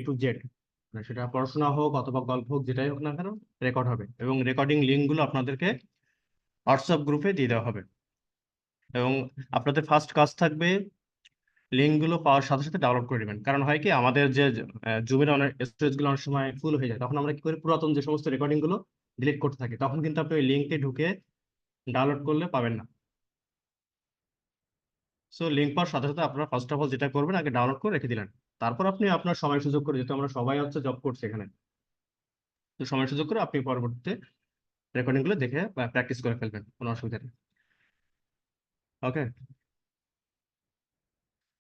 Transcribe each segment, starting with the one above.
To Z, সেটা পড়াশোনা হোক অথবা গল্প হোক, যেটাই হোক না কেন রেকর্ড হবে, এবং রেকর্ডিং লিঙ্কগুলো আপনাদেরকে হোয়াটসঅ্যাপ গ্রুপে দিয়ে দেওয়া হবে। এবং আপনাদের ফার্স্ট কাজ থাকবে লিঙ্কগুলো পাওয়ার সাথে সাথে ডাউনলোড করে নেবেন। কারণ হয় কি, আমাদের যে জুমের অনেক স্টোরেজগুলো অনেক সময় ফুল হয়ে যায়, তখন আমরা কি করি, পুরাতন যে সমস্ত রেকর্ডিংগুলো ডিলিট করতে থাকি, তখন কিন্তু আপনি ওই লিঙ্কে ঢুকে ডাউনলোড করলে পাবেন না। সো লিঙ্ক পাওয়ার সাথে সাথে আপনারা ফার্স্ট অফ অল যেটা করবেন, আগে ডাউনলোড করে রেখে দিলেন। তারপর আপনি আপনার সময় সুযোগ করে, যেহেতু আমরা সবাই হচ্ছে জব করছি এখানে, তো সময় সুযোগ করে আপনি পরবর্তীতে রেকর্ডিং গুলো দেখে প্র্যাকটিস করে ফেলবেন, কোনো অসুবিধা নেই। ওকে।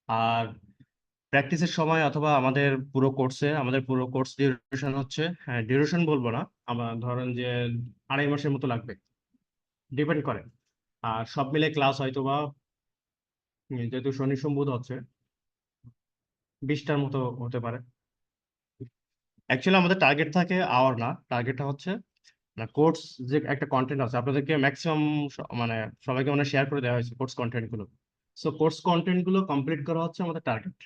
আর প্র্যাকটিসের সময় অথবা আমাদের পুরো কোর্স ডিউরেশন হচ্ছে, হ্যাঁ ডিউরেশন বলবো না, আমার ধরেন যে 2.5 মাসের মতো লাগবে, ডিপেন্ড করে। আর সব মিলে ক্লাস হয়তো বা যেহেতু শনি সোম বুধ হচ্ছে, 20টার মতো হতে পারে। অ্যাকচুয়ালি আমাদের টার্গেট থাকে আওয়ার না, টার্গেটটা হচ্ছে না, কোর্স যে একটা কন্টেন্ট আছে আপনাদেরকে ম্যাক্সিমাম, মানে সবাইকে মানে শেয়ার করে দেওয়া হয়েছে কোর্স কন্টেন্ট গুলো। সো কোর্স কন্টেন্ট গুলো কমপ্লিট করা হচ্ছে আমাদের টার্গেট,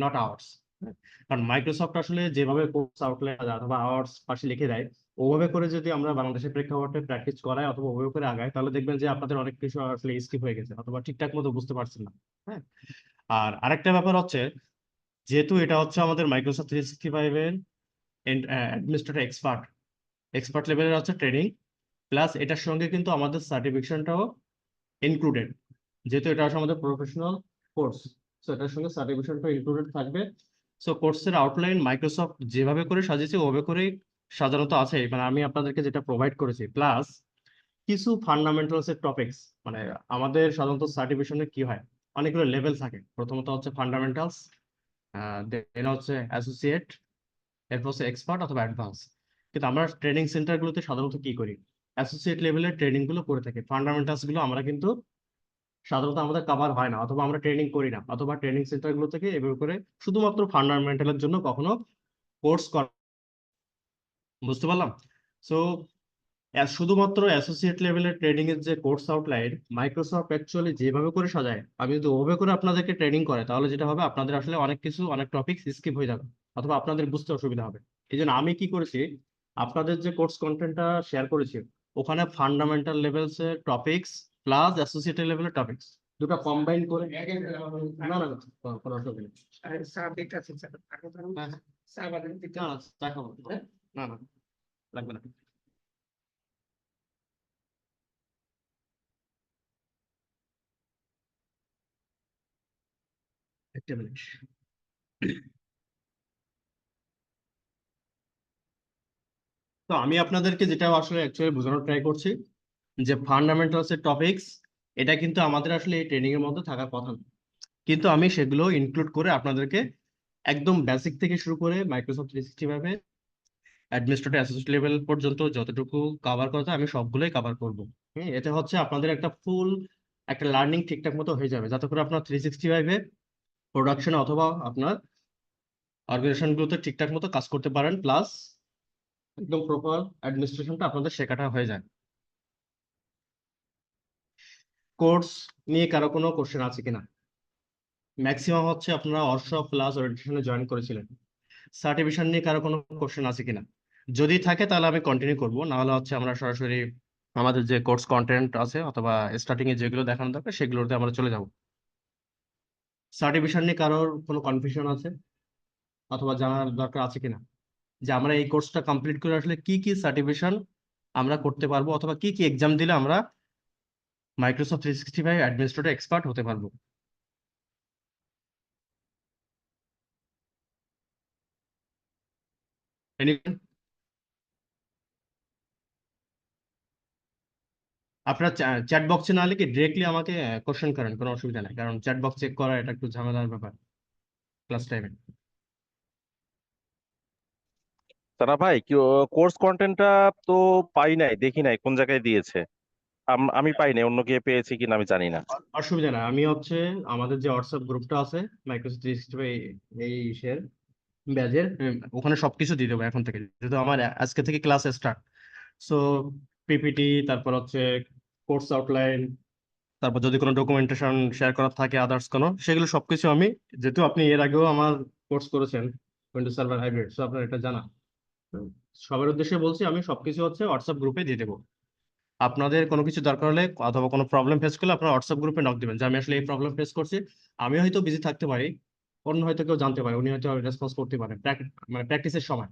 নট আওয়ার্স। কারণ মাইক্রোসফট আসলে যেভাবে কোর্স আউটলাইন অথবা আওয়ার্স পাশে লিখে দেয়, ওভাবে করে যদি আমরা বাংলাদেশের প্রেক্ষাপটে প্র্যাকটিস করাই অথবা ওভাবে করে আগাই, তাহলে দেখবেন যে আপনাদের অনেক কিছু আসলে স্কিপ হয়ে গেছে অথবা ঠিকঠাক মতো বুঝতে পারছেন না। হ্যাঁ। আর আরেকটা ব্যাপার হচ্ছে, যেহেতু এটা হচ্ছে আমাদের মাইক্রোসফট 365 এর অ্যাডমিনিস্ট্রেটর এক্সপার্ট, এক্সপার্ট লেভেলের হচ্ছে ট্রেনিং, প্লাস এটার সঙ্গে কিন্তু আমাদের সার্টিফিকেশনটাও ইনক্লুডেড, যেহেতু এটা হচ্ছে আমাদের প্রফেশনাল কোর্স। সো এটার সঙ্গে সার্টিফিকেশনটা ইনক্লুডেড থাকবে। সো কোর্সের আউটলাইন মাইক্রোসফট যেভাবে করে সাজিয়েছে ওভাবে করেই সাজানো তো আছে, মানে আমি আপনাদেরকে যেটা প্রোভাইড করেছি, প্লাস কিছু ফান্ডামেন্টালস এর টপিকস। মানে আমাদের সাধারণত সার্টিফিকেশনে কি হয়, অনেকগুলো লেভেল থাকে। প্রথমত হচ্ছে ফান্ডামেন্টালস, দেন হচ্ছে অ্যাসোসিয়েট, এরপর হচ্ছে এক্সপার্ট অথবা অ্যাডভান্স। কিন্তু আমরা ট্রেনিং সেন্টারগুলোতে সাধারণত কি করি, অ্যাসোসিয়েট লেভেলের ট্রেনিং গুলো করে থাকি। ফান্ডামেন্টালস গুলো আমরা কিন্তু সাধারণত আমাদের কভার হয় না, অথবা আমরা ট্রেনিং করি না, অথবা ট্রেনিং সেন্টার গুলো থেকে এভাবে করে শুধুমাত্র ফান্ডামেন্টালের জন্য কখনো কোর্স করা। বুঝতে পারলাম। সো শুধুমাত্র অ্যাসোসিয়েট লেভেলের ট্রেনিং এর যে কোর্স আউটলাইন মাইক্রোসফট অ্যাকচুয়ালি যেভাবে করে সাজায়, আমি যদি ওভাবে করে আপনাদেরকে ট্রেনিং করে, তাহলে যেটা হবে, আপনাদের আসলে অনেক কিছু, অনেক টপিক স্কিপ হয়ে যাবে অথবা আপনাদের বুঝতে অসুবিধা হবে। এই জন্য আমি কি করেছি, আপনাদের যে কোর্স কন্টেন্টটা শেয়ার করেছি, ওখানে ফান্ডামেন্টাল লেভেলস এর টপিকস প্লাস অ্যাসোসিয়েট লেভেলের টপিকস দুটো কম্বাইন করে, না না না, কোনো অসুবিধা নেই। হ্যাঁ, না না, চা খাবো। হ্যাঁ? না না, লাগবে না। একটা মিনিট। তো আমি আপনাদেরকে যেটা আসলে অ্যাকচুয়ালি বোঝানোর ট্রাই করছি, যে ফান্ডামেন্টালস এর টপিকস, এটা কিন্তু আমাদের আসলে এই ট্রেনিং এর মধ্যে থাকার কথা না। কিন্তু আমি সেগুলো ইনক্লুড করে আপনাদেরকে একদম বেসিক থেকে শুরু করে মাইক্রোসফট 365 এ অ্যাডমিনিস্ট্রেটর অ্যাসোসিয়েট লেভেল পর্যন্ত যতটুকু কভার করা যায় আমি সবগুলোই কভার করব। হ্যাঁ, এতে হচ্ছে আপনাদের একটা ফুল একটা লার্নিং ঠিকঠাক মতো হয়ে যাবে, যাতে করে আপনার 365 এ প্রোডাকশন অথবা আপনার অর্গানাইজেশন গুলোতে ঠিকঠাক মতো কাজ করতে পারেন, প্লাস একদম প্রপার অ্যাডমিনিস্ট্রেশনটা আপনাদের শেখাটা হয়ে যায়। কোর্স নিয়ে কারো কোনো কোশ্চেন আছে কিনা? ম্যাক্সিমাম হচ্ছে আপনারা ওয়ার্কশপ প্লাস ওরিয়েন্টেশনে জয়েন করেছিলেন। সার্টিফিকেশন নিয়ে কারো কোনো কোশ্চেন আছে কিনা? যদি থাকে তাহলে আমি কন্টিনিউ করব, না হলে হচ্ছে আমরা সরাসরি আমাদের যে কোর্স কন্টেন্ট আছে অথবা স্টার্টিং এ যেগুলো দেখানো দরকার সেগুলোতে আমরা চলে যাব। সার্টিফিকেশন নিয়ে কারোর কোনো কনফিউশন আছে অথবা জানার দরকার আছে কিনা, যে আমরা এই কোর্সটা কমপ্লিট করে আসলে কি কি সার্টিফিকেশন আমরা করতে পারবো অথবা কি কি এক্সাম দিলে আমরা মাইক্রোসফট 365 অ্যাডমিনিস্ট্রেটর এক্সপার্ট হতে পারবো? Anyone? আপনার চ্যাট বক্সে না লিখে ডিরেক্টলি আমাকে কোশ্চেন করেন, কোনো অসুবিধা নাই, কারণ চ্যাট বক্স চেক করা এটা একটু ঝামেলার ব্যাপার ক্লাস টাইমে। তারা ভাই কি কোর্স কন্টেন্টটা তো পাই নাই, দেখি নাই কোন জায়গায় দিয়েছে। আমি পাই নাই, অন্য কে পেয়েছি কিনা আমি জানি না। অসুবিধা নাই, আমি হচ্ছে আমাদের যে হোয়াটসঅ্যাপ গ্রুপটা আছে মাইক্রোসফট 365 এই শেয়ার ব্যাজের, ওখানে সবকিছু দিয়ে দেবো এখন থেকে, যেহেতু আমার আজকে থেকে ক্লাস স্টার্ট। সো পিপিটি, তারপর হচ্ছে কোর্স আউটলাইন, তারপর যদি কোনো ডকুমেন্টেশন শেয়ার করার থাকে আদার্স কোনো, সেগুলো সবকিছু আমি, যেহেতু আপনি এর আগেও আমার কোর্স করেছেন, উইন্ডোজ সার্ভার হাইব্রিড, সো আপনার এটা জানা। হুম। সবার উদ্দেশ্যে বলছি, আমি সবকিছু হচ্ছে হোয়াটসঅ্যাপ গ্রুপে দিয়ে দেবো। আপনাদের কোনো কিছু দরকার হলে অথবা কোনো প্রবলেম ফেস করলে আপনারা হোয়াটসঅ্যাপ গ্রুপে নক দিবেন যে আমি আসলে এই প্রবলেম ফেস করছি। আমি হয়তো বিজি থাকতে পারি, অন্য হয়তো কেউ জানতে পারে, উনি হয়তো রেসপন্স করতে পারেন মানে প্র্যাকটিসের সময়।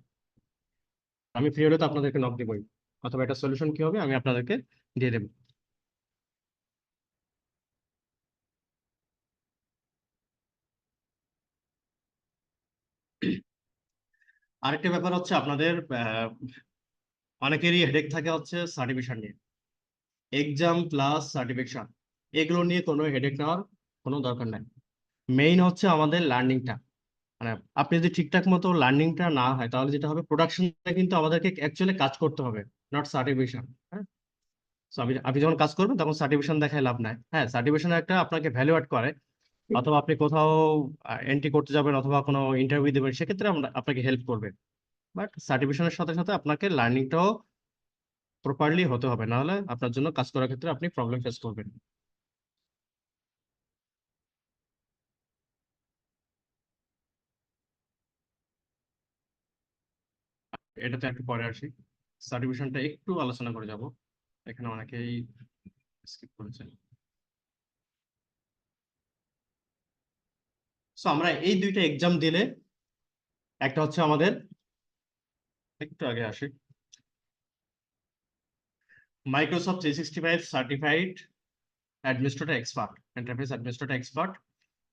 আমি ফ্রি হলে তো আপনাদেরকে নক দিবই, অথবা একটা সলিউশন কি হবে আমি আপনাদেরকে দিয়ে দেবো। আরেকটা ব্যাপার হচ্ছে আপনাদের অনেকেরই হেডেক থাকে হচ্ছে সার্টিফিকেশন নিয়ে, এক্সাম প্লাস সার্টিফিকেশন, এগুলো নিয়ে কোনো হেডেক নেওয়ার কোনো দরকার নাই। মেইন হচ্ছে আমাদের লার্নিংটা, মানে আপনি যদি ঠিকঠাক মতো লার্নিংটা না হয় তাহলে যেটা হবে, প্রোডাকশনটা কিন্তু আমাদেরকে অ্যাকচুয়ালি কাজ করতে হবে, নট সার্টিফিকেশন। হ্যাঁ, তো আপনি যখন কাজ করবেন তখন সার্টিফিকেশন দেখায় লাভ নাই। হ্যাঁ, সার্টিফিকেশন একটা আপনাকে ভ্যালু অ্যাড করে, অথবা আপনি কোথাও এন্ট্রি করতে যাবেন অথবা কোনো ইন্টারভিউ দেবেন, সেক্ষেত্রে আপনাকে হেল্প করবে। বাট সার্টিফিকেশনের সাথে সাথে আপনাকে লার্নিংটাও প্রপারলি হতে হবে, নাহলে আপনার জন্য কাজ করার ক্ষেত্রে আপনি প্রবলেম ফেস করবেন। এটাতে একটু পরে আসি, সার্টিফিকেশনটা একটু আলোচনা করে যাব, এখানে অনেকেই স্কিপ করেছেন। সো আমরা এই দুইটা এক্সাম দিলে, একটা হচ্ছে আমাদের, একটু আগে আসি, Microsoft 365 certified administrator expert, enterprise administrator expert.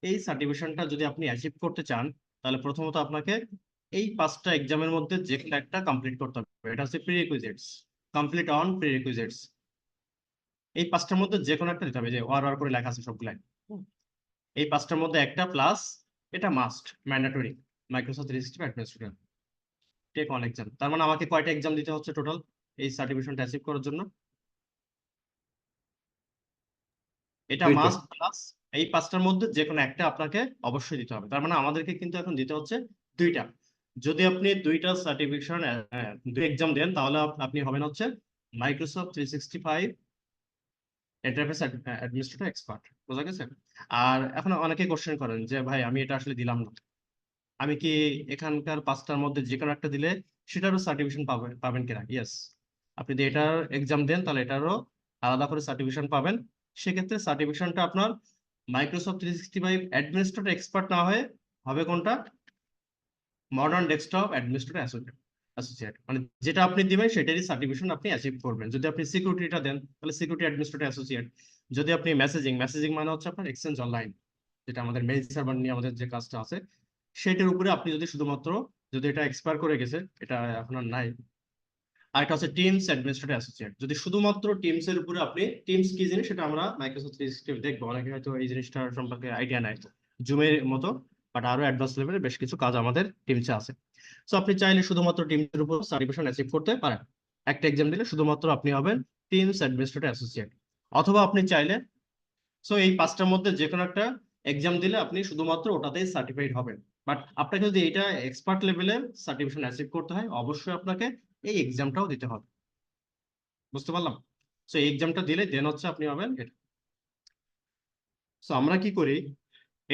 এই সার্টিফিকেশনটা যদি আপনি অ্যাচিভ করতে চান, তাহলে প্রথমত আপনাকে এই 5টা এক্সামের মধ্যে যে কোনো একটা কমপ্লিট করতে হবে। এটা হচ্ছে প্রিরিকুইজিটস, কমপ্লিট অন প্রিরিকুইজিটস। এই 5টার মধ্যে যে কোনো একটা দিতে হবে, যে ওয়ার ওয়ার করে লেখা আছে সবগুলাই। এই 5টার মধ্যে একটা প্লাস, এটা must mandatory, Microsoft 365 administrator take on exam. তার মানে আমাকে কয়টা এক্সাম দিতে হচ্ছে টোটাল এই সার্টিফিকেশনটা অ্যাচিভ করার জন্য? এটা দুইটা। মাস্ট প্লাস এই 5টার মধ্যে যে কোনো একটা আপনাকে অবশ্যই দিতে হবে। তার মানে আমাদেরকে কিন্তু এখন দিতে হচ্ছে দুইটা। যদি আপনি দুইটা সার্টিফিকেশন, দুই এক্সাম দেন, তাহলে আপনি হবেন হচ্ছে মাইক্রোসফট 365 এন্টারপ্রাইজ অ্যাডমিনিস্ট্রেটর এক্সপার্ট। বোঝা গেছে? আর এখন অনেকে কোশ্চেন করেন যে ভাই আমি এটা আসলে দিলাম না, আমি কি এখানকার 5টার মধ্যে যে কোনো একটা দিলে সেটারও সার্টিফিকেশন পাবেন কিনা? ইয়েস, আপনি যদি এটার এক্সাম দেন তাহলে এটারও আলাদা করে সার্টিফিকেশন পাবেন। সেক্ষেত্রে সার্টিফিকেশনটা আপনার মাইক্রোসফট 365 অ্যাডমিনিস্ট্রেটর এক্সপার্ট না হয়ে হবে কোনটা? Modern desktop administrator associate. মানে যেটা আপনি দিবেন সেটারই সার্টিফিকেশন আপনি অ্যাচিভ করবেন। যদি আপনি সিকিউরিটিটা দেন তাহলে সিকিউরিটি অ্যাডমিনিস্ট্রেটর অ্যাসোসিয়েট। যদি আপনি মেসেজিং মানে হচ্ছে আপনার এক্সচেঞ্জ অনলাইন, যেটা আমাদের মেইল সার্ভার নিয়ে আমাদের যে কাজটা আছে, সেটার উপরে আপনি যদি শুধুমাত্র, যদি এটা এক্সপায়ার করে গেছে, এটা এখন আর নাই। আর একটা হচ্ছে টিমস অ্যাডমিনিস্ট্রেটর অ্যাসোসিয়েট, যদি শুধুমাত্র টিমস এর উপরে আপনি, টিমস কি জিনিস সেটা আমরা মাইক্রোসফট 365 দেখবো, অনেকে হয়তো এই জিনিসটার সম্পর্কে আইডিয়া নাই, জুমের মতো, বাট আরো অ্যাডভান্স লেভেলের বেশ কিছু কাজ আমাদের টিমসে আছে। সো আপনি চাইলে শুধুমাত্র টিমসের উপর সার্টিফিকেশন অ্যাচিভ করতে পারেন। একটা এক্সাম দিলে শুধুমাত্র আপনি হবেন টিমস অ্যাডমিনিস্ট্রেটর অ্যাসোসিয়েট। অথবা আপনি চাইলে, সো এই 5টার মধ্যে যে কোনো একটা এক্সাম দিলে আপনি শুধুমাত্র ওটাতেই সার্টিফাইড হবেন। বাট আপনাকে যদি এটা এক্সপার্ট লেভেলের সার্টিফিকেশন অ্যাচিভ করতে হয়, অবশ্যই আপনাকে এই এক্সামটাও দিতে হবে। বুঝতে পারলাম? সো এই এক্সামটা দিলে দেন হচ্ছে আপনি হবেন এটা। সো আমরা কি করি,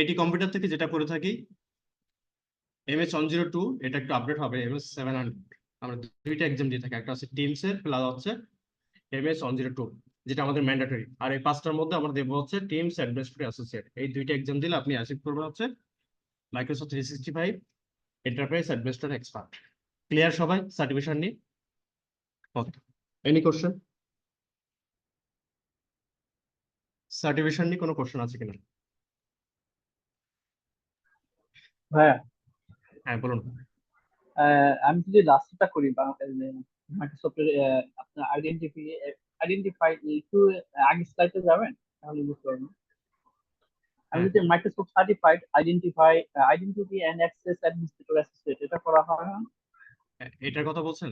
এটি কম্পিউটার থেকে যেটা করে থাকি, MS-102, এটা একটু আপডেট হবে MS-700। আমরা দুইটা এক্সাম দিয়ে থাকি, একটা হচ্ছে টিমস এর প্লাস হচ্ছে MS-102, যেটা আমাদের ম্যান্ডেটরি। আর এই 5টার মধ্যে আমরা দেবো হচ্ছে টিমস অ্যাডমিনিস্ট্রেটর অ্যাসোসিয়েট। এই দুইটা এক্সাম দিলে আপনি অ্যাচিভ করবেন হচ্ছে Microsoft 365 enterprise administrator expert. Clear সবাই সার্টিফিকেশন নিয়ে? ওকে, এনি কোশ্চেন? সার্টিফিকেশন নিয়ে কোনো কোশ্চেন আছে কিনা? ভাইয়া, হ্যাঁ বলুন। আমি যদি লাস্টটা করি মাইক্রোসফটের আপনার আইডেন্টিফাই একটু আগে স্লাইডে যাবেন, তাহলে বুঝতে পারবেন। আমি হ্যাঁ, যদি Microsoft certified identity and access administrator associate এটা করা হয় না? এটার কথা বলছেন?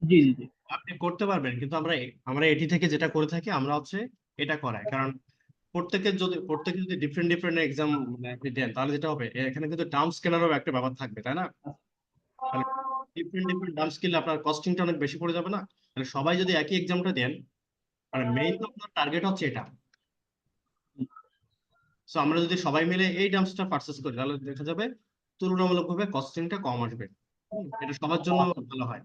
জি জি জি। আপনি করতে পারবেন, কিন্তু আমরা আমরা এটি থেকে যেটা করে থাকি আমরা হচ্ছে এটা করাই, কারণ প্রত্যেকে যদি ডিফারেন্ট ডিফারেন্ট এক্সাম আপনি দেন, তাহলে যেটা হবে এখানে কিন্তু টার্ম স্কেলারও একটা ব্যাপার থাকবে, তাই না? তাহলে ডিফারেন্ট ডিফারেন্ট টার্ম স্কেল আপনার কস্টিংটা অনেক বেশি পড়ে যাবে না? তাহলে সবাই যদি একই এক্সামটা দেন, মানে মেইন তো আপনার টার্গেট হচ্ছে এটা। সো আমরা যদি সবাই মিলে এই টার্মসটা পারচেস করি, তাহলে দেখা যাবে তুলনামূলকভাবে কস্টিংটা কম আসবে। এটা সবার জন্য ভালো হয়।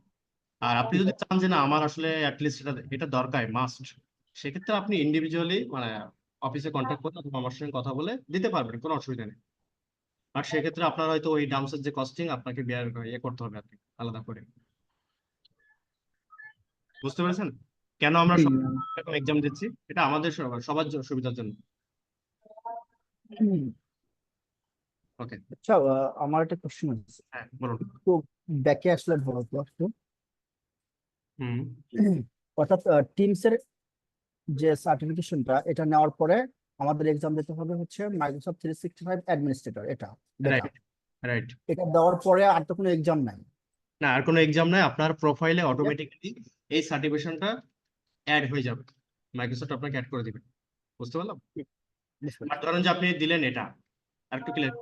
আর আপনি যদি চান যে না আমার আসলে অ্যাটলিস্ট এটা এটা দরকার মাস্ট, সেক্ষেত্রে আপনি ইন্ডিভিজুয়ালি মানে অফিসে কন্ট্যাক্ট করে অথবা আমার সঙ্গে কথা বলে দিতে পারবেন, কোনো অসুবিধা নেই। আর সেক্ষেত্রে আপনার হয়তো ওই ডামসের যে কস্টিং আপনাকে বিয়ার করতে হবে আর কি, আলাদা করে। বুঝতে পেরেছেন কেন আমরা জি, সব এরকম এক্সাম দিচ্ছি? এটা আমাদের সবার সুবিধার জন্য। ওকে, আচ্ছা, আমার একটা কোশ্চেন আছে। হ্যাঁ বলুন। তো ব্যাকে আসলে বলো তো একটু। হুম, অর্থাৎ টিমস এর যে সার্টিফিকেশনটা এটা নেওয়ার পরে আমাদের এক্সাম দিতে হবে হচ্ছে মাইক্রোসফট 365 অ্যাডমিনিস্ট্রেটর, এটা বেটা। Right right. এটা দেওয়ার পরে আর তো কোনো এক্সাম নাই? না আর কোনো এক্সাম নাই, আপনার প্রোফাইলে অটোমেটিক্যালি এই সার্টিফিকেশনটা অ্যাড হয়ে যাবে, মাইক্রোসফট আপনাকে অ্যাড করে দিবে। বুঝতে পারলাম? বুঝতে আর পারছি। ধরেন যে আপনি দিলেন এটা, আর একটু ক্লিয়ার,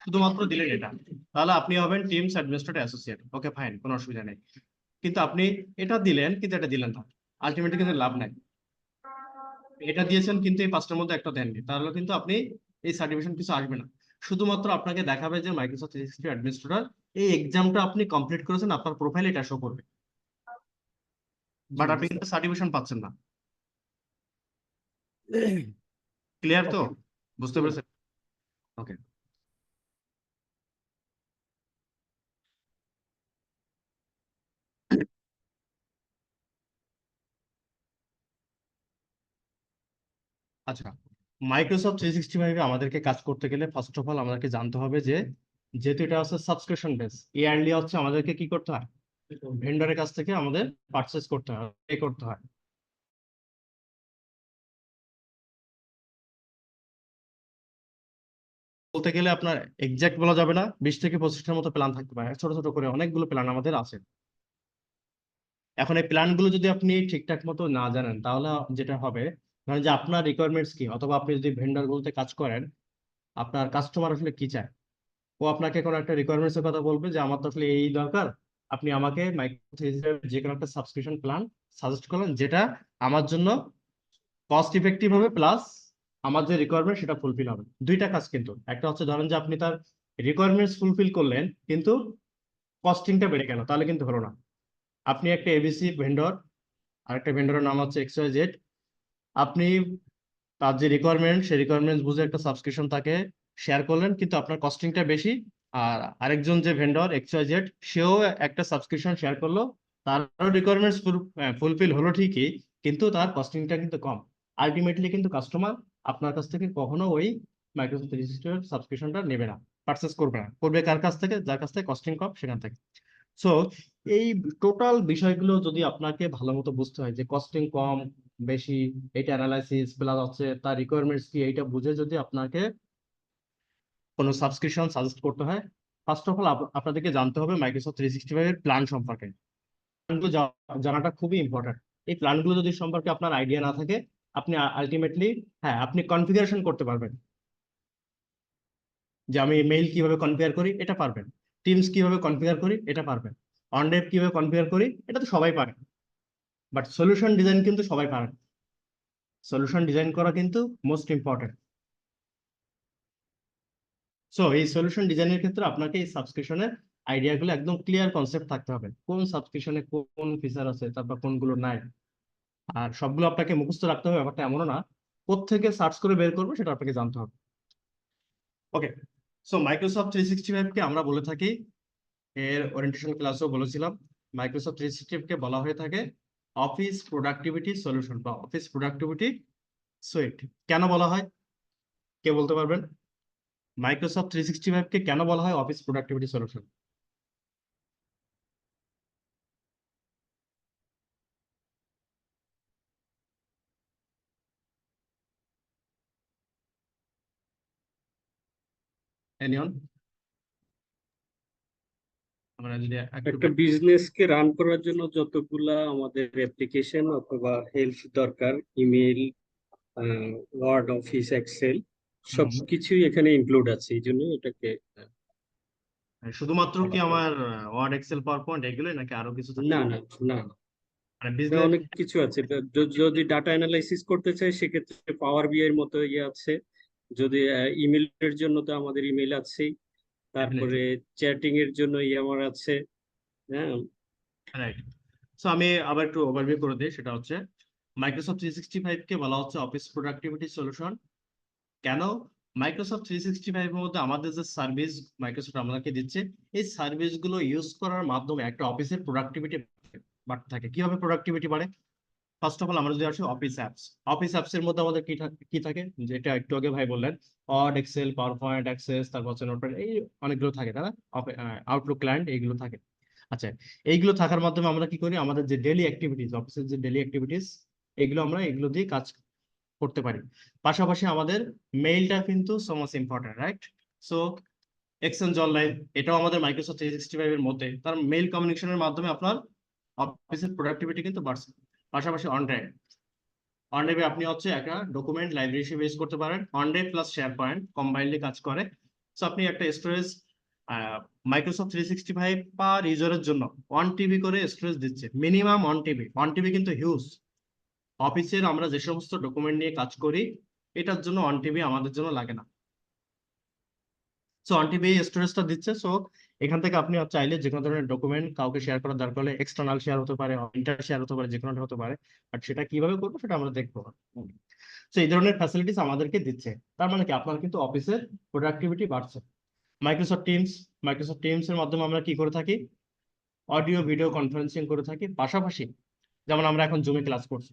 শুধুমাত্র দিলেন এটা, তাহলে আপনি হবেন teams administrator associate. Okay fine, কোনো অসুবিধা নেই। কিন্তু আপনি এটা দিলেন কিন্তু এটা দিলেন না, আলটিমেটলি কিন্তু লাভ নাই। এটা দিয়েছেন কিন্তু এই পাঁচটার মধ্যে একটা দেননি, তাহলে কিন্তু আপনি এই সার্টিফিকেশন কিছু আসবে না। শুধুমাত্র আপনাকে দেখাবে যে মাইক্রোসফট 365 অ্যাডমিনিস্ট্রেটর এই এক্সামটা আপনি কমপ্লিট করেছেন, আপনার প্রোফাইলে এটা শো করবে, জি, বাট আপনি বুঝতে কিন্তু সার্টিফিকেশন পাচ্ছেন না। পারছি। ক্লিয়ার তো? ওকে। বুঝতে পেরেছেন? ওকে। আচ্ছা, মাইক্রোসফট 365 আমাদেরকে কাজ করতে গেলে ফার্স্ট অফ অল আমাদেরকে জানতে হবে যে যেহেতু এটা হচ্ছে সাবস্ক্রিপশন বেস, ইয়ারলি হচ্ছে আমাদেরকে কি করতে হয়, ভেন্ডরের কাছ থেকে আমাদের পারচেস করতে হয়, পে করতে হয়। বলতে গেলে আপনার এক্সাক্ট বলা যাবে না, 20 থেকে 25টার মতো প্ল্যান থাকতে পারে, ছোট ছোট করে অনেকগুলো প্ল্যান আমাদের আছে। এখন এই প্ল্যানগুলো যদি আপনি ঠিকঠাক মতো না জানেন তাহলে যেটা হবে, ধরেন যে আপনার রিকোয়ারমেন্টস কি, অথবা আপনি যদি ভেন্ডর গুলোতে কাজ করেন, আপনার কাস্টমার আসলে কি চায়, ও আপনাকে কোনো একটা রিকোয়ারমেন্টস এর কথা বলবে যে আমার তো আসলে এই দরকার, আপনি আমাকে মাইক্রোসফট যে কোনো একটা সাবস্ক্রিপশন প্ল্যান সাজেস্ট করলেন যেটা আমার জন্য কস্ট ইফেক্টিভ হবে, প্লাস আমার যে রিকোয়ারমেন্ট সেটা ফুলফিল হবে। দুইটা কাজ কিন্তু, একটা হচ্ছে ধরেন যে আপনি তার রিকোয়ারমেন্টস ফুলফিল করলেন কিন্তু কস্টিংটা বেড়ে গেল, তাহলে কিন্তু হলো না। আপনি একটা এবিসি ভেন্ডর, আরেকটা ভেন্ডরের নাম হচ্ছে XYZ, আপনি তার যে রিকোয়ারমেন্ট সেই রিকোয়ারমেন্ট বুঝে একটা সাবস্ক্রিপশন তাকে শেয়ার করলেন, কিন্তু আপনার কস্টিংটা বেশি। আর আরেকজন যে ভেন্ডর XYZ, সেও একটা সাবস্ক্রিপশন শেয়ার করলো, তারও রিকোয়ারমেন্টস ফুলফিল হলো ঠিকই, কিন্তু তার কস্টিংটা কিন্তু কম। আলটিমেটলি কিন্তু কাস্টমার আপনার কাছ থেকে কখনো ওই মাইক্রোসফট 365 সাবস্ক্রিপশনটা নেবে না, পারচেস করবে না, করবে কার কাছ থেকে, যার কাছ থেকে কস্টিং কম সেখান থেকে। সো এই টোটাল বিষয়গুলো যদি আপনাকে ভালো মতো বুঝতে হয় যে কস্টিং কম বেশি, এটা অ্যানালাইসিস প্লাস হচ্ছে তার রিকোয়ারমেন্টস কি, এইটা বুঝে যদি আপনাকে কোনো সাবস্ক্রিপশন সাজেস্ট করতে হয়, ফার্স্ট অফ অল আপনাদেরকে জানতে হবে মাইক্রোসফট 365 এর প্ল্যান সম্পর্কে। প্ল্যানগুলো জানাটা খুবই ইম্পর্টেন্ট। এই প্ল্যানগুলো যদি সম্পর্কে আপনার আইডিয়া না থাকে, আপনি আলটিমেটলি, হ্যাঁ আপনি কনফিগারেশন করতে পারবেন, যে আমি মেইল কিভাবে কনফিগার করি এটা পারবেন, টিমস কিভাবে কনফিগার করি এটা পারবেন, অনডেপ কিভাবে কনফিগার করি এটা তো সবাই পারে, বাট সলিউশন ডিজাইন কিন্তু সবাই পারে না। সলিউশন ডিজাইন করা কিন্তু মোস্ট ইম্পর্টেন্ট। সো এই সলিউশন ডিজাইনের ক্ষেত্রে আপনাকে এই সাবস্ক্রিপশনের আইডিয়াগুলো একদম ক্লিয়ার কনসেপ্ট থাকতে হবে, কোন সাবস্ক্রিপশনে কোন ফিচার আছে, তারপর কোনগুলো নাই। আর সবগুলো আপনাকে মুখস্থ রাখতে হবে ব্যাপারটা এমনও না, কোত্থেকে সার্চ করে বের করবো সেটা আপনাকে জানতে হবে। ওকে, সো মাইক্রোসফট 365 কে আমরা বলে থাকি, এর ওরিয়েন্টেশন ক্লাসেও বলেছিলাম, মাইক্রোসফট 365 কে বলা হয়ে থাকে অফিস প্রোডাক্টিভিটি সলিউশন বা অফিস প্রোডাক্টিভিটি সুইট। কেন বলা হয়, কে বলতে পারবেন? মাইক্রোসফট 365 কে কেন বলা হয় অফিস প্রোডাক্টিভিটি সলিউশন? এনিয়ন, আমরা যদি একটু একটা বিজনেসকে রান করার জন্য যতগুলা আমাদের অ্যাপ্লিকেশন অথবা হেল্প দরকার, ইমেল, ওয়ার্ড, অফিস, এক্সেল, সবকিছুই এখানে ইনক্লুড আছে, এই জন্য এটাকে শুধুমাত্র কি বলা হয়। আমার ওয়ার্ড এক্সেল পাওয়ার পয়েন্ট এগুলোই নাকি আরো কিছু থাকে? না না না, মানে এটা বিজনেস, অনেক কিছু আছে। যদি ডাটা অ্যানালাইসিস করতে চাই সেক্ষেত্রে পাওয়ার বিআই এর মতো ইয়ে আছে। যদি ইমেলের জন্য তো আমাদের ইমেল আছেই। তারপরে চ্যাটিং এর জন্য ইয়ামার আছে, হ্যাঁ। রাইট। সো আমি আবার একটু ওভারভিউ করে দিই, সেটা হচ্ছে মাইক্রোসফট 365 কে বলা হচ্ছে অফিস প্রোডাক্টিভিটি সলিউশন। কেন? মাইক্রোসফট 365 এর মধ্যে আমাদের যে সার্ভিস মাইক্রোসফট আমাদেরকে দিচ্ছে, এই সার্ভিসগুলো ইউজ করার মাধ্যমে একটা অফিসের প্রোডাক্টিভিটি বাড়তে থাকে। কিভাবে প্রোডাক্টিভিটি বাড়ে? ফার্স্ট অফ অল আমরা যদি আসি অফিস অ্যাপস এর মধ্যে আমাদের কি থাকে, যেটা একটু আগে ভাই বললেন, Word, Excel, PowerPoint, Access, তারপর হচ্ছে নোটপ্যাড, এই অনেকগুলো থাকে, তাই না? আউটলুক, ক্লায়েন্ট, এইগুলো থাকে। আচ্ছা, এইগুলো থাকার মাধ্যমে আমরা কি করি, আমাদের যে ডেইলি অ্যাক্টিভিটিস, অফিসের যে ডেইলি অ্যাক্টিভিটিস, এগুলো দিয়ে কাজ করতে পারি। পাশাপাশি আমাদের মেইলটা কিন্তু so much important, right? So exchange online, এটাও আমাদের মাইক্রোসফট 365 এর মধ্যে, তার মেইল কমিউনিকেশনের মাধ্যমে আপনার অফিসের প্রোডাক্টিভিটি কিন্তু বাড়ছে। পাশাপাশি অনড্রাইভে আপনি হচ্ছে একটা ডকুমেন্ট লাইব্রেরি হিসেবে ইউজ করতে পারেন। অনড্রাইভ প্লাস শেয়ার পয়েন্ট কম্বাইনলি কাজ করে। সো আপনি একটা স্টোরেজ মাইক্রোসফট 365 পার ইউজারের জন্য 1 টিবি করে স্টোরেজ দিচ্ছে, মিনিমাম 1 টিবি। 1 টিবি কিন্তু হিউজ। অফিসের আমরা যে সমস্ত ডকুমেন্ট নিয়ে কাজ করি, এটার জন্য 1 টিবি আমাদের জন্য লাগে না। সো 1 টিবি স্টোরেজটা দিচ্ছে। সো এখান থেকে আপনি চাইলে যে কোনো ধরনের ডকুমেন্ট কাউকে শেয়ার করার দরকার হলে এক্সটার্নাল শেয়ার হতে পারে, ইন্টার শেয়ার হতে পারে, যে কোনোটা হতে পারে। বাট সেটা কিভাবে করবো সেটা আমরা দেখবো। সো এই ধরনের ফ্যাসিলিটিস আমাদেরকে দিচ্ছে। তার মানে কি, আপনার কিন্তু অফিসের প্রোডাক্টিভিটি বাড়ছে। মাইক্রোসফট টিমস এর মাধ্যমে আমরা কি করে থাকি, অডিও ভিডিও কনফারেন্সিং করে থাকি। পাশাপাশি যেমন আমরা এখন জুমে ক্লাস করছি,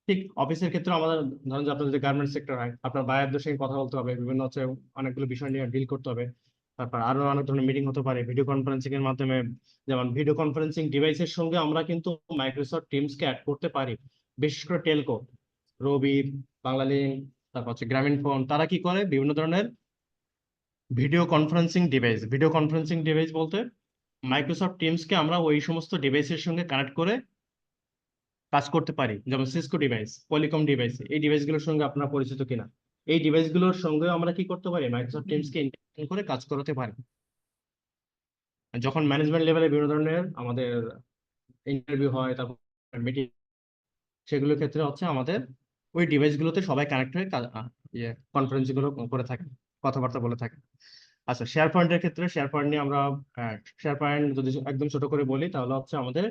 ঠিক অফিসের ক্ষেত্রে আমাদের ধরেন যে আপনার যদি গার্মেন্টস সেক্টর হয়, আপনার বায়ারদের সঙ্গে কথা বলতে হবে, বিভিন্ন হচ্ছে অনেকগুলো বিষয় নিয়ে ডিল করতে হবে। তারপর আরো অনেক ধরনের মিটিং হতে পারে ভিডিও কনফারেন্সিং এর মাধ্যমে। যেমন ভিডিও কনফারেন্সিং ডিভাইসের সঙ্গে আমরা কিন্তু মাইক্রোসফট টিমসকে অ্যাড করতে পারি। বিশেষ করে টেলকো, রবি, বাংলালিংক, তারপর হচ্ছে গ্রামীণফোন, তারা কি করে, বিভিন্ন ধরনের ভিডিও কনফারেন্সিং ডিভাইস বলতে মাইক্রোসফট টিমসকে আমরা ওই সমস্ত ডিভাইসের সঙ্গে কানেক্ট করে কাজ করতে পারি। যেমন সিসকো ডিভাইস, পলিকম ডিভাইস, এই ডিভাইসগুলোর সঙ্গে আপনারা পরিচিত কিনা? এই ডিভাইসগুলোর সঙ্গে আমরা কি করতে পারি, মাইক্রোসফট টিমসকে ইন্টিগ্রেট করে কাজ করাতে পারি। যখন ম্যানেজমেন্ট লেভেলে বিভিন্ন ধরনের আমাদের ইন্টারভিউ হয়, তারপর মিটিং, সেগুলোর ক্ষেত্রে হচ্ছে আমাদের ওই ডিভাইসগুলোতে সবাই কানেক্ট হয়ে কনফারেন্স গুলো করে থাকে, কথাবার্তা বলে থাকে। আচ্ছা, শেয়ার পয়েন্টের ক্ষেত্রে শেয়ার পয়েন্ট নিয়ে আমরা শেয়ার পয়েন্ট যদি একদম ছোট করে বলি, তাহলে হচ্ছে আমাদের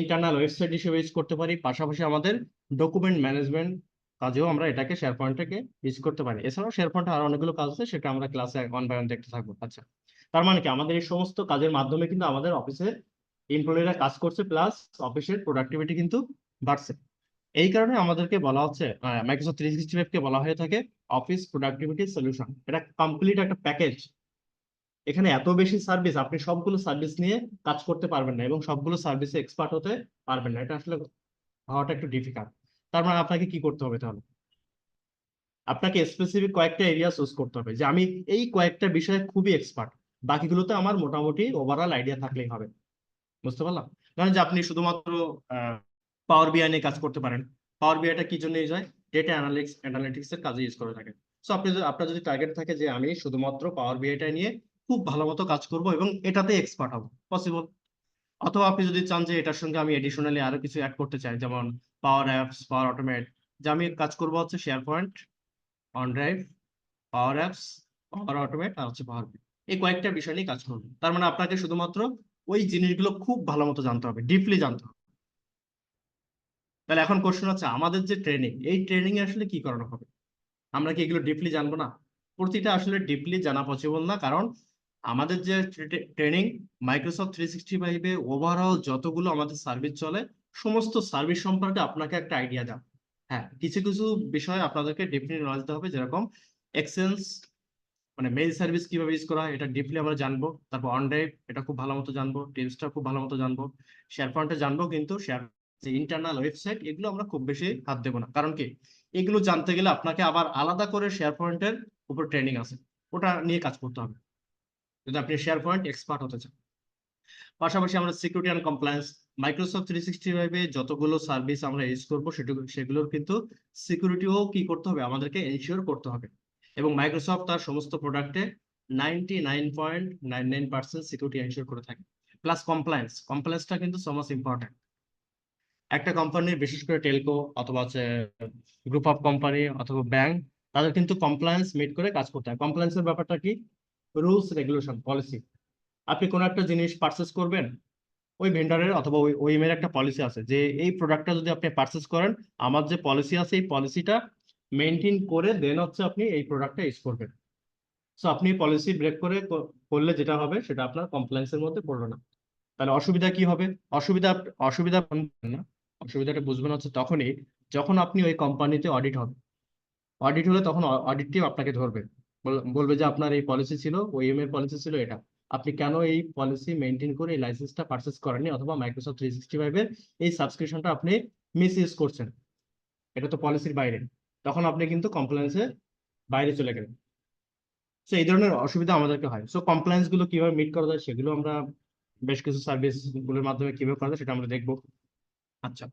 ইন্টারনাল ওয়েবসাইট হিসেবে ইউজ করতে পারি। পাশাপাশি আমাদের ডকুমেন্ট ম্যানেজমেন্ট কাজেও আমরা এটাকে শেয়ার পয়েন্টটাকে ইউজ করতে পারি। এছাড়াও শেয়ার পয়েন্টে আরো অনেকগুলো কাজ আছে, সেটা আমরা ক্লাসে 1 বাই 1 দেখতে থাকবো। আচ্ছা, তার মানে কি, আমাদের এই সমস্ত কাজের মাধ্যমে কিন্তু আমাদের অফিসের এমপ্লয়িরা কাজ করছে, প্লাস অফিসের প্রোডাক্টিভিটি কিন্তু বাড়ছে। এই কারণে আমাদেরকে বলা হচ্ছে, মাইক্রোসফট 365 কে বলা হয়ে থাকে অফিস প্রোডাক্টিভিটি সলিউশন। এটা কমপ্লিট একটা প্যাকেজ। এখানে এত বেশি সার্ভিস, আপনি সবগুলো সার্ভিস নিয়ে কাজ করতে পারবেন না এবং সবগুলো সার্ভিসে এক্সপার্ট হতে পারবেন না। এটা আসলে হওয়াটা একটু ডিফিকাল্ট। তার মানে আপনাকে কি করতে হবে তাহলে? আপনাকে স্পেসিফিক কয়েকটা এরিয়া চুজ করতে হবে, যে আমি এই কয়েকটা বিষয়ে খুবই এক্সপার্ট, বাকিগুলোতে আমার মোটামুটি ওভারঅল আইডিয়া থাকলেই হবে। বুঝতে পারলাম? ধরেন যে আপনি শুধুমাত্র পাওয়ার বিআই নিয়ে কাজ করতে পারেন। পাওয়ার বিআইটা কি জন্য ইউজ হয়? ডেটা অ্যানালিটিক্স এর কাজে ইউজ করে থাকেন। সো আপনার যদি টার্গেট থাকে যে আমি শুধুমাত্র পাওয়ার বিআইটা নিয়ে খুব ভালো মতো কাজ করব এবং এটাতে এক্সপার্ট হব, পসিবল। অথবা আপনি যদি চান যে এটার সঙ্গে আমি এডিশনালি আরো কিছু অ্যাড করতে চাই, যেমন পাওয়ার অ্যাপস, পাওয়ার অটোমেট, যে আমি কাজ করবো হচ্ছে শেয়ার পয়েন্ট, অনড্রাইভ, পাওয়ার অ্যাপস, পাওয়ার অটোমেট আর হচ্ছে পাওয়ার বিআই, এই কয়েকটা বিষয় নিয়ে কাজ করবো। তার মানে আপনাকে শুধুমাত্র ওই জিনিসগুলো খুব ভালো মতো জানতে হবে, ডিপলি জানতে হবে। তাহলে এখন কোশ্চেন হচ্ছে, আমাদের যে ট্রেনিং, এই ট্রেনিং এ আসলে কি করানো হবে? আমরা কি এগুলো ডিপলি জানবো না? প্রতিটা আসলে ডিপলি জানা পসিবল না, কারণ আমাদের যে ট্রেনিং মাইক্রোসফট 365 এ ওভারঅল যতগুলো আমাদের সার্ভিস চলে, সমস্ত সার্ভিস সম্পর্কে আপনাকে একটা আইডিয়া দাও। হ্যাঁ, কিছু কিছু বিষয় আপনাদেরকে ডিপলি নলেজ দিতে হবে, যেরকম এক্সেন্স মানে মেইল সার্ভিস কিভাবে ইউজ করা হয়, এটা ডিপলি আমরা জানবো। তারপর অনড্রাইভ, এটা খুব ভালো মতো জানবো। টিমসটা খুব ভালো মতো জানবো। শেয়ার পয়েন্টে জানবো, কিন্তু শেয়ার যে ইন্টারনাল ওয়েবসাইট, এগুলো আমরা খুব বেশি হাত দেবো না। কারণ কি, এগুলো জানতে গেলে আপনাকে আবার আলাদা করে শেয়ার পয়েন্টের উপর ট্রেনিং আছে, ওটা নিয়ে কাজ করতে হবে যদি আপনি শেয়ার পয়েন্ট এক্সপার্ট হতে চান। পাশাপাশি আমরা সিকিউরিটি অ্যান্ড কমপ্লায়েন্স, মাইক্রোসফট 365 এ যতগুলো সার্ভিস আমরা ইউজ করবো সেগুলোর কিন্তু সিকিউরিটিও কি করতে হবে, আমাদেরকে এনশিওর করতে হবে। এবং মাইক্রোসফট তার সমস্ত প্রোডাক্টে 99.99% সিকিউরিটি এনশিওর করে থাকে। প্লাস কমপ্লায়েন্সটা কিন্তু সো মাচ ইম্পর্টেন্ট। একটা কোম্পানির, বিশেষ করে টেলকো অথবা হচ্ছে গ্রুপ অফ কোম্পানি অথবা ব্যাংক, তাদের কিন্তু কমপ্লায়েন্স মিট করে কাজ করতে হয়। কমপ্লায়েন্সের ব্যাপারটা কি? Rules regulation policy. আপনি কোনো একটা জিনিস পারচেস করবেন, ওই ভেন্ডারের অথবা ওই ওইমের একটা পলিসি আছে যে এই প্রোডাক্টটা যদি আপনি পারচেস করেন, আমার যে পলিসি আছে এই পলিসিটা মেনটেন করে দেন হচ্ছে আপনি এই প্রোডাক্টটা ইউজ করবেন। সো আপনি পলিসি ব্রেক করে করলে যেটা হবে সেটা আপনার কমপ্লায়েন্সের মধ্যে পড়লো না। তাহলে অসুবিধা কি হবে? অসুবিধা অসুবিধা বুঝবেন না, অসুবিধাটা বুঝবেন হচ্ছে তখনই যখন আপনি ওই কোম্পানিতে অডিট হবে। অডিট হলে তখন অডিট টিম আপনাকে ধরবে, বলবে যে আপনার এই পলিসি ছিল, ওইএম এর পলিসি ছিল এটা, আপনি কেন এই পলিসি মেনটেন করে এই লাইসেন্সটা পারচেস করেননি, অথবা মাইক্রোসফট 365 এর এই সাবস্ক্রিপশনটা আপনি মিস ইউজ করছেন, এটা তো পলিসির বাইরে, তখন আপনি কিন্তু কমপ্লায়েন্সের বাইরে চলে গেলেন। তো এই ধরনের অসুবিধা আমাদেরকে হয়। সো কমপ্লায়েন্স গুলো কিভাবে মিট করা যায় সেগুলো আমরা বেশ কিছু সার্ভিস গুলোর মাধ্যমে কিভাবে করা যায় সেটা আমরা দেখবো। আচ্ছা,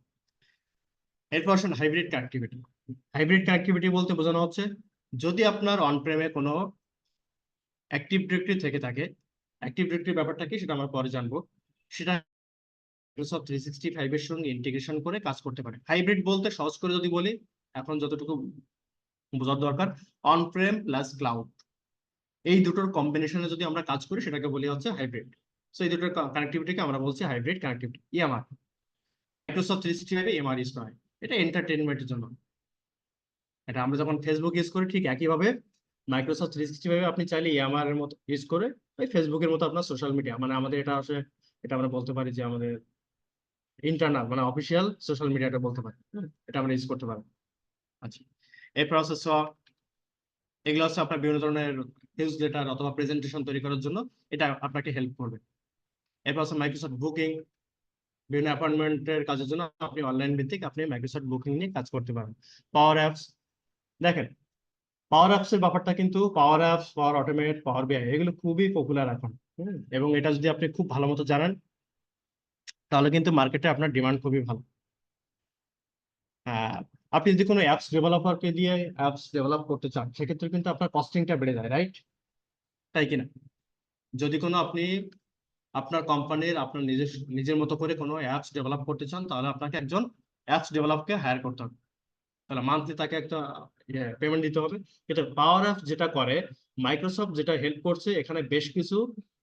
এরপর আসুন হাইব্রিড কানেক্টিভিটি। হাইব্রিড কানেক্টিভিটি বলতে বোঝানো হচ্ছে যদি আপনার অন প্রেমে কোনো অ্যাক্টিভ ডিরেক্টরি থেকে থাকে, অ্যাক্টিভ ডিরেক্টরির ব্যাপারটা কি সেটা আমরা পরে জানবো, সেটা মাইক্রোসফট 365 এর সঙ্গে ইন্টিগ্রেশন করে কাজ করতে পারে। হাইব্রিড বলতে সহজ করে যদি বলি, এখন যতটুকু বোঝার দরকার, অন প্রেম প্লাস ক্লাউড, এই দুটোর কম্বিনেশনে যদি আমরা কাজ করি সেটাকে বলি হচ্ছে হাইব্রিড। সো এই দুটোর কানেক্টিভিটিকে আমরা বলছি hybrid connectivity. EMR, Microsoft 365 EMR use করা হয়, এটা এন্টারটেনমেন্টের জন্য। এটা আমরা যখন ফেসবুক ইউজ করি ঠিক একইভাবে মাইক্রোসফট 365 আপনি চাইলে ইএমআর এর মতো ইউজ করে ওই ফেসবুকের মতো আপনার সোশ্যাল মিডিয়া, মানে আমাদের এটা আসলে এটা আমরা বলতে পারি যে আমাদের ইন্টারনাল মানে অফিসিয়াল সোশ্যাল মিডিয়াটা বলতে পারি, এটা আমরা ইউজ করতে পারি। আচ্ছা, এই প্রসেস এগুলো হচ্ছে আপনার বিভিন্ন ধরনের নিউজ লেটার অথবা প্রেজেন্টেশন তৈরি করার জন্য এটা আপনাকে হেল্প করবে। এরপর আছে মাইক্রোসফট বুকিং, বিভিন্ন অ্যাপয়েন্টমেন্টের কাজের জন্য আপনি অনলাইন ভিত্তিক আপনি মাইক্রোসফট বুকিং নিয়ে কাজ করতে পারেন। পাওয়ার অ্যাপস, দেখেন পাওয়ার অ্যাপস এর ব্যাপারটা কিন্তু পাওয়ার অ্যাপস, পাওয়ার অটোমেট, পাওয়ার বিআই এগুলো খুবই পপুলার এখন, এবং এটা যদি আপনি খুব ভালো মতো জানেন তাহলে কিন্তু মার্কেটে আপনার ডিমান্ড খুবই ভালো। হ্যাঁ, আপনি যদি কোনো অ্যাপস ডেভেলপারকে দিয়ে অ্যাপস ডেভেলপ করতে চান সেক্ষেত্রে কিন্তু আপনার কস্টিংটা বেড়ে যায়, রাইট? তাই কিনা? যদি কোনো আপনি আপনার কোম্পানির আপনার নিজের মতো করে কোনো অ্যাপস ডেভেলপ করতে চান তাহলে আপনাকে একজন অ্যাপস ডেভেলপকে হায়ার করতে হবে, তাহলে মান্থলি তাকে একটা পেমেন্ট দিতে হবে। কিন্তু পাওয়ার অ্যাপস যেটা করে, মাইক্রোসফট যেটা হেল্প করছে, এখানে বেশ কিছু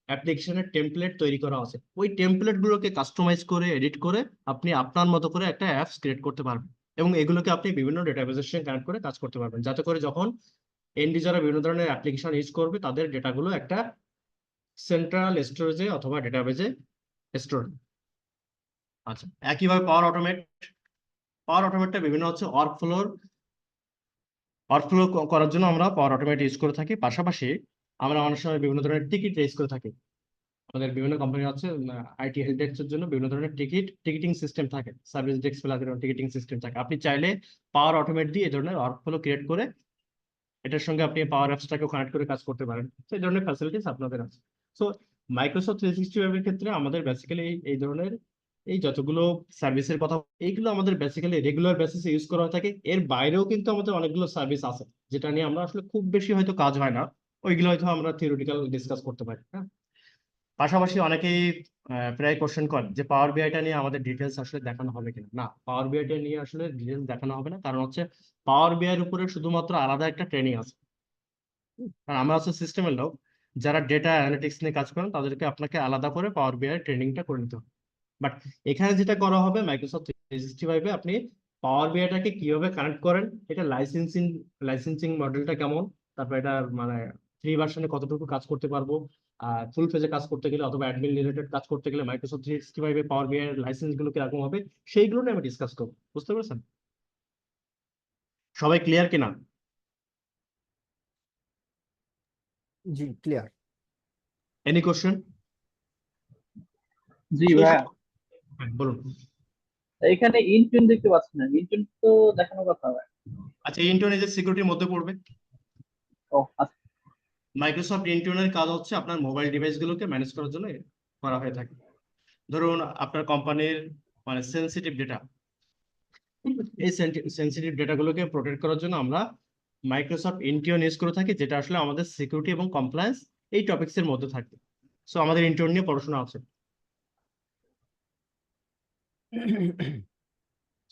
অ্যাপ্লিকেশনের টেমপ্লেট তৈরি করা আছে, ওই টেমপ্লেট গুলোকে কাস্টমাইজ করে এডিট করে আপনি আপনার মতো করে একটা অ্যাপস ক্রিয়েট করতে পারবেন, এবং এগুলোকে আপনি বিভিন্ন ডেটাবেসের সঙ্গে কানেক্ট করে কাজ করতে পারবেন, যাতে করে যখন এন্ড ইউজাররা বিভিন্ন ধরনের অ্যাপ্লিকেশন ইউজ করবে তাদের ডেটাগুলো একটা সেন্ট্রাল স্টোরেজে অথবা ডেটাবেজে স্টোর। আচ্ছা, একইভাবে পাওয়ার অটোমেট, পাওয়ার অটোমেটটা বিভিন্ন হচ্ছে ওয়ার্কফ্লো করার জন্য আমরা পাওয়ার অটোমেট ইউজ করে থাকি। পাশাপাশি আমরা অনেক সময় বিভিন্ন ধরনের টিকিট রেজ করে থাকি, আমাদের বিভিন্ন কোম্পানি আছে আইটি হেল্প ডেস্কের জন্য বিভিন্ন ধরনের টিকিটিং সিস্টেম থাকে, service desk plus ticketing system থাকে। আপনি চাইলে পাওয়ার অটোমেট দিয়ে এই ধরনের ওয়ার্কফ্লো ক্রিয়েট করে এটার সঙ্গে আপনি পাওয়ার অ্যাপসটাকেও কানেক্ট করে কাজ করতে পারেন। তো এই ধরনের ফ্যাসিলিটিস আপনাদের আছে। সো মাইক্রোসফট 365 এর ক্ষেত্রে আমাদের বেসিক্যালি এই ধরনের এই যতগুলো সার্ভিসের কথা, এইগুলো আমাদের বেসিক্যালি রেগুলার বেসিসে ইউজ করা হয়ে থাকে। এর বাইরেও কিন্তু আমাদের অনেকগুলো সার্ভিস আছে যেটা নিয়ে আমরা আসলে খুব বেশি হয়তো কাজ হয় না, ওইগুলো হয়তো আমরা থিওরিটিক্যাল ডিসকাস করতে পারি। হ্যাঁ, পাশাপাশি অনেকেই প্রায় কোশ্চেন করেন যে পাওয়ার বিআইটা নিয়ে আমাদের ডিটেলস আসলে দেখানো হবে কিনা। না, পাওয়ার বিআইটা নিয়ে আসলে ডিটেলস দেখানো হবে না, কারণ হচ্ছে পাওয়ার বিআই এর উপরে শুধুমাত্র আলাদা একটা ট্রেনিং আছে। কারণ আমরা হচ্ছে সিস্টেমের লোক, যারা ডেটা অ্যানালিটিক্স নিয়ে কাজ করেন তাদেরকে আপনাকে আলাদা করে পাওয়ার বিআই ট্রেনিংটা করে নিতে হবে। বাট এখানে যেটা করা হবে মাইক্রোসফট 365 এ আপনি পাওয়ার বিআইটাকে কিভাবে কানেক্ট করেন, এটা লাইসেন্সিং মডেলটা কেমন, তারপর এটা মানে ফ্রি ভার্সনে কতটুকু কাজ করতে পারবো, ফুল ফেজে কাজ করতে গেলে অথবা অ্যাডমিন রিলেটেড কাজ করতে গেলে মাইক্রোসফট 365 এ পাওয়ার বিআই এর লাইসেন্স গুলো কিরকম হবে, সেইগুলো নিয়ে আমি ডিসকাস করবো। বুঝতে পেরেছেন? সবাই ক্লিয়ার কিনা? জি ক্লিয়ার। Any question? জি ভাইয়া, বলুন। এখানে ইন্টুন দেখতে পাচ্ছি না, ইন্টুন তো দেখানোর কথা ভাই। আচ্ছা, ইন্টুন এই যে সিকিউরিটির মধ্যে পড়বে। ও আচ্ছা, মাইক্রোসফট ইন্টুনের কাজ হচ্ছে আপনার মোবাইল ডিভাইসগুলোকে ম্যানেজ করার জন্য করা হয়ে থাকে। ধরুন আপনার কোম্পানির মানে সেনসিটিভ ডেটা, এই সেনসিটিভ ডেটাগুলোকে প্রোটেক্ট করার জন্য আমরা মাইক্রোসফট ইন্টিউন ইউজ করে থাকি, যেটা আসলে আমাদের সিকিউরিটি এবং কমপ্লায়েন্স এই টপিকস এর মধ্যে থাকে। সো আমাদের ইন্টিউন নিয়ে পড়াশোনা আছে।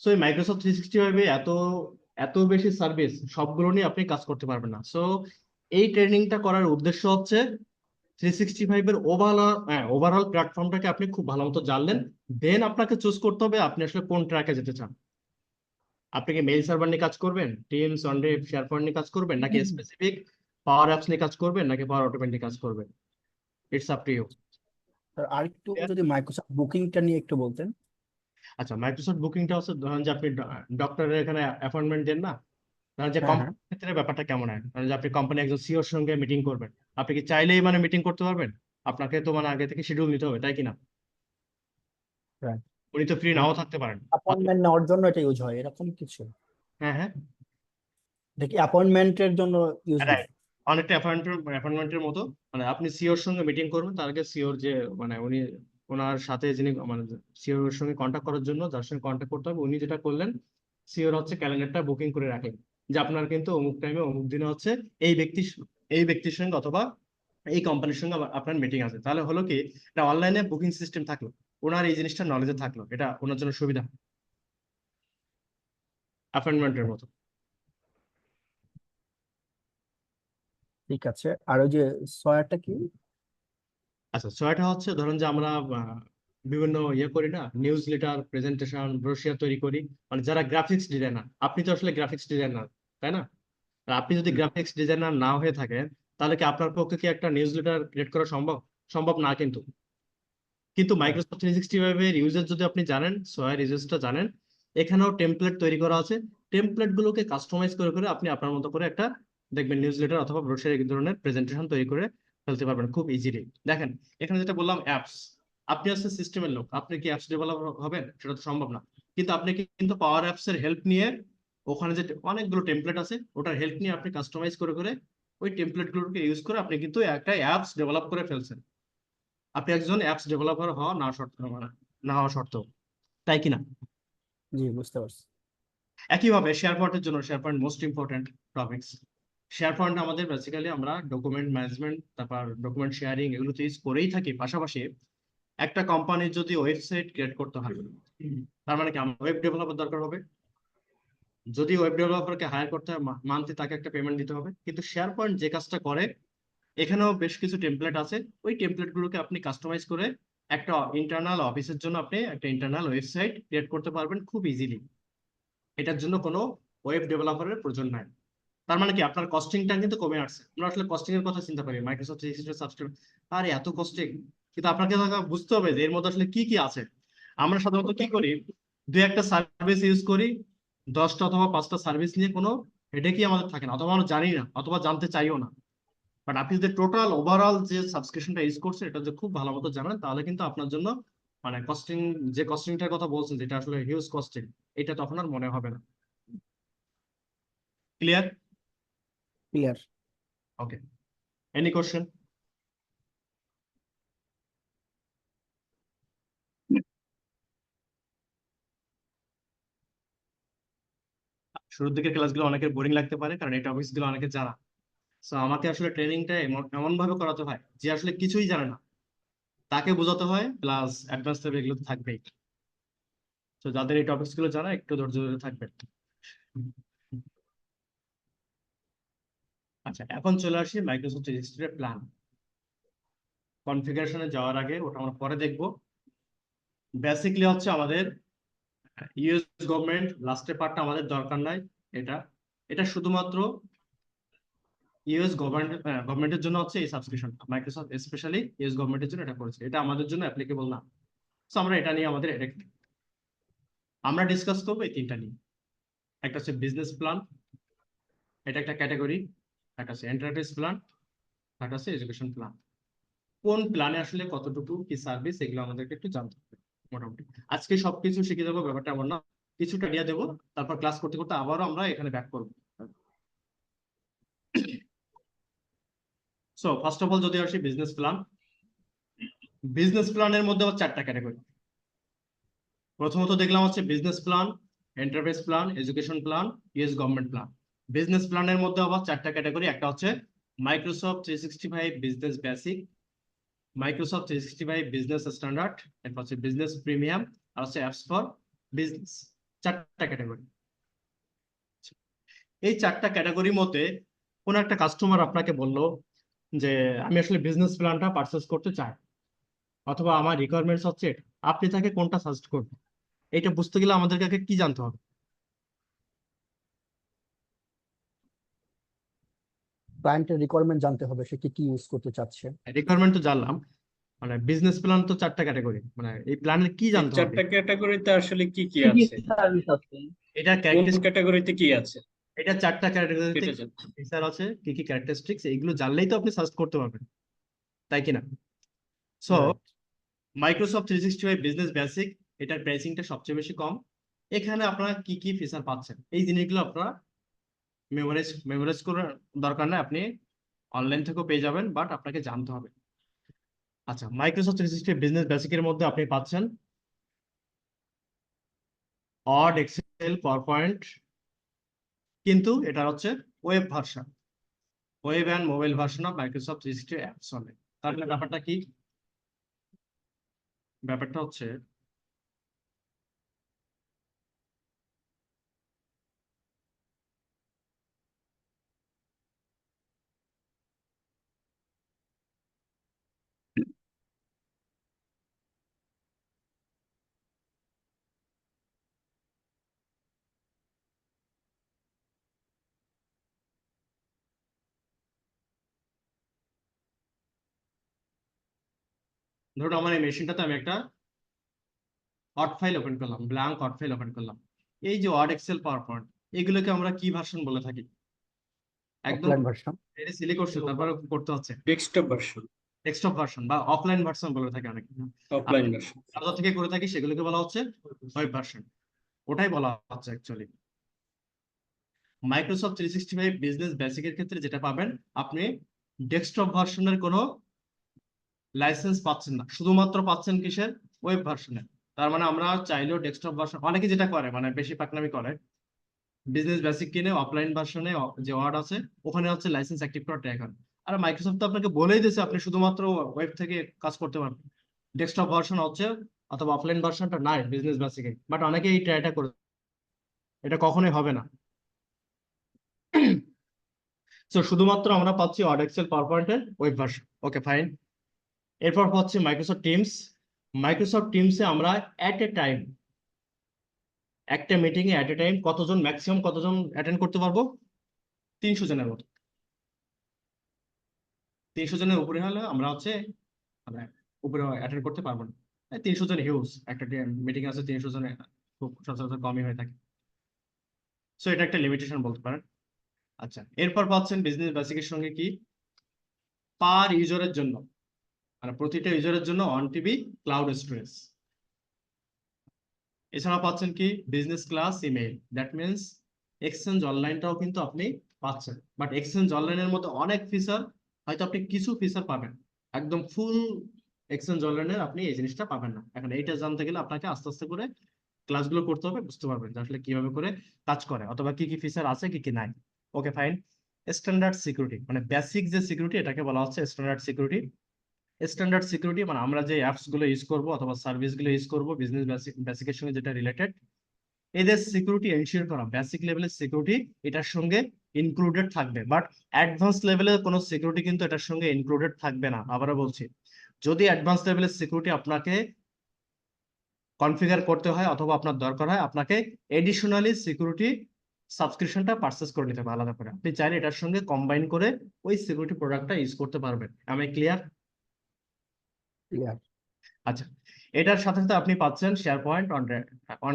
সো এই মাইক্রোসফট 365 এ এত বেশি সার্ভিস সবগুলো নিয়ে আপনি কাজ করতে পারবেন না। সো এই ট্রেনিংটা করার উদ্দেশ্য হচ্ছে 365 এর ওভারঅল প্ল্যাটফর্মটাকে আপনি খুব ভালো মতো জানলেন, দেন আপনাকে চুজ করতে হবে আপনি আসলে কোন ট্র্যাকে যেতে চান। আপনি কি মেইল সার্ভার নিয়ে কাজ করবেন, টিমস, ওয়ানড্রাইভ, শেয়ারপয়েন্ট নিয়ে কাজ করবেন, নাকি স্পেসিফিক পাওয়ার অ্যাপস নিয়ে কাজ করবেন, নাকি পাওয়ার অটোমেট নিয়ে কাজ করবেন? It's up to you. আরেকটু যদি মাইক্রোসফট বুকিংটা নিয়ে একটু বলতেন। আচ্ছা, মাইক্রোসফট বুকিংটা হচ্ছে ধরেন যে আপনি ডক্টরের এখানে অ্যাপয়েন্টমেন্ট দেন না, ধরেন যে হ্যাঁ, হ্যাঁ। কোম্পানির ক্ষেত্রে ব্যাপারটা কেমন হয়, ধরেন যে আপনি কোম্পানি একজন সিওর সঙ্গে মিটিং করবেন, আপনি কি চাইলেই মানে মিটিং করতে পারবেন? আপনাকে তো মানে আগে থেকে শিডিউল নিতে হবে, তাই কিনা? Right. উনি তো ফ্রি নাও থাকতে পারেন। অ্যাপয়েন্টমেন্ট নেওয়ার জন্য এটা ইউজ হয় এরকম কিছু? হ্যাঁ হ্যাঁ, দেখি অ্যাপয়েন্টমেন্টের জন্য ইউজ হয়। রাইট। অনেকটা অ্যাপয়েন্টমেন্টের মতো, মানে আপনি সিওর সঙ্গে মিটিং করবেন, তার আগে সিওর যে মানে উনি ওনার সাথে যিনি মানে সিওর সঙ্গে কন্ট্যাক্ট করার জন্য যার সঙ্গে কন্ট্যাক্ট করতে হবে, উনি যেটা করলেন, সিওর হচ্ছে ক্যালেন্ডারটা বুকিং করে রাখলেন যে আপনার কিন্তু অমুক টাইমে অমুক দিনে হচ্ছে এই ব্যক্তির সঙ্গে অথবা এই কোম্পানির সঙ্গে আপনার মিটিং আছে। তাহলে হলো কি, এটা অনলাইনে বুকিং সিস্টেম থাকলো, ওনার এই জিনিসটা নলেজে থাকলো, এটা ওনার জন্য সুবিধা, অ্যাপয়েন্টমেন্টের মতো। ঠিক আছে, আর ওই যে সয়ারটা কি? আচ্ছা, ছয়টা হচ্ছে ধরুন যে আমরা বিভিন্ন ইয়ে করি না, নিউজ লেটার, প্রেজেন্টেশন, ব্রোশিয়ার তৈরি করি, মানে যারা গ্রাফিক্স ডিজাইনার, আপনি তো আসলে গ্রাফিক্স ডিজাইনার, তাই না? আর আপনি যদি গ্রাফিক্স ডিজাইনার না হয়ে থাকেন, তাহলে কি আপনার পক্ষে কি একটা নিউজ লেটার ক্রিয়েট করা সম্ভব? সম্ভব না কিন্তু। কিন্তু মাইক্রোসফট 365 এর ইউজেস যদি আপনি জানেন, সোয়ার ইউজেসটা জানেন, এখানেও টেমপ্লেট তৈরি করা আছে, টেমপ্লেট গুলোকে কাস্টমাইজ করে করে আপনি আপনার মতো করে একটা দেখবেন নিউজ লেটার অথবা ব্রোশার এই ধরনের প্রেজেন্টেশন তৈরি করে ফেলতে পারবেন খুব ইজিলি। দেখেন এখানে যেটা বললাম অ্যাপস, আপনি হচ্ছে সিস্টেমের লোক, আপনি কি অ্যাপস ডেভেলপার হবেন? সেটা তো সম্ভব না। কিন্তু আপনি কিন্তু পাওয়ার অ্যাপস এর হেল্প নিয়ে, ওখানে যে অনেকগুলো টেমপ্লেট আছে ওটার হেল্প নিয়ে আপনি কাস্টমাইজ করে করে ওই টেমপ্লেট গুলোকে ইউজ করে আপনি কিন্তু একটা অ্যাপস ডেভেলপ করে ফেলছেন। আপনি একজন অ্যাপস ডেভেলপার হওয়া না শর্ত, মানে না হওয়া শর্ত, তাই কিনা? জি, বুঝতে পারছি। একইভাবে শেয়ার পয়েন্টের জন্য, share point most important topics. Share point আমাদের বেসিক্যালি আমরা ডকুমেন্ট ম্যানেজমেন্ট, তারপর ডকুমেন্ট শেয়ারিং এগুলো তো ইউজ করেই থাকি। পাশাপাশি একটা কোম্পানির যদি ওয়েবসাইট ক্রিয়েট করতে হয়, তার মানে কি আমার ওয়েব ডেভেলপার দরকার হবে। যদি ওয়েব ডেভেলপারকে হায়ার করতে হয়, মান্থলি তাকে একটা পেমেন্ট দিতে হবে। কিন্তু শেয়ার পয়েন্ট যে কাজটা করে, এখানেও বেশ কিছু টেমপ্লেট আছে, ওই টেমপ্লেট গুলোকে আপনি কাস্টমাইজ করে একটা ইন্টারনাল অফিসের জন্য আপনি একটা ইন্টারনাল ওয়েবসাইট ক্রিয়েট করতে পারবেন খুব ইজিলি। এটার জন্য কোনো ওয়েব ডেভেলপারের প্রয়োজন নাই। তার মানে কি আপনার কস্টিংটা কিন্তু কমে আসছে। আমরা আসলে কস্টিং এর কথা চিন্তা করি, মাইক্রোসফট 365 সাবস্ক্রিপশন, আরে এত কস্টিং, কিন্তু আপনাকে বুঝতে হবে যে এর মধ্যে আসলে কি কি আছে। আমরা সাধারণত কি করি, দুই একটা সার্ভিস ইউজ করি, 10টা অথবা 5টা সার্ভিস নিয়ে কোনো হেডেকই আমাদের থাকে না, অথবা আমরা জানি না, অথবা জানতে চাইও না। বাট আপনি যদি টোটাল ওভারঅল যে সাবস্ক্রিপশনটা ইউজ করছেন এটা যদি খুব ভালো মতো জানেন, তাহলে কিন্তু আপনার জন্য মানে কস্টিং, যে কস্টিংটার কথা বলছেন যেটা আসলে হিউজ কস্টিং, এটা তখন আর মনে হবে না। ক্লিয়ার? ক্লিয়ার। ওকে, এনি কোশ্চেন? শুরুর দিকের ক্লাসগুলো অনেকের বোরিং লাগতে পারে, কারণ এই টপিকস গুলো অনেকে জানা। সো আমাকে আসলে ট্রেনিংটা এমন ভাবে করাতে হয় যে আসলে কিছুই জানে না তাকে বোঝাতে হয়, প্লাস অ্যাডভান্স লেভেল এগুলো তো থাকবেই। তো যাদের এই টপিকস গুলো জানা, একটু ধৈর্য ধরে থাকবেন। আচ্ছা, এখন চলে আসি মাইক্রোসফট রেজিস্ট্রির প্ল্যান। কনফিগারেশনে যাওয়ার আগে ওটা আমরা পরে দেখবো। বেসিকলি হচ্ছে আমাদের ইউএস গভর্নমেন্ট, লাস্টের পার্টটা আমাদের দরকার নাই। এটা এটা শুধুমাত্র ইউএস গভর্নমেন্টের জন্য হচ্ছে এই সাবস্ক্রিপশন, মাইক্রোসফট স্পেশালি ইউএস গভর্নমেন্টের জন্য এটা করেছে, এটা আমাদের জন্য অ্যাপ্লিকেবল না। সো আমরা এটা নিয়ে আমাদের আমরা ডিসকাস করবো এই তিনটা নিয়ে। একটা হচ্ছে বিজনেস প্ল্যান, এটা একটা ক্যাটাগরি, একটা হচ্ছে এন্টারপ্রাইজ প্ল্যান, একটা হচ্ছে এডুকেশন প্ল্যান। কোন প্ল্যানে আসলে কতটুকু কি সার্ভিস, এগুলো আমাদেরকে একটু জানতে হবে মোটামুটি। আজকে সবকিছু শিখে যাবো ব্যাপারটা এমন না, কিছুটা নিয়ে দেবো, তারপর ক্লাস করতে করতে আবারও আমরা এখানে ব্যাক করবো। সো ফার্স্ট অফ অল যদি আসি বিজনেস প্ল্যান, বিজনেস প্ল্যানের মধ্যে হচ্ছে 4টা ক্যাটাগরি। প্রথমত দেখলাম হচ্ছে business plan, enterprise plan, education plan, US government plan. Business প্ল্যানের মধ্যে আবার 4টা ক্যাটাগরি, একটা হচ্ছে Microsoft 365 business basic, Microsoft 365 business standard, এরপর হচ্ছে বিজনেস প্রিমিয়াম, আর হচ্ছে অ্যাপস ফর বিজনেস। 4টা ক্যাটাগরি। এই 4টা ক্যাটাগরির মধ্যে কোন একটা কাস্টমার আপনাকে বললো যে আমি আসলে বিজনেস প্ল্যানটা পারচেস করতে চাই, অথবা আমার রিকোয়ারমেন্টস হচ্ছে এটা, আপনি তাকে কোনটা সাজেস্ট করবেন? এটা বুঝতে গেলে আমাদেরকে আগে কি জানতে হবে? ক্লায়েন্টের রিকোয়ারমেন্ট জানতে হবে, সে কি কি ইউজ করতে চাচ্ছে। রিকোয়ারমেন্ট তো জানলাম, মানে বিজনেস প্ল্যান তো 4টা ক্যাটাগরি, মানে এই প্ল্যানের কি এই জানতে হবে? 4টা ক্যাটাগরিতে আসলে কি কি কি কি আছে, সার্ভিস আছে? এটা কোন ক্যারেক্টারিস্টিক, ক্যাটাগরিতে কি আছে এটা 4টা ক্যাটাগরিতে সেটা জান। ফিচার আছে, কি কি ক্যারেক্টারিস্টিক্স, এইগুলো জানলেই তো আপনি সার্চ করতে পারবেন, তাই কিনা? So right. Microsoft 365 business basic, এটার প্রাইসিংটা সবচেয়ে বেশি কম। এখানে আপনারা কি কি ফিচার পাচ্ছেন এই জিনিসগুলো আপনারা মেমোরাইজ করার দরকার নেই, আপনি অনলাইন থেকেও পেয়ে যাবেন, বাট আপনাকে জানতে হবে। আচ্ছা, মাইক্রোসফট 365 বিজনেস বেসিকের মধ্যে আপনি পাচ্ছেন ওয়ার্ড, এক্সেল, পাওয়ারপয়েন্ট, কিন্তু এটা হচ্ছে web version, web and mobile version of Microsoft 365 apps চলে। তাহলে ব্যাপারটা কি? ব্যাপারটা হচ্ছে ধরুন আমার এই মেশিনটাতে আমি একটা হট ফাইল ওপেন করলাম, ব্ল্যাঙ্ক হট ফাইল ওপেন করলাম। এই যে ওয়ার্ড, এক্সেল, পাওয়ারপয়েন্ট, এগুলোকে আমরা কি ভার্সন বলে থাকি? একদম অফলাইন ভার্সন। এটা সিলেক্ট করছে, তারপরে করতে হচ্ছে ডেস্কটপ ভার্সন, ডেস্কটপ ভার্সন বা অফলাইন ভার্সন বলে থাকে অনেকে। Offline version. ব্রাউজার থেকে করে থাকি, সেগুলোকে বলা হচ্ছে ওয়েব ভার্সন, ওটাই বলা হচ্ছে অ্যাকচুয়ালি। মাইক্রোসফট 365 বিজনেস বেসিকের ক্ষেত্রে যেটা পাবেন, আপনি ডেস্কটপ ভার্সনের কোনো লাইসেন্স পাচ্ছেন না, শুধুমাত্র পাচ্ছেন কিসের? ওয়েব ভার্সনের। তার মানে আমরা চাইলেও ডেস্কটপ ভার্সন, অনেকে যেটা করে মানে বেশি পাকনামি করে, বিজনেস বেসিক কিনে অফলাইন ভার্সনে যে ওয়ার্ড আছে ওখানে হচ্ছে লাইসেন্স অ্যাক্টিভ করা ট্রাই করে। আর মাইক্রোসফট তো আপনাকে বলেই দিয়েছে আপনি শুধুমাত্র ওয়েব থেকে কাজ করতে পারবেন, ডেস্কটপ ভার্সন হচ্ছে অথবা অফলাইন ভার্সনটা নাই বিজনেস বেসিকে, বাট অনেকে এই ট্রাইটা করে, এটা কখনোই হবে না। সো শুধুমাত্র আমরা পাচ্ছি ওয়ার্ড, এক্সেল, পাওয়ারপয়েন্টের ওয়েব ভার্সন। Okay fine. এরপর পাচ্ছি মাইক্রোসফট টিমস। মাইক্রোসফট টিমসে আমরা অ্যাট এ টাইম, একটা মিটিং এ অ্যাট এ টাইম কতজন, ম্যাক্সিমাম কতজন অ্যাটেন্ড করতে পারবো? 300 জনের মতো। 300 জনের উপরে হলে আমরা হচ্ছে মানে উপরে অ্যাটেন্ড করতে পারবো না। 300 জন হিউজ, একটা মিটিং আছে 300 জনে খুব সচরাচর কমই হয়ে থাকে। সো এটা একটা লিমিটেশন বলতে পারেন। আচ্ছা, এরপর পাচ্ছেন বিজনেস বেসিকের সঙ্গে কি, পার ইউজারের জন্য, মানে প্রতিটা ইউজারের জন্য 1 TB ক্লাউড স্টোরেজ। এছাড়া পাচ্ছেন কি, business class email, that means exchange অনলাইনটাও কিন্তু আপনি পাচ্ছেন, বাট এক্সচেঞ্জ অনলাইনের মধ্যে অনেক ফিচার, হয়তো আপনি কিছু ফিচার পাবেন, একদম ফুল এক্সচেঞ্জ অনলাইনের আপনি এই জিনিসটা পাবেন না। এখন এইটা জানতে গেলে আপনাকে আস্তে আস্তে করে ক্লাসগুলো করতে হবে, বুঝতে পারবেন যে আসলে কিভাবে করে কাজ করে, অথবা কি কি ফিচার আছে কি কি নাই। Okay fine. স্ট্যান্ডার্ড সিকিউরিটি, মানে বেসিক যে সিকিউরিটি, এটাকে বলা হচ্ছে স্ট্যান্ডার্ড সিকিউরিটি। স্ট্যান্ডার্ড সিকিউরিটি মানে আমরা যে অ্যাপস গুলো ইউজ করবো অথবা সার্ভিস গুলো ইউজ করবো বিজনেস বেসিকের সঙ্গে যেটা রিলেটেড, এদের সিকিউরিটি এনশিওর করা, বেসিক লেভেলের সিকিউরিটি এটার সঙ্গে ইনক্লুডেড থাকবে, বাট অ্যাডভান্স লেভেলের কোনো সিকিউরিটি কিন্তু এটার সঙ্গে ইনক্লুডেড থাকবে না। আবারও বলছি, যদি অ্যাডভান্স লেভেলের সিকিউরিটি আপনাকে কনফিগার করতে হয় অথবা আপনার দরকার হয়, আপনাকে এডিশনালি সিকিউরিটি সাবস্ক্রিপশনটা পারচেস করে নিতে হবে আলাদা করে। আপনি চাইলে এটার সঙ্গে কম্বাইন করে ওই সিকিউরিটি প্রোডাক্টটা ইউজ করতে পারবেন। আমি ক্লিয়ার? ক্লিয়ার। আচ্ছা, এটার সাথে সাথে আপনি পাচ্ছেন শেয়ার পয়েন্ট, অন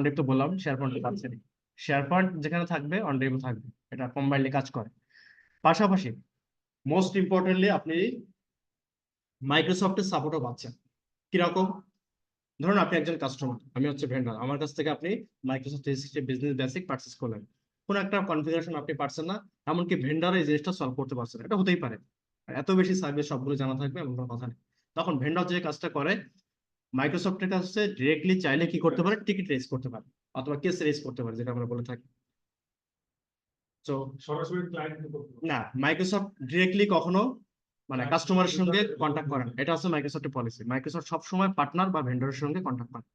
ড্রাইভ তো বললাম, শেয়ার পয়েন্ট পাচ্ছেন। শেয়ার পয়েন্ট যেখানে থাকবে অন ড্রাইভও থাকবে, এটা কম্বাইনলি কাজ করে। পাশাপাশি মোস্ট ইম্পর্টেন্টলি আপনি মাইক্রোসফটের সাপোর্টও পাচ্ছেন। কিরকম? ধরুন আপনি একজন কাস্টমার, আমি হচ্ছে ভেন্ডর, আমার কাছ থেকে আপনি মাইক্রোসফট 365 বিজনেস বেসিক পারচেস করলেন, কোন একটা কনফিগারেশন আপনি পারছেন না, এমনকি ভেন্ডর এই জিনিসটা সলভ করতে পারছেন না, এটা হতেই পারে, এত বেশি সার্ভিস সবগুলো জানা থাকবে এমন কোনো কথা নেই। তখন ভেন্ডর যে কাজটা করে, মাইক্রোসফটের কাছে ডিরেক্টলি চাইলে কি করতে পারে, টিকিট রেজ করতে পারে অথবা কেস রেজ করতে পারে, যেটা আমরা বলে থাকি। তো সরাসরি ক্লায়েন্ট না, মাইক্রোসফট ডিরেক্টলি কখনো মানে কাস্টমারের সঙ্গে কন্ট্যাক্ট করেন, এটা হচ্ছে মাইক্রোসফটের পলিসি। মাইক্রোসফট সবসময় পার্টনার বা ভেন্ডরের সঙ্গে কন্ট্যাক্ট করে।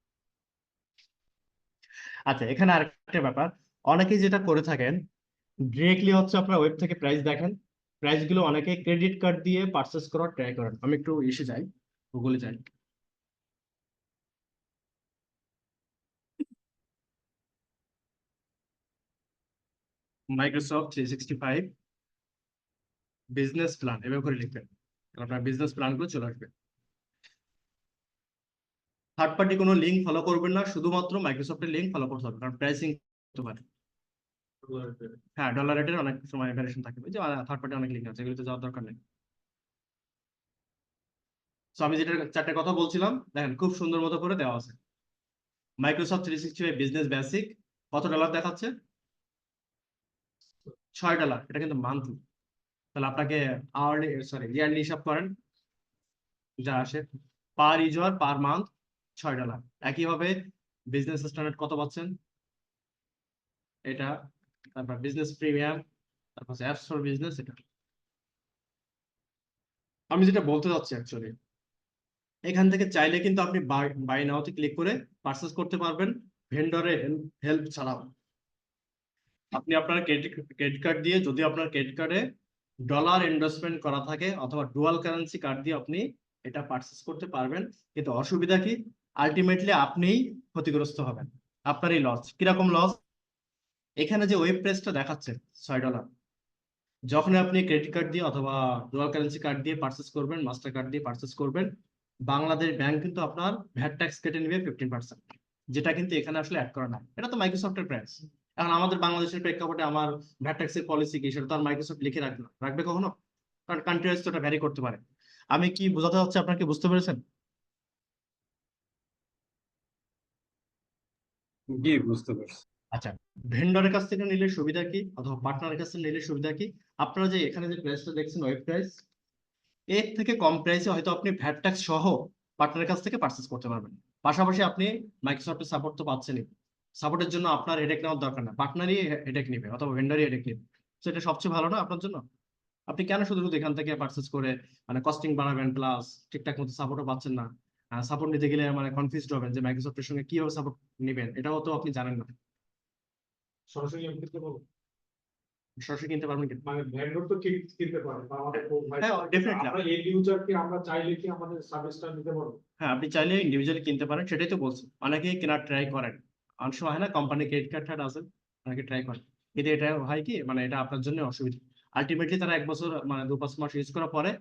আচ্ছা, এখানে আরেকটা ব্যাপার, অনেকেই যেটা করে থাকেন, ডিরেক্টলি হচ্ছে আপনার ওয়েব থেকে প্রাইস দেখেন, প্রাইস গুলো অনেকে ক্রেডিট কার্ড দিয়ে পারচেস করার ট্রাই করেন। আমি একটু এসে যাই, গুগলে যাই। মাইক্রোসফট 365 বিজনেস প্ল্যান এভাবে করে লিখবেন, আপনার বিজনেস প্ল্যান গুলো চলে আসবে। থার্ড পার্টি কোনো লিঙ্ক ফলো করবেন না, শুধুমাত্র মাইক্রোসফটের লিঙ্ক ফলো করতে হবে, কারণ প্রাইসিং হতে পারে। হ্যাঁ, ডলার রেটের অনেক সময় ভ্যারিয়েশন থাকে, যে থার্ড পার্টি অনেক লিঙ্ক আছে, এগুলোতে যাওয়ার দরকার নেই। তো আমি যেটা চারটে কথা বলছিলাম, দেখেন খুব সুন্দর মতো করে দেওয়া আছে। মাইক্রোসফট 365 বিজনেস বেসিক কত ডলার দেখাচ্ছে? $6। এটা কিন্তু মান্থলি, তাহলে আপনাকে আওয়ারলি ইয়ারলি হিসাব করেন, যা আসে পার ইউজার পার মান্থ $6। একইভাবে বিজনেস স্ট্যান্ডার্ড কত পাচ্ছেন? এটা, তারপর বিজনেস প্রিমিয়াম, তারপর অ্যাপস ফর বিজনেস। এটা আমি যেটা বলতে চাচ্ছি অ্যাকচুয়ালি, এখান থেকে চাইলে কিন্তু আপনি বাই নাওতে ক্লিক করে পারচেস করতে পারবেন ভেন্ডরের হেল্প ছাড়াও। আপনি আপনার ক্রেডিট কার্ড দিয়ে, যদি আপনার ক্রেডিট কার্ডে ডলার এন্ডোর্সমেন্ট করা থাকে অথবা ডুয়াল কারেন্সি কার্ড দিয়ে আপনি এটা পারচেস করতে পারবেন, কিন্তু অসুবিধা কি? আলটিমেটলি আপনিই ক্ষতিগ্রস্ত হবেন, আপনারই লস। কিরকম লস? এখানে যে ওয়েব প্রাইসটা দেখাচ্ছে $6, যখন আপনি ক্রেডিট কার্ড দিয়ে অথবা ডুয়াল কারেন্সি কার্ড দিয়ে পারচেস করবেন, মাস্টার কার্ড দিয়ে পারচেস করবেন, বাংলাদেশ ব্যাংক কিন্তু আপনার ভ্যাট ট্যাক্স কেটে নেবে 15%, যেটা কিন্তু এখানে আসলে অ্যাড করা নাই। এটা তো মাইক্রোসফটের প্রাইস। এখন আমাদের বাংলাদেশের প্রেক্ষাপটে আমার ভ্যাট ট্যাক্সের পলিসি কি, সেটা তো আর মাইক্রোসফট লিখে রাখবে কখনো? কারণ কান্ট্রি ওয়াইজ তো এটা ভ্যারি করতে পারে। আমি কি বোঝাতে চাচ্ছি, আপনার কি বুঝতে পেরেছেন? জি, বুঝতে পারছি। আচ্ছা, ভেন্ডরের কাছ থেকে নিলে সুবিধা কি অথবা পার্টনারের কাছ থেকে নিলে সুবিধা কি? আপনারা যে এখানে যে প্রাইসটা দেখছেন ওয়েব প্রাইস, এর থেকে কম প্রাইসে হয়তো আপনি ভ্যাট ট্যাক্স সহ পার্টনারের কাছ থেকে পারচেস করতে পারবেন। পাশাপাশি আপনি মাইক্রোসফটের সাপোর্ট তো পাচ্ছেনই, সাপোর্টের জন্য আপনার হেডেক নেওয়ার দরকার না, পার্টনারই হেডেক নেবে অথবা ভেন্ডারই হেডেক নেবে। তো এটা সবচেয়ে ভালো না আপনার জন্য? আপনি কেন শুধু শুধু এখান থেকে পারচেস করে মানে কস্টিং বাড়াবেন, প্লাস ঠিকঠাক মতো সাপোর্টও পাচ্ছেন না। সাপোর্ট নিতে গেলে মানে কনফিউজড হবেন যে মাইক্রোসফটের সঙ্গে কিভাবে সাপোর্ট নেবেন, এটাও তো আপনি জানেন না। সরাসরি আমি কিনতে পারবো, সরাসরি কিনতে পারবেন কিন্তু। মানে ভেন্ডর তো কিনতে পারে বা আমাদের হ্যাঁ, ডেফিনেটলি। আমরা এন্ড ইউজারকে আমরা চাইলে কি আমাদের সার্ভিসটা নিতে পারবো? হ্যাঁ, আপনি চাইলে ইন্ডিভিজুয়ালি কিনতে পারেন, সেটাই তো বলছি। অনেকেই কেনার ট্রাই করেন, অনেক সময় হয় না কোম্পানি ক্রেডিট কার্ড আছে, অনেকে ট্রাই করেন, কিন্তু এটা হয় কি, মানে এটা আপনার জন্য অসুবিধা। আলটিমেটলি তারা 1 বছর মানে 2-5 মাস ইউজ করার পরে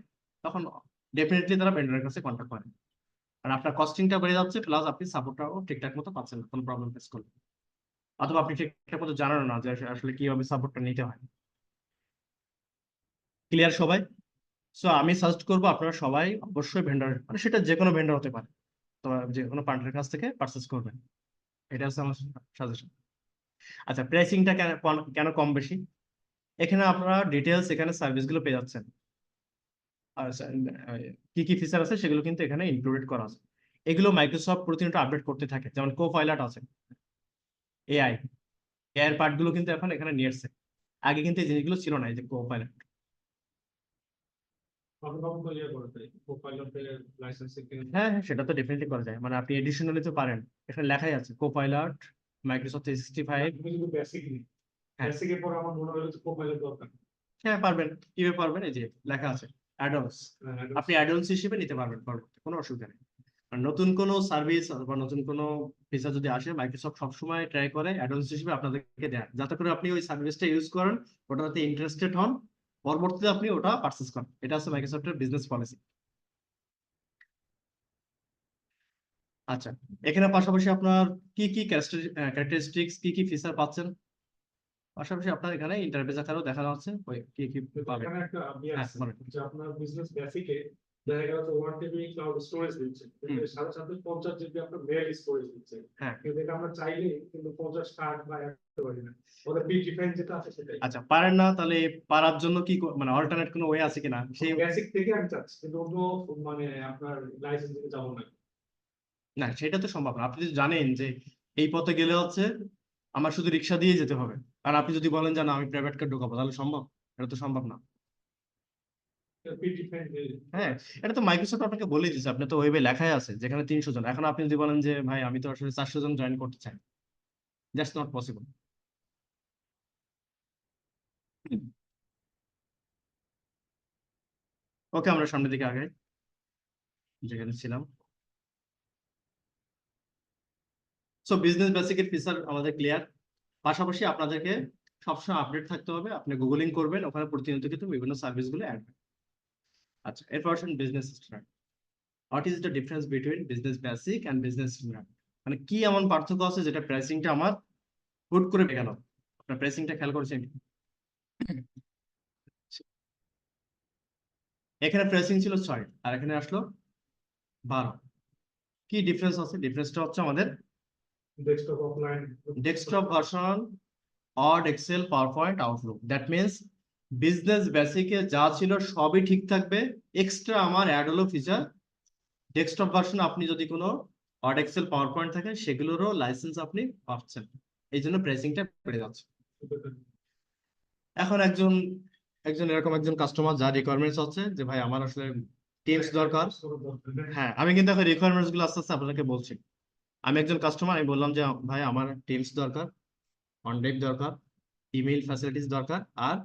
তখন ডেফিনেটলি তারা ভেন্ডরের কাছে কন্ট্যাক্ট করে, আর আপনার কস্টিংটা বেড়ে যাচ্ছে, প্লাস আপনি সাপোর্টটাও ঠিকঠাক মতো পাচ্ছেন না কোনো প্রবলেম ফেস করলে, অথবা আপনি ঠিকঠাক মতো জানেন না যে আসলে কিভাবে সাপোর্টটা নিতে হয়। ক্লিয়ার সবাই? সো আমি সাজেস্ট করবো আপনারা সবাই অবশ্যই ভেন্ডর, মানে সেটা যে কোনো ভেন্ডর হতে পারে, তো যে কোনো পার্টনারের কাছ থেকে পারচেস করবেন, এটা হচ্ছে আমার সাজেশন। আচ্ছা, প্রাইসিংটা কেন কম বেশি? এখানে আপনারা ডিটেলস, এখানে সার্ভিস গুলো পেয়ে যাচ্ছেন, আর কি কি ফিচার আছে সেগুলো কিন্তু এখানে ইনক্লুডেড করা আছে। এগুলো মাইক্রোসফট প্রতিনিয়ত আপডেট করতে থাকে, যেমন কোপাইলট আছে, এআই এর পার্ট গুলো কিন্তু এখন এখানে নিয়ে এসেছে। আগে কিন্তু এই জিনিসগুলো ছিল না, এই যে কোপাইলট। কত কম তো ইয়ে করতে কোপাইলটের লাইসেন্সিং হ্যাঁ হ্যাঁ, সেটা তো ডেফিনেটলি করা যায়, মানে আপনি এডিশনালি তো পারেন, এখানে লেখাই আছে কোপাইলট মাইক্রোসফট 365। কিন্তু বেসিক নেই, হ্যাঁ বেসিকের পর আমার মনে হলো যে কোপাইলট দরকার। হ্যাঁ, পারবেন। কিভাবে পারবেন? এই যে লেখা আছে অ্যাডন্স, আপনি অ্যাডন্স হিসেবে নিতে পারবেন, পরবর্তী কোনো অসুবিধা নেই। আর নতুন কোনো সার্ভিস বা নতুন কোনো ফিচার যদি আসে, মাইক্রোসফট সবসময় ট্রাই করে অ্যাডন্স হিসেবে আপনাদেরকে দেয়, যাতে করে আপনি ওই সার্ভিসটা ইউজ করেন, ওটাতে ইন্টারেস্টেড হন, পরবর্তীতে আপনি ওটা পারচেস করেন। এটা হচ্ছে মাইক্রোসফটের বিজনেস পলিসি। আচ্ছা, এখানে পাশাপাশি আপনার কি কি ক্যারেক্টারিস্টিক্স, কি কি ফিচার পাচ্ছেন, পাশাপাশি আপনার এখানে ইন্টারফেস আকারেও দেখানো হচ্ছে ওই কি কি পাবেন। এখানে একটা হ্যাঁ, আছে বলেন। যে আপনার বিজনেস বেসিকে দেখা গেল যে 1 টিবি ক্লাউড স্টোরেজ দিচ্ছে, কিন্তু এর সাথে সাথে 50 জিবি আপনার মেল স্টোরেজ দিচ্ছে। হ্যাঁ, কিন্তু এটা আমরা চাইলে কিন্তু 50 কার্ড বা করতে পারি না, ওদের বিগ ডিফারেন্স যেটা আছে সেটাই। আচ্ছা, পারেন না, তাহলে পারার জন্য কি মানে অল্টারনেট কোনো ওয়ে আছে কিনা সেই? বেসিক থেকে আমি চাচ্ছি, কিন্তু অন্য মানে আপনার লাইসেন্স দিতে যাবো না। না, সেটা তো সম্ভব না। আপনি যদি জানেন যে এই পথে গেলে হচ্ছে আমার শুধু রিক্সা দিয়ে যেতে হবে, আর আপনি যদি বলেন যে না আমি প্রাইভেট কার ঢোকাবো, তাহলে সম্ভব? এটা তো সম্ভব না। Big difference. হ্যাঁ, এটা তো মাইক্রোসফট আপনাকে বলে দিচ্ছে, আপনি তো ওয়েবে লেখাই আছে যেখানে 300 জন। এখন আপনি যদি বলেন যে ভাই আমি তো আসলে 400 জন জয়েন করতে চাই, দ্যাটস নট পসিবল। ওকে, আমরা সামনের দিকে আগাই যেখানে ছিলাম। সো বিজনেস বেসিকের ফিচার আমাদের ক্লিয়ার। পাশাপাশি আপনাদেরকে সবসময় আপডেট থাকতে হবে, আপনি গুগলিং করবেন, ওখানে প্রতিনিয়ত কিন্তু বিভিন্ন সার্ভিসগুলো অ্যাড। আচ্ছা, এরপর আসেন business standard. What is the difference between business basic and business standard? মানে কি এমন পার্থক্য আছে যেটা প্রাইসিংটা আমার হুট করে গেল? আপনার প্রাইসিংটা খেয়াল করেছেন? এখানে প্রাইসিং ছিল 6 আর এখানে আসলো 12। কি ডিফারেন্স আছে? ডিফারেন্সটা হচ্ছে আমাদের desktop offline desktop version, word, excel, PowerPoint, Outlook. That means business বেসিকে যা ছিল সবই ঠিক থাকবে, এক্সট্রা আমার অ্যাড হলো ফিচার। ডেস্কটপ ভার্সন আপনি যদি কোনো ওয়ার্ড, এক্সেল, পাওয়ারপয়েন্ট থাকে সেগুলোরও লাইসেন্স আপনি পাচ্ছেন, এই জন্য প্রাইসিংটা বেড়ে যাচ্ছে। এখন একজন একজন এরকম একজন কাস্টমার যার রিকোয়ারমেন্টস হচ্ছে যে ভাই আমার আসলে টিমস দরকার। হ্যাঁ, আমি কিন্তু এখন রিকোয়ারমেন্টস গুলো আস্তে আস্তে আপনাকে বলছি। আমি একজন কাস্টমার, আমি বললাম যে ভাই আমার টিমস দরকার, অনডেক দরকার, ইমেইল ফ্যাসিলিটিস দরকার, আর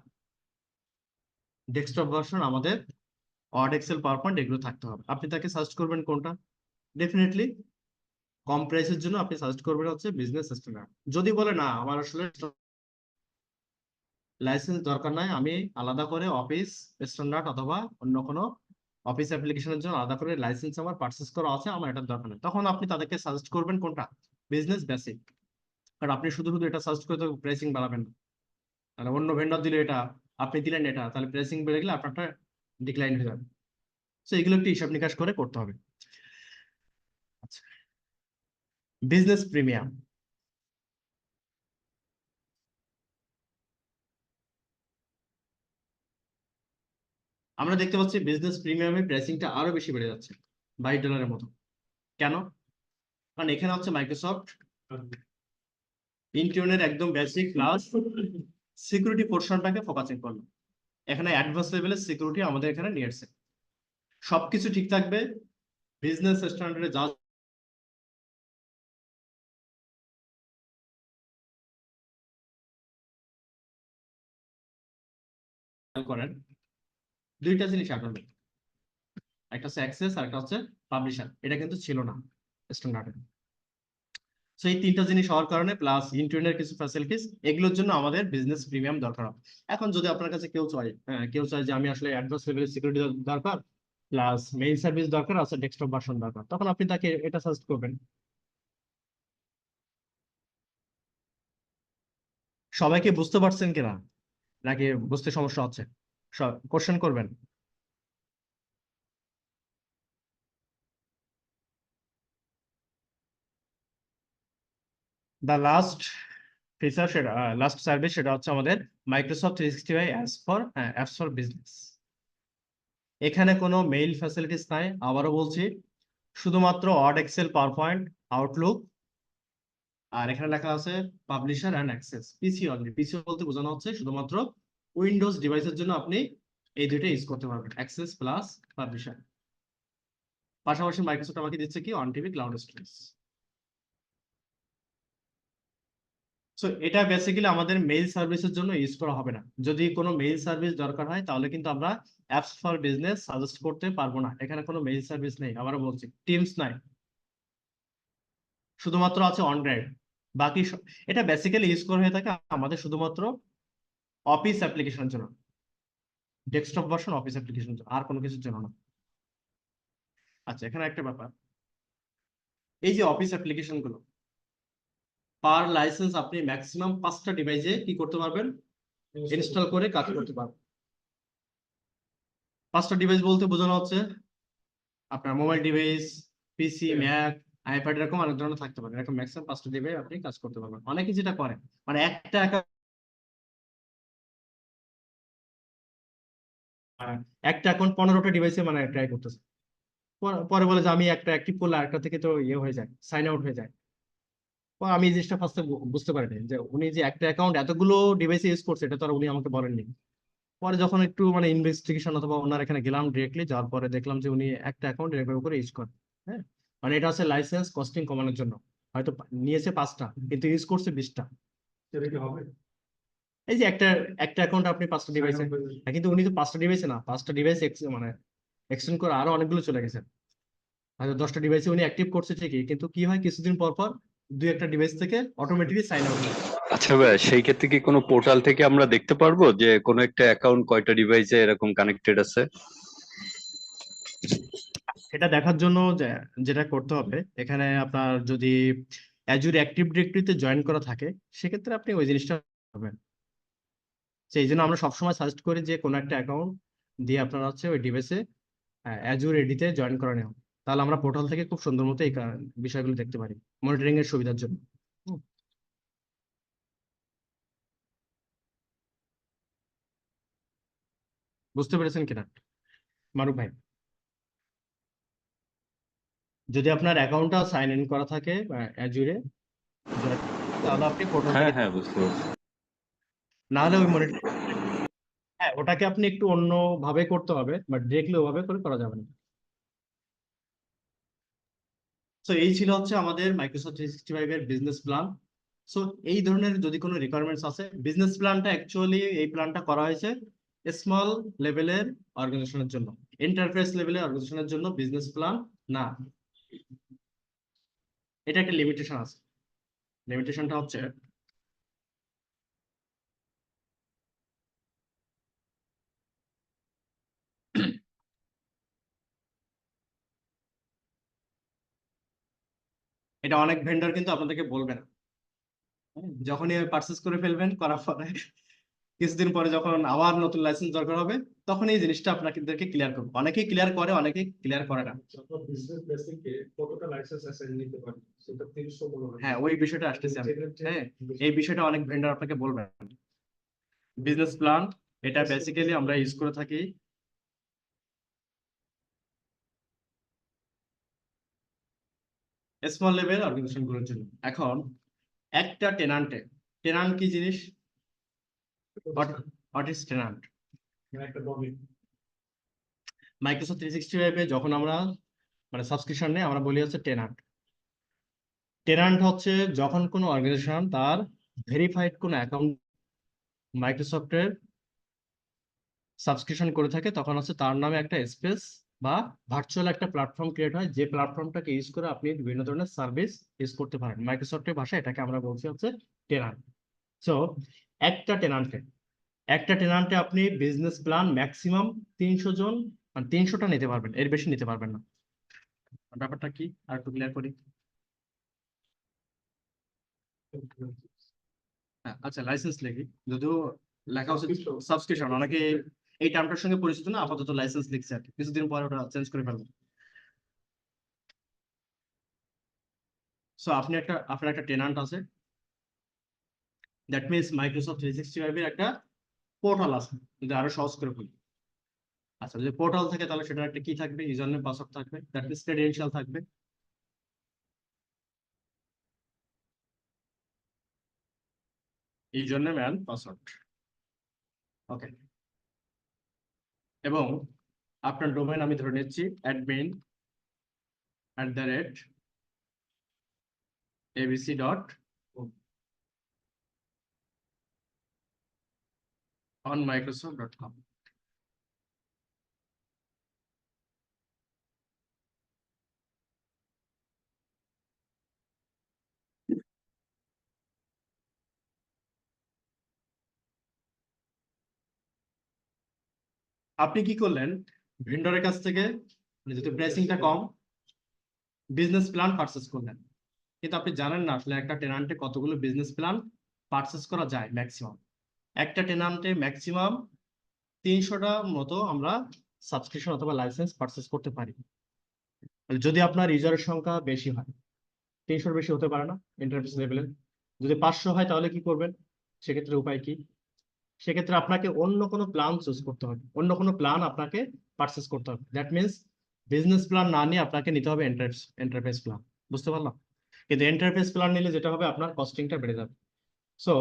ডেস্কটপ ভার্সন আমাদের ওয়ার্ড, এক্সেল, পাওয়ারপয়েন্ট এগুলো থাকতে হবে। আপনি তাকে সাজেস্ট করবেন কোনটা? ডেফিনেটলি কম প্রাইসের জন্য আপনি সাজেস্ট করবেন হচ্ছে বিজনেস স্ট্যান্ডার্ড। যদি বলে না আমার আসলে লাইসেন্স দরকার নাই, আমি আলাদা করে অফিস স্ট্যান্ডার্ড অথবা অন্য কোনো অফিস অ্যাপ্লিকেশনের জন্য আলাদা করে লাইসেন্স আমার পারচেস করা আছে, আমার এটার দরকার নেই, তখন আপনি তাদেরকে সাজেস্ট করবেন কোনটা? Business basic. কারণ আপনি শুধু শুধু এটা সাজেস্ট করে তো প্রাইসিং বাড়াবেন না। তাহলে অন্য ভেন্ডর দিলে এটা, আপনি দিলেন এটা, তাহলে প্রাইসিং বেড়ে গেলে আপনারটা ডিক্লাইন হয়ে যাবে। তো এগুলো একটু হিসাব নিকাশ করে করতে হবে। আচ্ছা, বিজনেস প্রিমিয়াম। আমরা দেখতে পাচ্ছি বিজনেস প্রিমিয়ামের প্রাইসিংটা আরো বেশি বেড়ে যাচ্ছে, $22 মতো। কেন? কারণ এখানে হচ্ছে মাইক্রোসফট ইন্টিউনের একদম বেসিক প্লাস সিকিউরিটি পোর্শনটাকে ফোকাসিং করলো। এখানে অ্যাডভান্স লেভেলের সিকিউরিটি আমাদের এখানে নিয়ে আসছে। সবকিছু ঠিক থাকবে, বিজনেস স্ট্যান্ডার্ডে যা করেন, দুইটা জিনিস অ্যাড হবে, একটা হচ্ছে অ্যাক্সেস আর একটা হচ্ছে পাবলিশার। এটা কিন্তু ছিল না স্ট্যান্ডার্ডে। সো এই তিনটা জিনিস হওয়ার কারণে প্লাস ইন্টারনেট কিছু ফ্যাসিলিটিস, এগুলোর জন্য আমাদের বিজনেস প্রিমিয়াম দরকার হবে। এখন যদি আপনার কাছে কেউ চায় যে আমি আসলে অ্যাডভান্স লেভেলের সিকিউরিটি দরকার প্লাস মেইল সার্ভিস দরকার আছে, ডেস্কটপ ভার্সন দরকার, তখন আপনি তাকে এটা সাজেস্ট করবেন। সবাইকে বুঝতে পারছেন কিনা নাকি বুঝতে সমস্যা হচ্ছে? কোশ্চেন করবেন। দ্য লাস্ট ফিচার, সেটা লাস্ট সার্ভিস, সেটা হচ্ছে আমাদের মাইক্রোসফট 365 অ্যাপস ফর বিজনেস। এখানে কোনো মেইল ফ্যাসিলিটিস নাই, আবারও বলছি, শুধুমাত্র ওয়ার্ড, এক্সেল, পাওয়ারপয়েন্ট, আউটলুক, আর এখানে লেখা আছে publisher and access. PC only. PC বলতে বোঝানো হচ্ছে শুধুমাত্র উইন্ডোজ ডিভাইসের জন্য আপনি এই দুইটা ইউজ করতে পারবেন, অ্যাক্সেস প্লাস পাবলিশার। পাশাপাশি মাইক্রোসফট আমাকে দিচ্ছে কি on TV cloud storage. So এটা বেসিক্যালি আমাদের মেইল সার্ভিসের জন্য ইউজ করা হবে না। যদি কোনো মেইল সার্ভিস দরকার হয় তাহলে কিন্তু আমরা অ্যাপস ফর বিজনেস সাজেস্ট করতে পারবো না। এখানে কোনো মেইল সার্ভিস নেই, আবারও বলছি, টিমস নাই, শুধুমাত্র আছে অন ড্রাইভ। বাকি এটা বেসিক্যালি ইউজ করা হয়ে থাকে আমাদের শুধুমাত্র অফিস অ্যাপ্লিকেশনের জন্য, ডেস্কটপ ভার্সন অফিস অ্যাপ্লিকেশন, আর কোনো কিছুর জন্য না। আচ্ছা, এখানে একটা ব্যাপার, এই যে অফিস অ্যাপ্লিকেশন গুলো পার লাইসেন্স আপনি ম্যাক্সিমাম 5টা ডিভাইসে কি করতে পারবেন? ইনস্টল করে কাজ করতে পারবেন। 5টা ডিভাইস বলতে বোঝানো হচ্ছে আপনার মোবাইল ডিভাইস, পিসি, ম্যাক, আইপ্যাড, এরকম অনেক ধরনের থাকতে পারে। এরকম ম্যাক্সিমাম 5টা ডিভাইস আপনি কাজ করতে পারবেন। অনেকে যেটা করে মানে একটা অ্যাকাউন্ট 15টা ডিভাইসে মানে ট্রাই করতেছে, পরে বলে যে আমি একটা অ্যাক্টিভ করলে আরেকটা থেকে তো ইয়ে হয়ে যায়, সাইন আউট হয়ে যায়। আমি এই জিনিসটা ফার্স্টে বুঝতে পারিনি যে উনি যে একটা অ্যাকাউন্ট এতগুলো ডিভাইসে ইউজ করছে, এটা তো আর উনি আমাকে বলেননি। পরে যখন একটু মানে ইনভেস্টিগেশন অথবা ওনার এখানে গেলাম ডিরেক্টলি, যাওয়ার পরে দেখলাম যে উনি একটা অ্যাকাউন্ট এরকম করে ইউজ করেন। হ্যাঁ, মানে এটা হচ্ছে লাইসেন্স কস্টিং কমানোর জন্য। হয়তো নিয়েছে 5টা কিন্তু ইউজ করছে 20টা। সেটা কি হবে? এই যে একটা একটা অ্যাকাউন্ট আপনি 5টা ডিভাইসে, কিন্তু উনি তো 5টা ডিভাইসে না, 5টা ডিভাইস মানে এক্সটেন্ড করে আরো অনেকগুলো চলে গেছে। হয়তো 10টা ডিভাইসে উনি অ্যাক্টিভ করছে ঠিকই, কিন্তু কি হয় কিছুদিন পর পর দুই একটা ডিভাইস থেকে অটোমেটিকলি সাইন আউট হয়। আচ্ছা ভাই, সেই ক্ষেত্রে কি কোনো পোর্টাল থেকে আমরা দেখতে পারবো যে কোনো একটা অ্যাকাউন্ট কয়টা ডিভাইসে এরকম কানেক্টেড আছে? এটা দেখার জন্য যেটা করতে হবে, এখানে আপনার যদি অ্যাজুর অ্যাক্টিভ ডিরেক্টরিতে জয়েন করা থাকে, সেক্ষেত্রে আপনি ওই জিনিসটা পাবেন। সেই জন্য আমরা সবসময় সাজেস্ট করি যে কোনো একটা অ্যাকাউন্ট দিয়ে আপনারা হচ্ছে ওই ডিভাইসে অ্যাজুর এডিতে জয়েন করে নেওয়া। তাহলে আমরা পোর্টাল থেকে খুব সুন্দর মতো এই বিষয়গুলো দেখতে পারি মনিটরিং এর সুবিধার জন্য। হুম। বুঝতে পেরেছেন কিনা মারুফ ভাই? যদি আপনার অ্যাকাউন্টটা সাইন ইন করা থাকে অ্যাজুরে, তাহলে আপনি পোর্টাল হ্যাঁ থেকে, হ্যাঁ, বুঝতে পারছি। না হলে ওই মনিটরিং, হ্যাঁ ওটাকে আপনি একটু অন্য ভাবে করতে হবে, বাট ডিরেক্টলি ওভাবে করে করা যাবে না। সো এই ছিল হচ্ছে আমাদের মাইক্রোসফট 365 এর বিজনেস প্ল্যান। সো এই ধরনের যদি কোনো রিকোয়ারমেন্টস আছে, বিজনেস প্ল্যানটা অ্যাকচুয়ালি এই প্ল্যানটা করা হয়েছে স্মল লেভেলের অর্গানাইজেশনের জন্য, এন্টারপ্রাইজ লেভেলের অর্গানাইজেশনের জন্য বিজনেস প্ল্যান না। এটা একটা লিমিটেশন আছে। লিমিটেশনটা হচ্ছে এটা অনেক ভেন্ডর কিন্তু আপনাদেরকে বলবে না। যখনই পারচেস করে ফেলবেন, করার পরে কিছুদিন পরে যখন আবার নতুন লাইসেন্স দরকার হবে, তখন এই জিনিসটা আপনাদেরকে ক্লিয়ার করবো। অনেকেই ক্লিয়ার করে, অনেকেই ক্লিয়ার করে না। আপনার বিজনেস বেসিকে কতটা লাইসেন্স অ্যাসাইন নিতে পারেন সেটা 300 মনে হয়। হ্যাঁ ওই বিষয়টা আসতেছে আমি। হ্যাঁ এই বিষয়টা অনেক ভেন্ডর আপনাকে বলবে। বিজনেস প্ল্যান এটা বেসিক্যালি আমরা ইউজ করে থাকি স্মল লেভেল অর্গানাইজেশন গুলোর জন্য। এখন একটা টেনান্ট কি জিনিস? What is tenant? একটা ডোমেইন। মাইক্রোসফট 365 এ যখন আমরা মানে সাবস্ক্রিপশন নেই, আমরা বলি হচ্ছে টেনান্ট। টেনান্ট হচ্ছে যখন কোনো অর্গানাইজেশন তার ভেরিফাইড কোনো অ্যাকাউন্ট মাইক্রোসফটের সাবস্ক্রিপশন করে থাকে, তখন হচ্ছে তার নামে একটা স্পেস বা ভার্চুয়াল একটা প্ল্যাটফর্ম ক্রিয়েট হয়, যে প্ল্যাটফর্মটাকে ইউজ করে আপনি বিভিন্ন ধরনের সার্ভিস ইউজ করতে পারেন। মাইক্রোসফটের ভাষায় এটাকে আমরা বলছি হচ্ছে টেনান্ট। সো একটা টেনান্টে আপনি বিজনেস প্ল্যান ম্যাক্সিমাম 300 জন, মানে 300টা নিতে পারবেন, এর বেশি নিতে পারবেন না। ব্যাপারটা কি আর একটু ক্লিয়ার করি। হ্যাঁ আচ্ছা, লাইসেন্স লিখি, যদিও লেখা উচিত সাবস্ক্রিপশন, অনেকে এই টার্মটার সঙ্গে পরিচিত না, আপাতত লাইসেন্স লিখছে আর কি, কিছুদিন পরে ওটা চেঞ্জ করে ফেলবো। সো আপনার একটা টেনান্ট আছে, দ্যাট মিনস মাইক্রোসফট 365 এর একটা পোর্টাল আছে। যদি আরো সহজ করে বলি, আচ্ছা যদি পোর্টাল থাকে তাহলে সেটার একটা কি থাকবে? ইউজার নেম পাসওয়ার্ড থাকবে, দ্যাট মিনস ক্রেডেনশিয়াল থাকবে। ইউজার নেম এন্ড পাসওয়ার্ড, ওকে। এবং আপনার ডোমেইন আমি ধরে নিচ্ছি admin@abc.onmicrosoft.com। আপনি কি করলেন? ভেন্ডরের কাছ থেকে, মানে যেহেতু প্রাইসিংটা কম, বিজনেস প্ল্যান পারচেস করলেন, কিন্তু আপনি জানেন না আসলে একটা টেনান্টে কতগুলো বিজনেস প্ল্যান পারচেস করা যায় ম্যাক্সিমাম। একটা টেনান্টে ম্যাক্সিমাম 300টা মতো আমরা সাবস্ক্রিপশন অথবা লাইসেন্স পারচেস করতে পারি, মানে যদি আপনার ইউজারের সংখ্যা বেশি হয়। 300-র বেশি হতে পারে না এন্টারপ্রাইজ লেভেলের। যদি 500 হয় তাহলে কি করবেন? সেক্ষেত্রে উপায় কি? সেক্ষেত্রে আপনাকে অন্য কোনো প্ল্যান চুজ করতে হবে, অন্য কোনো প্ল্যান আপনাকে পারচেস করতে হবে। দ্যাট মিনস বিজনেস প্ল্যান না নিয়ে আপনাকে নিতে হবে এন্টারপ্রাইজ প্ল্যান। বুঝতে পারলাম? কিন্তু এন্টারপ্রাইজ প্ল্যান নিলে যেটা হবে, আপনার কস্টিংটা বেড়ে যাবে। সো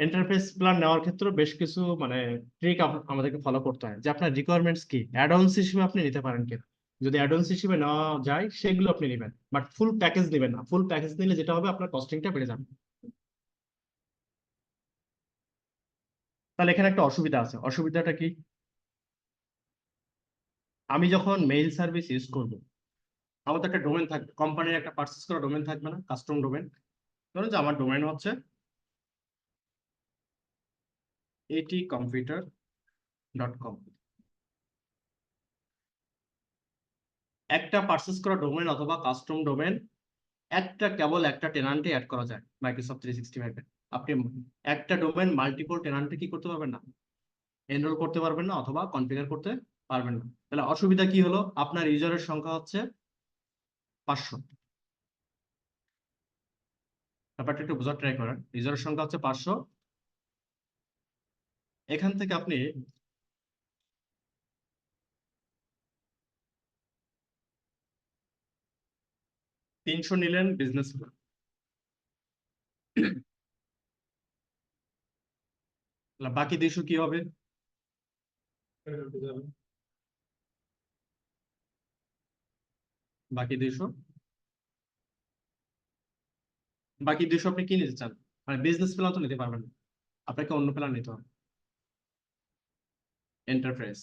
এন্টারপ্রাইজ প্ল্যান নেওয়ার ক্ষেত্রে বেশ কিছু মানে ট্রিক আমাদেরকে ফলো করতে হয়, যে আপনার রিকোয়ারমেন্টস কি, অ্যাডঅনস হিসেবে আপনি নিতে পারেন কিনা। যদি অ্যাডঅনস হিসেবে নেওয়া যায় সেগুলো আপনি নেবেন, বাট ফুল প্যাকেজ নেবেন না। ফুল প্যাকেজ নিলে যেটা হবে, আপনার কস্টিংটা বেড়ে যাবে। তাহলে এখানে একটা অসুবিধা আছে। অসুবিধাটা কি? আমি যখন মেইল সার্ভিস ইউজ করব, আমার তো একটা ডোমেন থাকবে, কোম্পানির একটা পার্চেস করা ডোমেন থাকবে না, কাস্টম ডোমেন। ধরুন যে আমার ডোমেন হচ্ছে atcomputer.com। একটা পার্চেস করা ডোমেন অথবা কাস্টম ডোমেন কেবল একটা টেনান্টে অ্যাড করা যায় মাইক্রোসফট 365 এ। আপনি একটা ডোমেন মাল্টিপল টেনান্টে কি করতে পারবেন না, এনরোল করতে পারবেন না অথবা কনফিগার করতে পারবেন না। তাহলে অসুবিধা কি হলো, আপনার ইউজারের সংখ্যা হচ্ছে 500। ব্যাপারটা একটু বোঝার ট্রাই করেন, ইউজারের সংখ্যা হচ্ছে 500। এখান থেকে আপনি তিনশো নিলেন বিজনেস প্ল্যান, বাকি 200 কি হবে? বাকি 200 আপনি কি নিতে চান? মানে বিজনেস প্ল্যান তো নিতে পারবেন না, আপনাকে অন্য প্ল্যান নিতে হবে, এন্টারপ্রাইজ।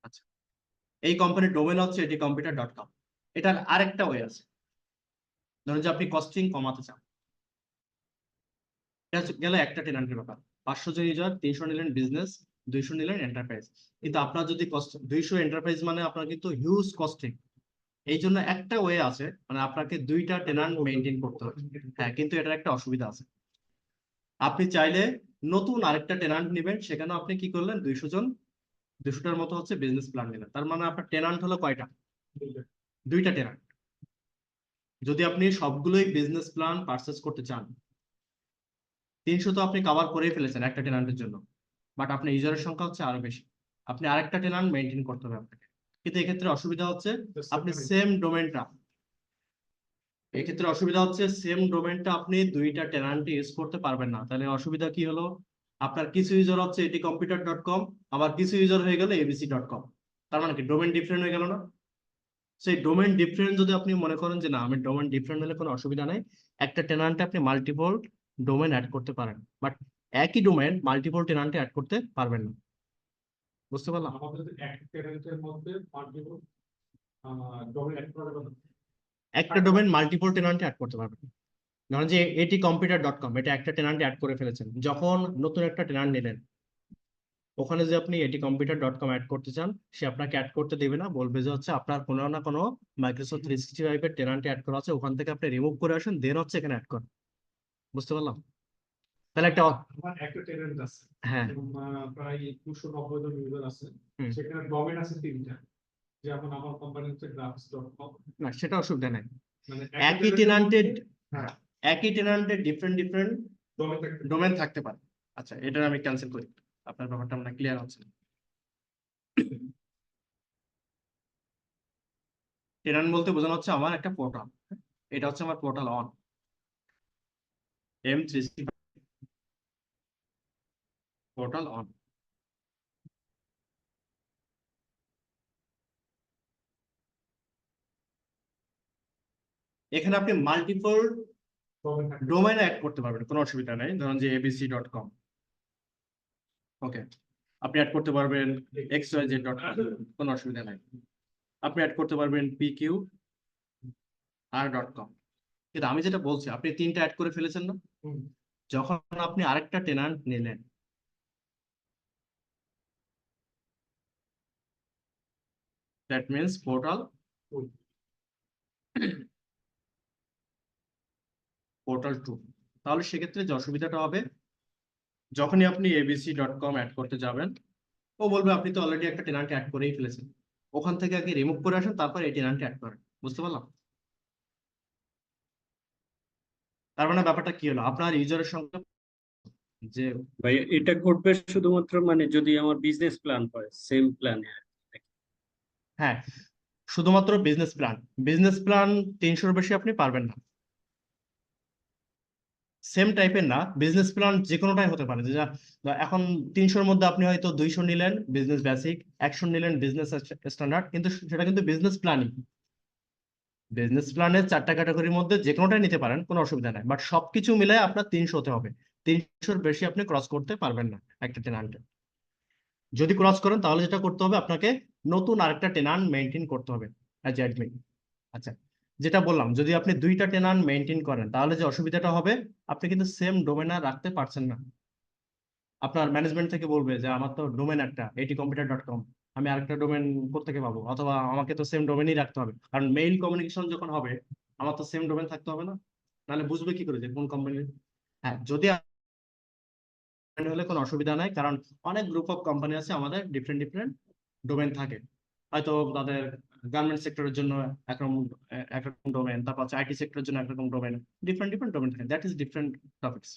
আচ্ছা, এই কোম্পানির ডোমেন হচ্ছে atcomputer.com। এটার আরেকটা ওয়ে আছে, ধরুন যে আপনি কস্টিং কমাতে চান, এটা হচ্ছে গেল একটা টেনান্টের ব্যাপার। 500 জন ইউজার, 300 নিলেন বিজনেস, 200 নিলেন এন্টারপ্রাইজ। কিন্তু আপনার যদি 200 এন্টারপ্রাইজ মানে আপনার কিন্তু হিউজ কস্টিং। এই জন্য একটা ওয়ে আছে, মানে আপনাকে 2টা টেনান্ট মেনটেন করতে হবে। হ্যাঁ, কিন্তু এটার একটা অসুবিধা আছে, আপনি চাইলে নতুন আরেকটা টেনান্ট নেবেন, সেখানে আপনি কি করলেন, 200 জন, 200টার মতো হচ্ছে বিজনেস প্ল্যান নিলেন। তার মানে আপনার টেনান্ট হলো কয়টা? 2টা টেনান্ট। যদি আপনি সবগুলোই বিজনেস প্ল্যান পারচেস করতে চান, 300 তো আপনি কভার করেই ফেলেছেন একটা টেনান্টের জন্য, বাট আপনার ইউজারের সংখ্যা হচ্ছে আরো বেশি, আপনি আরেকটা টেনান্ট মেনটেন করতে হবে আপনাকে। কিন্তু এক্ষেত্রে অসুবিধা হচ্ছে আপনি সেম ডোমেনটা, আপনি 2টা টেনান্টে ইউজ করতে পারবেন না। তাহলে অসুবিধা কি হলো, আপনার কিছু ইউজার হচ্ছে atcomputer.com, আবার কিছু ইউজার হয়ে গেল abc.com। তার মানে কি ডোমেন ডিফারেন্ট হয়ে গেল না? সেই ডোমেন ডিফারেন্ট যদি আপনি মনে করেন যে না, আমি ডোমেন ডিফারেন্ট হলে কোনো অসুবিধা নেই, একটা টেনান্টে আপনি মাল্টিপল ডোমেন অ্যাড করতে পারেন, বাট একই ডোমেন মাল্টিপল টেনান্টে অ্যাড করতে পারবেন না। বুঝতে পারলাম? আমাদের এক টেনান্টের মধ্যে মাল্টিপল ডোমেন অ্যাড করার কথা। একটা ডোমেন মাল্টিপল টেনান্টে অ্যাড করতে পারবেন। ধরেন যে atcomputer.com, এটা একটা টেনান্টে অ্যাড করে ফেলেছেন, যখন নতুন একটা টেনান্ট নিলেন, ওখানে যে আপনি atcomputer.com অ্যাড করতে চান, সে আপনাকে অ্যাড করতে দেবে না, বলবে যে হচ্ছে আপনার কোনো না কোনো মাইক্রোসফট 365 এর টেনান্টে অ্যাড করা আছে, ওখান থেকে আপনি রিমুভ করে আসেন, দেন হচ্ছে এখানে অ্যাড করেন। বুঝতে পারলাম? তাহলে একটা আমার একটা টেনান্ট আছে, হ্যাঁ, এবং, প্রায় 290 জন ইউজার আছে। হুম। সেখানে ডোমেন আছে 3টা, যেমন আমার কোম্পানি হচ্ছে graphics.com। না, সেটা অসুবিধা নাই। মানে একই টেনান্টেড, হ্যাঁ, একই টেনান্টেড ডিফারেন্ট ডোমেন থাকতে ডোমেন থাকতে পারে। আচ্ছা, এটা আমি ক্যান্সেল করি, আপনার ব্যাপারটা আমরা ক্লিয়ার হচ্ছে না। টেনান্ট বলতে বোঝানো হচ্ছে আমার একটা পোর্টাল, এটা হচ্ছে আমার portal on M365 portal on. এখানে আপনি মাল্টিপল ডোমেন থাকতে ডোমেন অ্যাড করতে পারবেন, কোনো অসুবিধা নেই। ধরুন যে abc.com, ওকে, আপনি অ্যাড করতে পারবেন xyz.com, কোনো অসুবিধা নাই। আপনি অ্যাড করতে পারবেন pqr.com। কিন্তু আমি যেটা বলছি, আপনি 3টা অ্যাড করে ফেলেছেন না, হুম। যখন আপনি আরেকটা টেনান্ট নিলেন, দ্যাট মিনস পোর্টাল পোর্টাল 2। তাহলে সেক্ষেত্রে যে অসুবিধাটা হবে, যখনই আপনি abc.com অ্যাড করতে যাবেন, ও বলবে আপনি তো অলরেডি একটা টেনান্ট অ্যাড করেই ফেলেছেন, ওখান থেকে আগে রিমুভ করে আসেন, তারপর এই টেনান্ট অ্যাড করেন। বুঝতে পারলাম? তার মানে ব্যাপারটা কি হলো, আপনার ইউজারের সংখ্যা যে, ভাই এটা ঘটবে শুধুমাত্র মানে যদি আমার বিজনেস প্ল্যান হয় সেম প্ল্যানে। হ্যাঁ, শুধুমাত্র বিজনেস প্ল্যান 300-র বেশি আপনি পারবেন না। সেম টাইপের না, বিজনেস প্ল্যান যে কোনোটাই হতে পারে, যে এখন 300-র মধ্যে আপনি হয়তো 200 নিলেন বিজনেস বেসিক, 100 নিলেন বিজনেস স্ট্যান্ডার্ড, কিন্তু সেটা কিন্তু বিজনেস প্ল্যানই। বিজনেস প্ল্যানের 4টা ক্যাটাগরির মধ্যে যে কোনোটাই নিতে পারেন, কোনো অসুবিধা নাই, বাট সবকিছু মিলায় আপনার 300 হতে হবে। 300-র বেশি আপনি ক্রস করতে পারবেন না একটা টেনান্টে। যদি ক্রস করেন তাহলে যেটা করতে হবে, আপনাকে নতুন আরেকটা টেনান্ট মেনটেন করতে হবে অ্যাজ অ্যাডমিন। আচ্ছা, যেটা বললাম, যদি আপনি দুইটা টেনান্ট মেনটেন করেন তাহলে যে অসুবিধাটা হবে, আপনি কিন্তু সেম ডোমেন আর রাখতে পারছেন না। আপনার ম্যানেজমেন্ট থেকে বলবে যে আমার তো ডোমেন একটা atcomputer.com, আমি আরেকটা ডোমেন কোত্থেকে পাবো, অথবা আমাকে তো সেম ডোমেনই রাখতে হবে, কারণ মেইল কমিউনিকেশন যখন হবে আমার তো সেম ডোমেন থাকতে হবে না, নাহলে বুঝবে কি করে যে কোন কোম্পানির। হ্যাঁ, যদি হলে কোনো অসুবিধা নাই, কারণ অনেক গ্রুপ অফ কোম্পানি আছে আমাদের ডিফারেন্ট ডিফারেন্ট ডোমেন থাকে। হয়তো তাদের গার্মেন্ট সেক্টরের জন্য একরকম একরকম ডোমেন, তারপর হচ্ছে আইটি সেক্টরের জন্য একরকম ডোমেন, ডিফারেন্ট ডিফারেন্ট ডোমেন থাকে, that is different topics.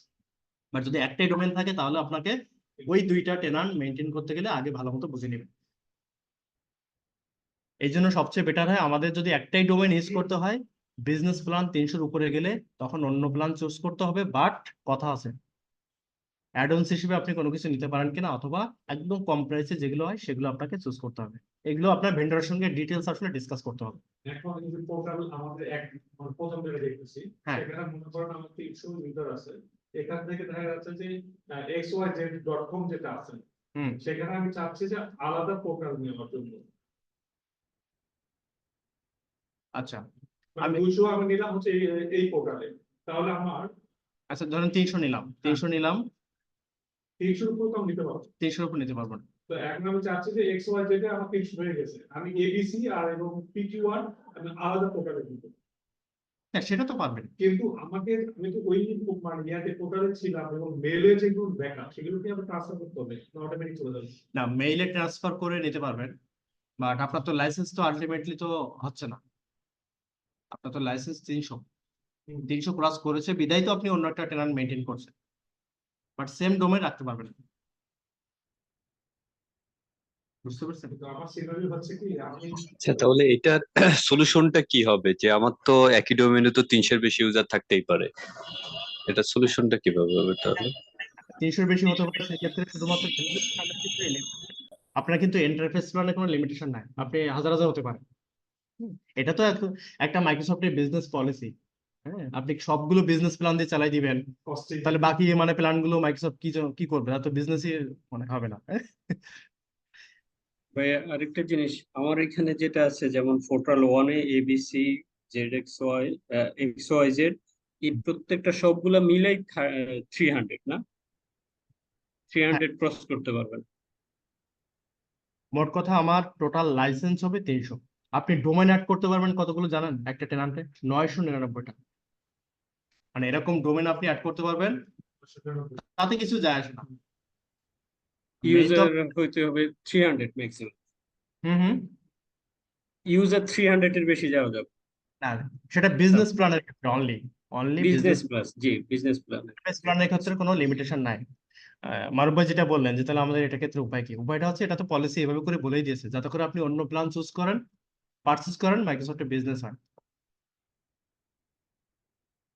But যদি একটাই ডোমেন থাকে তাহলে আপনাকে ওই দুইটা টেনান্ট মেনটেন করতে গেলে আগে ভালো মতো বুঝে নেবেন। এই জন্য সবচেয়ে বেটার হয় আমাদের যদি একটাই ডোমেন ইউজ করতে হয়, বিজনেস প্ল্যান 300-র উপরে গেলে তখন অন্য প্ল্যান চুজ করতে হবে। বাট কথা আছে, অ্যাডঅনস হিসেবে আপনি কোনো কিছু নিতে পারেন কিনা, অথবা একদম কম প্রাইসে যেগুলো হয় সেগুলো আপনাকে চুজ করতে হবে। এগুলো আপনার ভেন্ডরের সঙ্গে ডিটেলস আসলে ডিসকাস করতে হবে। এখন এই যে পোর্টাল আমাদের প্রথম যেটা দেখতেছি, হ্যাঁ। সেখানে মনে করেন আমার 300 ইউজার আছে, এখান থেকে দেখা যাচ্ছে যে xyz.com যেটা আছে, হুম। সেখানে আমি চাচ্ছি যে আলাদা পোর্টাল নেওয়ার জন্য। আচ্ছা, মানে আমি 200 আমি নিলাম হচ্ছে এই পোর্টালে, তাহলে আমার আচ্ছা ধরেন 300 নিলাম, 300 নিলাম, 300 উপর তো আমি নিতে পারবো। 300-র উপর নিতে পারবো না। তো এখন আমি চাচ্ছি যে xyz এ আমার 300 হয়ে গেছে, আমি ABC আর এবং PQ1 আমি আলাদা পোর্টালে দিব। হ্যাঁ, সেটা তো পারবেন। কিন্তু আমি তো ওই মানে ইয়াতে পোর্টালে ছিলাম, এবং মেলে যেগুলো ব্যাকআপ সেগুলো কি আবার ট্রান্সফার করতে হবে না অটোমেটিক চলে যাবে? না, মেইলে ট্রান্সফার করে নিতে পারবেন, বাট আপনার তো লাইসেন্স তো আলটিমেটলি তো হচ্ছে না। আপনার তো লাইসেন্স 300 ক্রস করেছে বিদায় তো আপনি অন্য একটা টেনান্ট মেনটেন করছেন, বাট সেম ডোমেন রাখতে পারবেন না। বুঝতে পারছেন? কিন্তু আমার সিনারিও হচ্ছে কি, আমি আচ্ছা, তাহলে এটার সলিউশনটা কি হবে? যে আমার তো একই ডোমেনে তো 300-এর বেশি ইউজার থাকতেই পারে, এটা সলিউশনটা কিভাবে হবে তাহলে? 300-র বেশি হতে পারে, সেক্ষেত্রে শুধুমাত্র business plan এর ক্ষেত্রে আপনার কিন্তু ইন্টারফেস প্ল্যানে কোনো লিমিটেশন নাই, আপনি হাজার হাজার হতে পারেন। এটা তো একটা মাইক্রোসফটের বিজনেস পলিসি। হ্যাঁ, আপনি সবগুলো বিজনেস প্ল্যান দিয়ে চালাই দিবেন, কস্টিং তাহলে বাকি মানে প্ল্যান গুলো মাইক্রোসফট কি করবে, তা তো বিজনেসই মানে হবে না। ভাই আরেকটা জিনিস, আমার এখানে যেটা আছে যেমন পোর্টাল 1-এ ABC, ZXY, XYZ, এই প্রত্যেকটা সবগুলা মিলাই 300 না? 300 ক্রস করতে পারবেন। মোট কথা আমার টোটাল লাইসেন্স হবে 300। আপনি ডোমেন অ্যাড করতে পারবেন কতগুলো জানেন একটা টেনান্টে? 999টা। মানে এরকম ডোমেন আপনি অ্যাড করতে পারবেন, তাতে কিছু যায় আসে না। মেইন তো ইউজার হইতে হবে 300 ম্যাক্সিমাম। হুম। ইউজার 300 এর বেশি যাওয়া যাবে। না, সেটা বিজনেস প্ল্যানের ক্ষেত্রে অনলি বিজনেস বিজনেস প্লাস, জি বিজনেস প্ল্যান। প্ল্যানের ক্ষেত্রে কোনো লিমিটেশন নাই। মারুফ ভাই যেটা বললেন যে তাহলে আমাদের এটা ক্ষেত্রে উপায় কি, উপায়টা হচ্ছে এটা তো পলিসি এভাবে করে বলেই দিয়েছে যাতে করে আপনি অন্য প্ল্যান চুজ করেন, পারচেজ করেন, মাইক্রোসফটের বিজনেস হয়।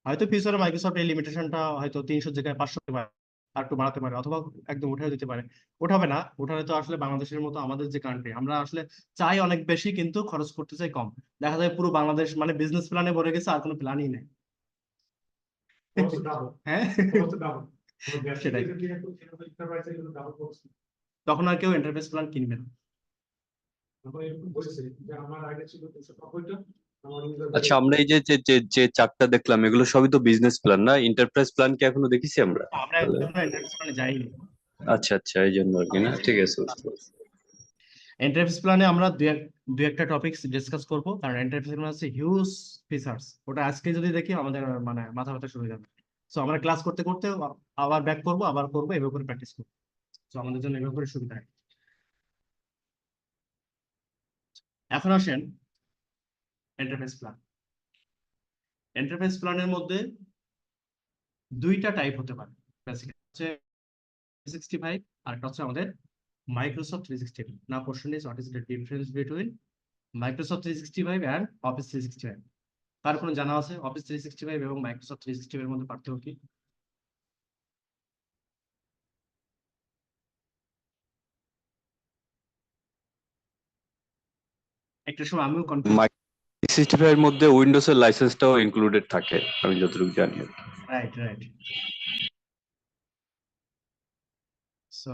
হয়তো ফিউচারে মাইক্রোসফট এই লিমিটেশনটা হয়তো 300 জায়গায় 500 হতে পারে, আর একটু বাড়াতে পারে, অথবা একদম উঠে দিতে পারে। উঠাবে না, উঠালে তো আসলে বাংলাদেশের মতো আমাদের যে কান্ট্রি, আমরা আসলে চাই অনেক বেশি কিন্তু খরচ করতে চাই কম। দেখা যায় পুরো বাংলাদেশ মানে বিজনেস প্ল্যানে ভরে গেছে, আর কোনো প্ল্যানই নেই। হ্যাঁ, সেটাই। তখন আর কেউ এন্টারপ্রাইজ প্ল্যান কিনবে না। আচ্ছা, আমরা এই যে যে যে যে চারটা দেখলাম এগুলো সবই তো বিজনেস প্ল্যান না? এন্টারপ্রাইজ প্ল্যান কি এখনো দেখেছি আমরা? আমরা তাহলে এখনো এন্টারপ্রাইজ প্ল্যানে যাইনি। আচ্ছা আচ্ছা, এই জন্য আর কি না, ঠিক আছে, বুঝতে পারছি। এন্টারপ্রাইজ প্ল্যানে আমরা দুই একটা টপিকস ডিসকাস করবো, কারণ এন্টারপ্রাইজ প্ল্যান আছে হিউজ ফিচার্স, ওটা আজকে যদি দেখি আমাদের মানে মাথা ব্যথা শুরু হয়ে যাবে। সো আমরা ক্লাস করতে করতে আবার ব্যাক করবো, আবার করবো, এভাবে করে প্র্যাকটিস করবো। সো আমাদের জন্য এভাবে করে সুবিধা হয়। এখন আসেন এন্টারপ্রাইজ প্ল্যান। এন্টারপ্রাইজ প্ল্যানের মধ্যে দুইটা টাইপ হতে পারে, বেসিক্যালি হচ্ছে 365 আর একটা হচ্ছে আমাদের Microsoft 365। Now question is what is the difference between Microsoft 365 and Office 365? কার কোনো জানা আছে অফিস 365 এবং মাইক্রোসফট 365 এর মধ্যে পার্থক্য কি? একটা সময় আমিও কনফিউজ। 365 এর মধ্যে উইন্ডোজ এর লাইসেন্সটাও ইনক্লুডেড থাকে আমি যতটুকু জানি। Right. So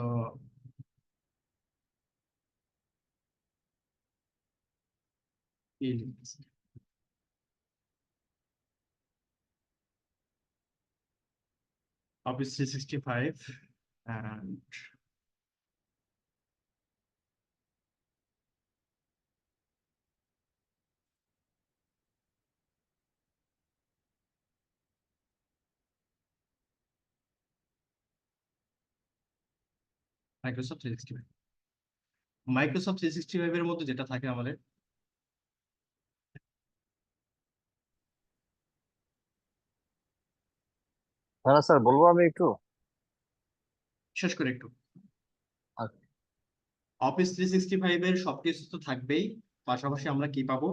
Office 365 and Microsoft 365 Microsoft 365 এর মধ্যে যেটা থাকে আমাদের হ্যাঁ স্যার, বলবো আমি একটু। বিশেষ করে একটু আচ্ছা। অফিস 365 এর সবকিছু তো থাকবেই, পাশাপাশি আমরা কি পাবো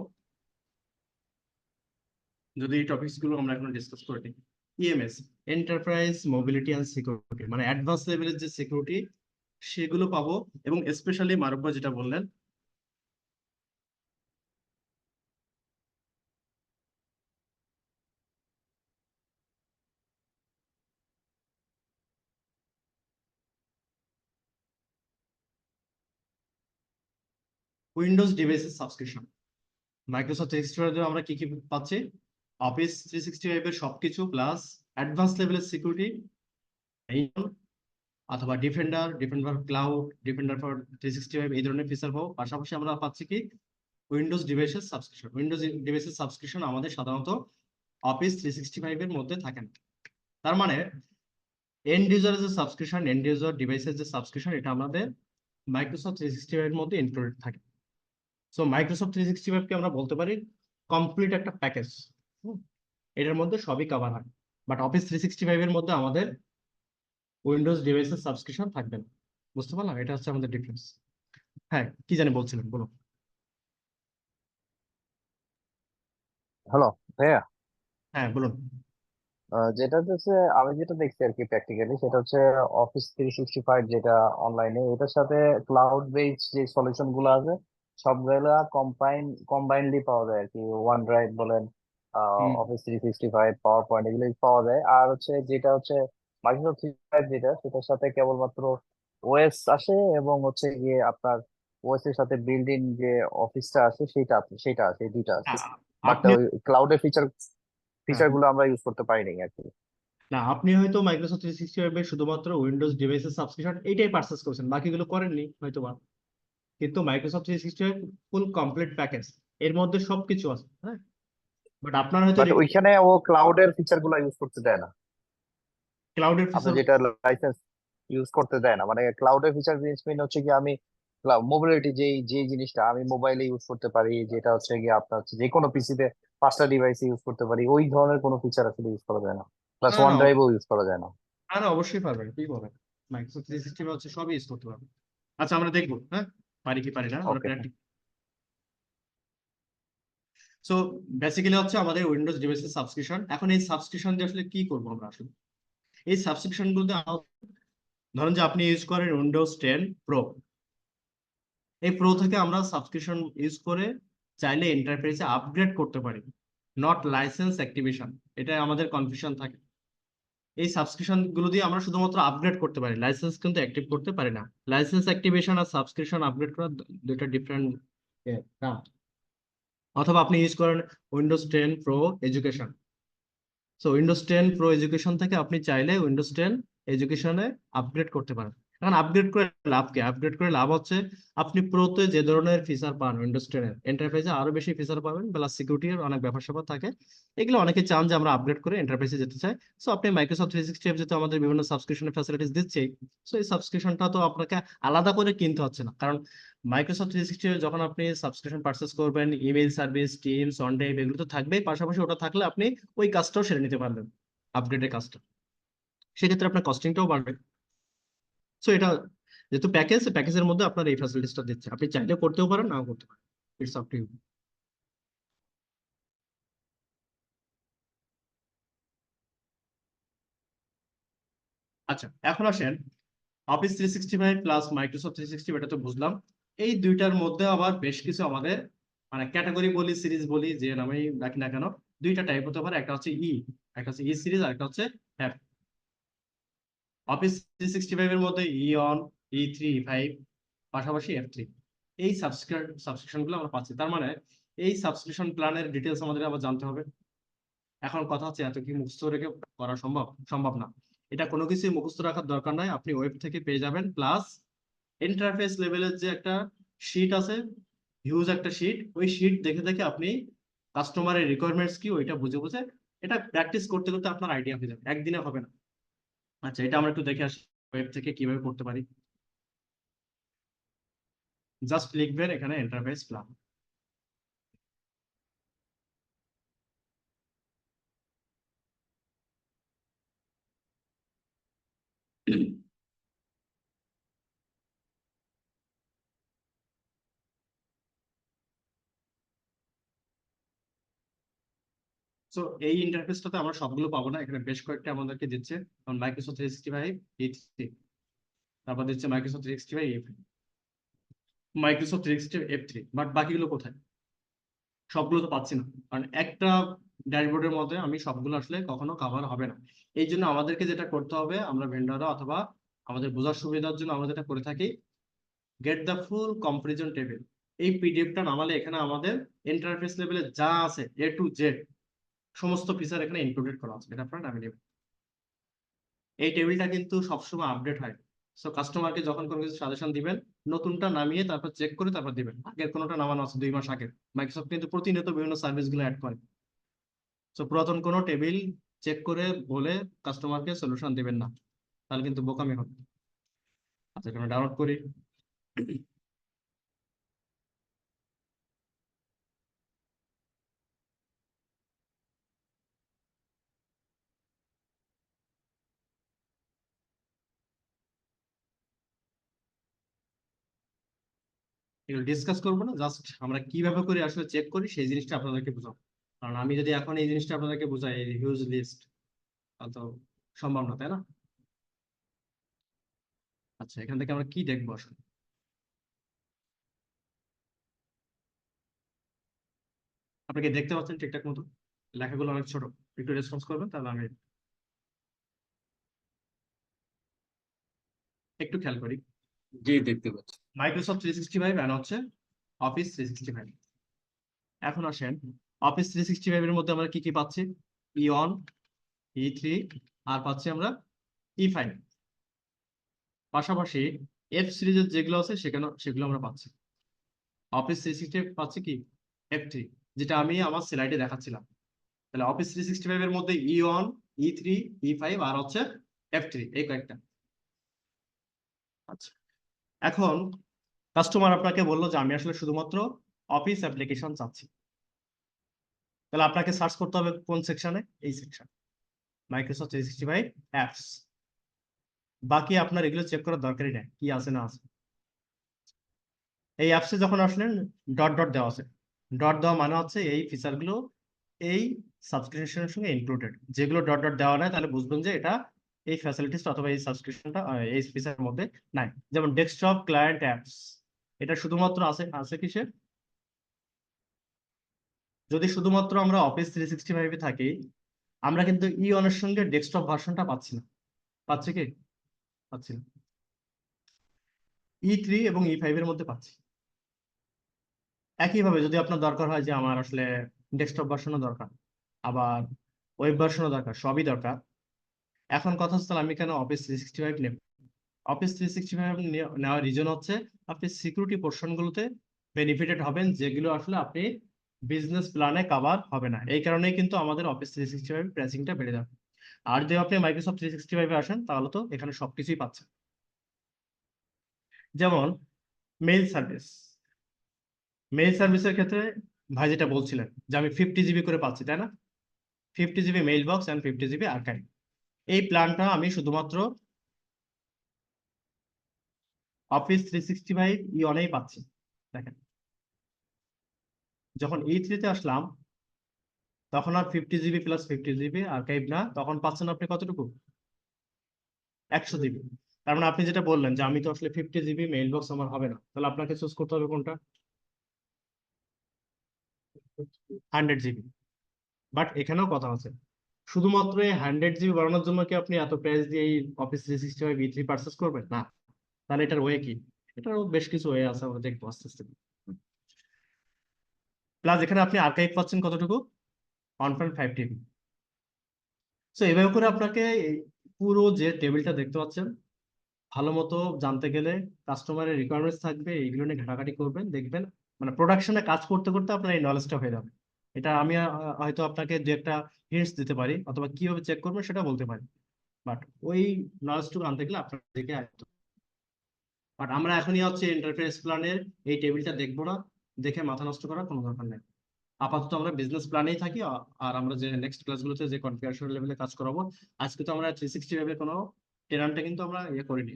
যদি এই টপিকস গুলো আমরা এখন ডিসকাস করে নিই। EMS, enterprise mobility and security, মানে অ্যাডভান্স লেভেলের যে সিকিউরিটি সেগুলো পাবো, এবং স্পেশালি মারুফ ভাই যেটা বললেন উইন্ডোজ ডিভাইসের সাবস্ক্রিপশন। মাইক্রোসফট 365 আমরা কি কি পাচ্ছি? অফিস 365 এর সবকিছু প্লাস অ্যাডভান্স লেভেলের সিকিউরিটি অথবা ডিফেন্ডার ক্লাউড, ডিফেন্ডার ফর 365 এই ধরনের ফিচার পাবো। পাশাপাশি আমরা পাচ্ছি কি উইন্ডোজ ডিভাইসের সাবস্ক্রিপশন। উইন্ডোজ ডিভাইসের সাবস্ক্রিপশন আমাদের সাধারণত অফিস 365 এর মধ্যে থাকে না। তার মানে এন্ড ইউজারের যে সাবস্ক্রিপশন, এন্ড ইউজার ডিভাইসের যে সাবস্ক্রিপশন, এটা আমাদের মাইক্রোসফট 365 এর মধ্যে ইনক্লুডেড থাকে। সো মাইক্রোসফট 365 কে আমরা বলতে পারি কমপ্লিট একটা প্যাকেজ, এটার মধ্যে সবই কভার হয়। বাট অফিস 365 এর মধ্যে আমাদের উইন্ডোজ ডিভাইসের সাবস্ক্রিপশন থাকবে না। বুঝতে পারলাম? এটা হচ্ছে আমাদের ডিফারেন্স। হ্যাঁ, কি জানি বলছিলেন, বলো। হ্যালো ভাইয়া, হ্যাঁ বলুন। যেটা হচ্ছে আমি যেটা দেখছি আর কি প্র্যাকটিক্যালি, সেটা হচ্ছে অফিস 365 যেটা অনলাইনে, এটার সাথে ক্লাউড বেসড যে সলিউশন গুলো আছে সবগুলা কম্বাইনলি পাওয়া যায় আর কি। ওয়ান ড্রাইভ বলেন, হুম, অফিস 365, পাওয়ার পয়েন্ট, এগুলো পাওয়া যায়। আর হচ্ছে যেটা হচ্ছে মাইক্রোসফট 365 যেটা, সেটার সাথে কেবলমাত্র ওএস আসে, এবং হচ্ছে গিয়ে আপনার ওএস এর সাথে বিল্ড ইন যে অফিসটা আছে সেটা আছে, এই দুইটা আছে। বাট আপনি ওই ক্লাউডের হ্যাঁ, ফিচার গুলো আমরা ইউজ করতে পারিনি আর কি। না আপনি হয়তো মাইক্রোসফট 365 এর শুধুমাত্র উইন্ডোজ ডিভাইসের সাবস্ক্রিপশন এইটাই পারচেস করেছেন, বাকিগুলো করেননি হয়তো বা। কিন্তু মাইক্রোসফট 365 ফুল কমপ্লিট প্যাকেজ, এর মধ্যে সবকিছু আছে। হ্যাঁ, বাট আপনার হয়তো বাট ওইখানে ও ক্লাউডের ফিচার গুলো ইউজ করতে দেয় না। ক্লাউডের আপনি ফিচার। যেটা লাইসেন্স ইউজ করতে দেয় না, মানে ক্লাউডের ফিচার মিন হচ্ছে কি, আমি মোবিলিটি যেই জিনিসটা আমি মোবাইলে ইউজ করতে পারি, যেটা হচ্ছে কি আপনার হচ্ছে যে কোনো পিসিতে 5টা ডিভাইসে ইউজ করতে পারি, ওই ধরনের কোনো ফিচার আসলে ইউজ করা যায় না। প্লাস না ওয়ান না ড্রাইভও ইউজ করা যায় না। অবশ্যই পারবেন, কি বলেন, মাইক্রোসফট 365 হচ্ছে সবই ইউজ করতে পারবেন। আচ্ছা আমরা দেখবো, হ্যাঁ পারি কি পারি না আমরা ওকে। প্র্যাকটিস। সো বেসিক্যালি হচ্ছে আমাদের উইন্ডোজ ডিভাইসের সাবস্ক্রিপশন। এখন এই সাবস্ক্রিপশন দিয়ে আসলে কি করবো আমরা আসলে? এই সাবস্ক্রিপশন গুলোতে ধরুন যে আপনি ইউজ করেন উইন্ডোজ 10 প্রো, এই প্রো থেকে আমরা সাবস্ক্রিপশন ইউজ করে চাইলে এন্টারপ্রাইজে আপগ্রেড করতে পারি, নট লাইসেন্স অ্যাক্টিভেশন। এটা আমাদের কনফিউশন থাকে। এই সাবস্ক্রিপশন গুলো দিয়ে আমরা শুধুমাত্র আপগ্রেড করতে পারি, লাইসেন্স কিন্তু অ্যাক্টিভ করতে পারি না। লাইসেন্স অ্যাক্টিভেশন আর সাবস্ক্রিপশন আপগ্রেড করা দুটো ডিফারেন্ট নাম। অথবা আপনি ইউজ করেন Windows 10 pro education, so Windows 10 pro education থেকে আপনি চাইলে উইন্ডোজ 10 এডুকেশনে আপগ্রেড করতে পারেন। এখন আপগ্রেড করে লাভ কি? আপগ্রেড করে লাভ হচ্ছে আপনি প্রোতে যে ধরনের ফিচার পান উইন্ডোজ 10 এর, এন্টারপ্রাইজে আরো বেশি ফিচার পাবেন, প্লাস সিকিউরিটির অনেক ব্যাপার স্যাপার থাকে। এগুলো অনেকে চান যে আমরা আপগ্রেড করে এন্টারপ্রাইজে যেতে চাই। সো আপনি মাইক্রোসফট 365 যেহেতু আমাদের বিভিন্ন সাবস্ক্রিপশনের ফ্যাসিলিটিস দিচ্ছে, সো এই সাবস্ক্রিপশনটা তো আপনাকে আলাদা করে কিনতে হচ্ছে না। কারণ মাইক্রোসফট 365 যখন আপনি সাবস্ক্রিপশন পারচেস করবেন, email service, teams, on drive এগুলো তো থাকবেই, পাশাপাশি ওটা থাকলে আপনি ওই কাজটাও সেরে নিতে পারবেন, আপগ্রেডের কাজটা। সেক্ষেত্রে আপনার কস্টিংটাও বাড়বে। সো এটা যেহেতু প্যাকেজের মধ্যে আপনার এই ফ্যাসিলিটিসটা দিচ্ছে, আপনি চাইলে করতেও পারেন, নাও করতে পারেন, ইটস আপ টু ইউ। আচ্ছা এখন আসেন অফিস 365 প্লাস মাইক্রোসফট 365, এটা তো বুঝলাম। এই দুইটার মধ্যে আবার বেশ কিছু আমাদের মানে ক্যাটাগরি বলি, সিরিজ বলি, যে নামেই রাখি না কেন, দুইটা টাইপ হতে পারে। একটা হচ্ছে একটা হচ্ছে ই সিরিজ, আর একটা হচ্ছে এফ। অফিস 365 এর মধ্যে অন, E3, E5, পাশাপাশি F3, এই সাবস্ক্রিপশন গুলো আমরা পাচ্ছি। তার মানে এই সাবস্ক্রিপশন প্ল্যানের ডিটেলস আমাদের আবার জানতে হবে। এখন কথা হচ্ছে এত কি মুখস্থ রেখে করা সম্ভব না। এটা কোনো কিছুই মুখস্থ রাখার দরকার নাই, আপনি ওয়েব থেকে পেয়ে যাবেন। প্লাস ইন্টারফেস লেভেলের যে একটা শিট আছে, হিউজ একটা শিট, ওই শিট দেখে দেখে আপনি কাস্টমারের রিকোয়ারমেন্টস কি ওইটা বুঝে বুঝে এটা প্র্যাকটিস করতে করতে আপনার আইডিয়া হয়ে যাবে, একদিনে হবে না। আচ্ছা, এটা আমরা একটু দেখে আসি ওয়েব থেকে কিভাবে করতে পারি। জাস্ট লিখবেন এখানে এন্টারপ্রাইজ প্ল্যান। সো এই ইন্টারফেসটাতে আমরা সবগুলো পাবো না, এখানে বেশ কয়েকটা আমাদেরকে দিচ্ছে। যেমন মাইক্রোসফট 365 E3, তারপর দিচ্ছে Microsoft 365 E5, Microsoft 365 F3, but বাকিগুলো কোথায়? সবগুলো তো পাচ্ছি না, কারণ একটা ড্যাশবোর্ডের মধ্যে আমি সবগুলো আসলে কখনো কভার হবে না। এই জন্য আমাদেরকে যেটা করতে হবে, আমরা ভেন্ডররা অথবা আমাদের বোঝার সুবিধার জন্য আমরা যেটা করে থাকি, get the full comparison table. এই পিডিএফটা নামালে এখানে আমাদের ইন্টারফেস লেভেলে যা আছে A to Z সমস্ত ফিচার এখানে ইনক্লুডেড করা আছে, এটা আপনারা নামিয়ে নেবেন। এই টেবিলটা কিন্তু সবসময় আপডেট হয়। সো কাস্টমারকে যখন কোনো কিছু সাজেশন দিবেন, নতুনটা নামিয়ে তারপর চেক করে তারপর দিবেন। আগের কোনোটা নামানো আছে 2 মাস আগে, মাইক্রোসফট কিন্তু প্রতিনিয়ত বিভিন্ন সার্ভিসগুলো অ্যাড করে। সো পুরাতন কোনো টেবিল চেক করে বলে কাস্টমারকে সলিউশন দিবেন না, তাহলে কিন্তু বোকামি হবে। আচ্ছা, এটা আমরা ডাউনলোড করি। এগুলো ডিসকাস করবো না, জাস্ট আমরা কিভাবে করে আসলে চেক করি সেই জিনিসটা আপনাদেরকে বোঝাবো। কারণ আমি যদি এখন এই জিনিসটা আপনাদেরকে বোঝাই, এই হিউজ লিস্ট, তাহলে তো সম্ভব না, তাই না? আচ্ছা, এখান থেকে আমরা কি দেখবো আসলে? আপনি কি দেখতে পাচ্ছেন ঠিকঠাক মতো? লেখাগুলো অনেক ছোট, একটু রেসপন্স করবেন তাহলে আমি একটু খেয়াল করি। জি, দেখতে পাচ্ছি। মাইক্রোসফট 365 এন্ড হচ্ছে অফিস 365। এখন আসেন, অফিস 365 এর মধ্যে আমরা কি কি পাচ্ছি? E1, E3, আর পাচ্ছি আমরা E5। পাশাপাশি F সিরিজের যেগুলো আছে সেগুলো আমরা পাচ্ছি। অফিস 365 পাচ্ছি কি F3, যেটা আমি আমার স্লাইডে দেখাচ্ছিলাম। তাহলে অফিস 365 এর মধ্যে E1, E3, E5 আর হচ্ছে F3, এই কয়েকটা। আচ্ছা, এখন কাস্টমার আপনাকে বললো যে আমি আসলে শুধুমাত্র অফিস অ্যাপ্লিকেশন চাচ্ছি, তাহলে আপনাকে সার্চ করতে হবে কোন সেকশনে? এই সেকশন, মাইক্রোসফট 365 অ্যাপস। বাকি আপনার এগুলো চেক করার দরকারই নেই কি আছে না আছে। এই অ্যাপসে যখন আসলেন, ডট ডট দেওয়া আছে। ডট দেওয়া মানে হচ্ছে এই ফিচারগুলো এই সাবস্ক্রিপশনের সঙ্গে ইনক্লুডেড। যেগুলো ডট ডট দেওয়া নাই তাহলে বুঝবেন যে এটা এই ফ্যাসিলিটিস অথবা এই সাবস্ক্রিপশনটা এই ফিচারের মধ্যে নাই। যেমন ডেস্কটপ ক্লায়েন্ট অ্যাপস, এটা শুধুমাত্র আছে আছে কিসের? যদি শুধুমাত্র আমরা অফিস 365 এ থাকি, আমরা কিন্তু E1 এর সঙ্গে ডেস্কটপ ভার্সনটা পাচ্ছি না। পাচ্ছি কি? পাচ্ছি না। E3 এবং E5 এর মধ্যে পাচ্ছি। একইভাবে যদি আপনার দরকার হয় যে আমার আসলে ডেস্কটপ ভার্সনও দরকার, আবার ওয়েব ভার্সনও দরকার, সবই দরকার, এখন কথা হচ্ছে তাহলে আমি কেন অফিস 365 নেব? অফিস 365 নেওয়ার রিজন হচ্ছে আপনি সিকিউরিটি পোর্শনগুলোতে বেনিফিটেড হবেন, যেগুলো আসলে আপনি বিজনেস প্ল্যানে কভার হবে না। এই কারণেই কিন্তু আমাদের অফিস 365 প্রাইসিংটা বেড়ে যাবে। আর যদি আপনি মাইক্রোসফট 365 এ আসেন তাহলে তো এখানে সবকিছুই পাচ্ছেন। যেমন মেইল সার্ভিস, মেইল সার্ভিসের ক্ষেত্রে ভাই যেটা বলছিলেন যে আমি 50 জিবি করে পাচ্ছি, তাই না? 50 GB mail box and 50 GB archive. এই প্ল্যানটা আমি শুধুমাত্র অফিস 365 E1 পাচ্ছি। দেখেন, যখন E3 তে আসলাম তখন আর 50 জিবি প্লাস 50 জিবি আর্কাইভ না, তখন পাচ্ছেন আপনি কতটুকু? 100 জিবি। তার মানে আপনি যেটা বললেন যে আমি তো আসলে 50 জিবি মেইল বক্স আমার হবে না, তাহলে আপনাকে চুজ করতে হবে কোনটা? 100 জিবি। বাট এখানেও কথা আছে, শুধুমাত্র এই 100 জিবি বাড়ানোর জন্য কি আপনি এত প্রাইস দিয়ে এই অফিস 365 E3 পারচেস করবেন? না। তাহলে এটার ওয়ে কি? এটারও বেশ কিছু ওয়ে আছে, আমরা দেখবো আস্তে আস্তে। প্লাস এখানে আপনি আর্কাইভ পাচ্ছেন কতটুকু 1.5 টিবি। সো এভাবে করে আপনাকে এই পুরো যে টেবিলটা দেখতে পাচ্ছেন ভালো মতো জানতে গেলে কাস্টমারের রিকোয়ারমেন্টস থাকবে, এইগুলো নিয়ে ঘাটাঘাটি করবেন, দেখবেন মানে প্রোডাকশনে কাজ করতে করতে আপনার এই নলেজটা হয়ে যাবে। এটা আমি হয়তো আপনাকে দু একটা হিন্টস দিতে পারি অথবা কিভাবে চেক করবেন সেটা বলতে পারি, বাট ওই নলেজটুকু আনতে গেলে আপনার দিকে আসতে। বাট আমরা এখনই হচ্ছে ইন্টারফেস প্ল্যানের এই টেবিলটা দেখবো না, দেখে মাথা নষ্ট করার কোনো দরকার নেই। আপাতত আমরা বিজনেস প্ল্যানেই থাকি, আর আমরা যে নেক্সট ক্লাসগুলোতে যে কনফিগারেশন লেভেলে কাজ করাবো, আজকে তো আমরা 360 লেভেলে কোনো টেনান্টে কিন্তু আমরা ইয়ে করিনি,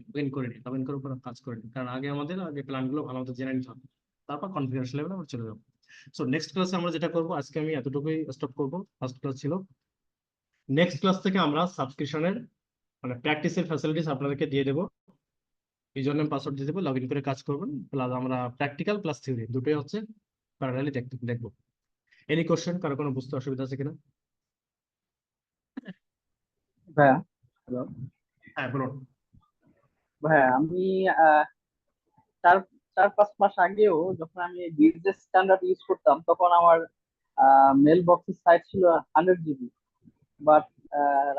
লগ ইন করে কোনো কাজ করিনি, কারণ আগে আমাদের আগে প্ল্যানগুলো ভালো মতো জেনে নিতে হবে, তারপর কনফিগারেশন লেভেলে আমরা চলে যাবো। সো নেক্সট ক্লাসে আমরা যেটা করবো, আজকে আমি এতটুকুই স্টপ করবো, ফার্স্ট ক্লাস ছিল। নেক্সট ক্লাস থেকে আমরা সাবস্ক্রিপশনের মানে প্র্যাকটিসের ফ্যাসিলিটিস আপনাদেরকে দিয়ে দেবো, ইউজার নেম পাসওয়ার্ড দিয়ে দেবো, লগ ইন করে কাজ করবেন, প্লাস আমরা প্র্যাকটিক্যাল প্লাস থিওরি দুটোই হচ্ছে প্যারালালি দেখবো। এনি কোশ্চেন, কারো কোনো বুঝতে অসুবিধা আছে কিনা? ভাইয়া, হ্যালো হ্যাঁ বলুন। ভাইয়া, আমি আহ, চার 4-5 মাস আগেও যখন আমি বিজনেস স্ট্যান্ডার্ড ইউজ করতাম, তখন আমার মেল বক্সের সাইজ ছিল 100 জিবি। বাট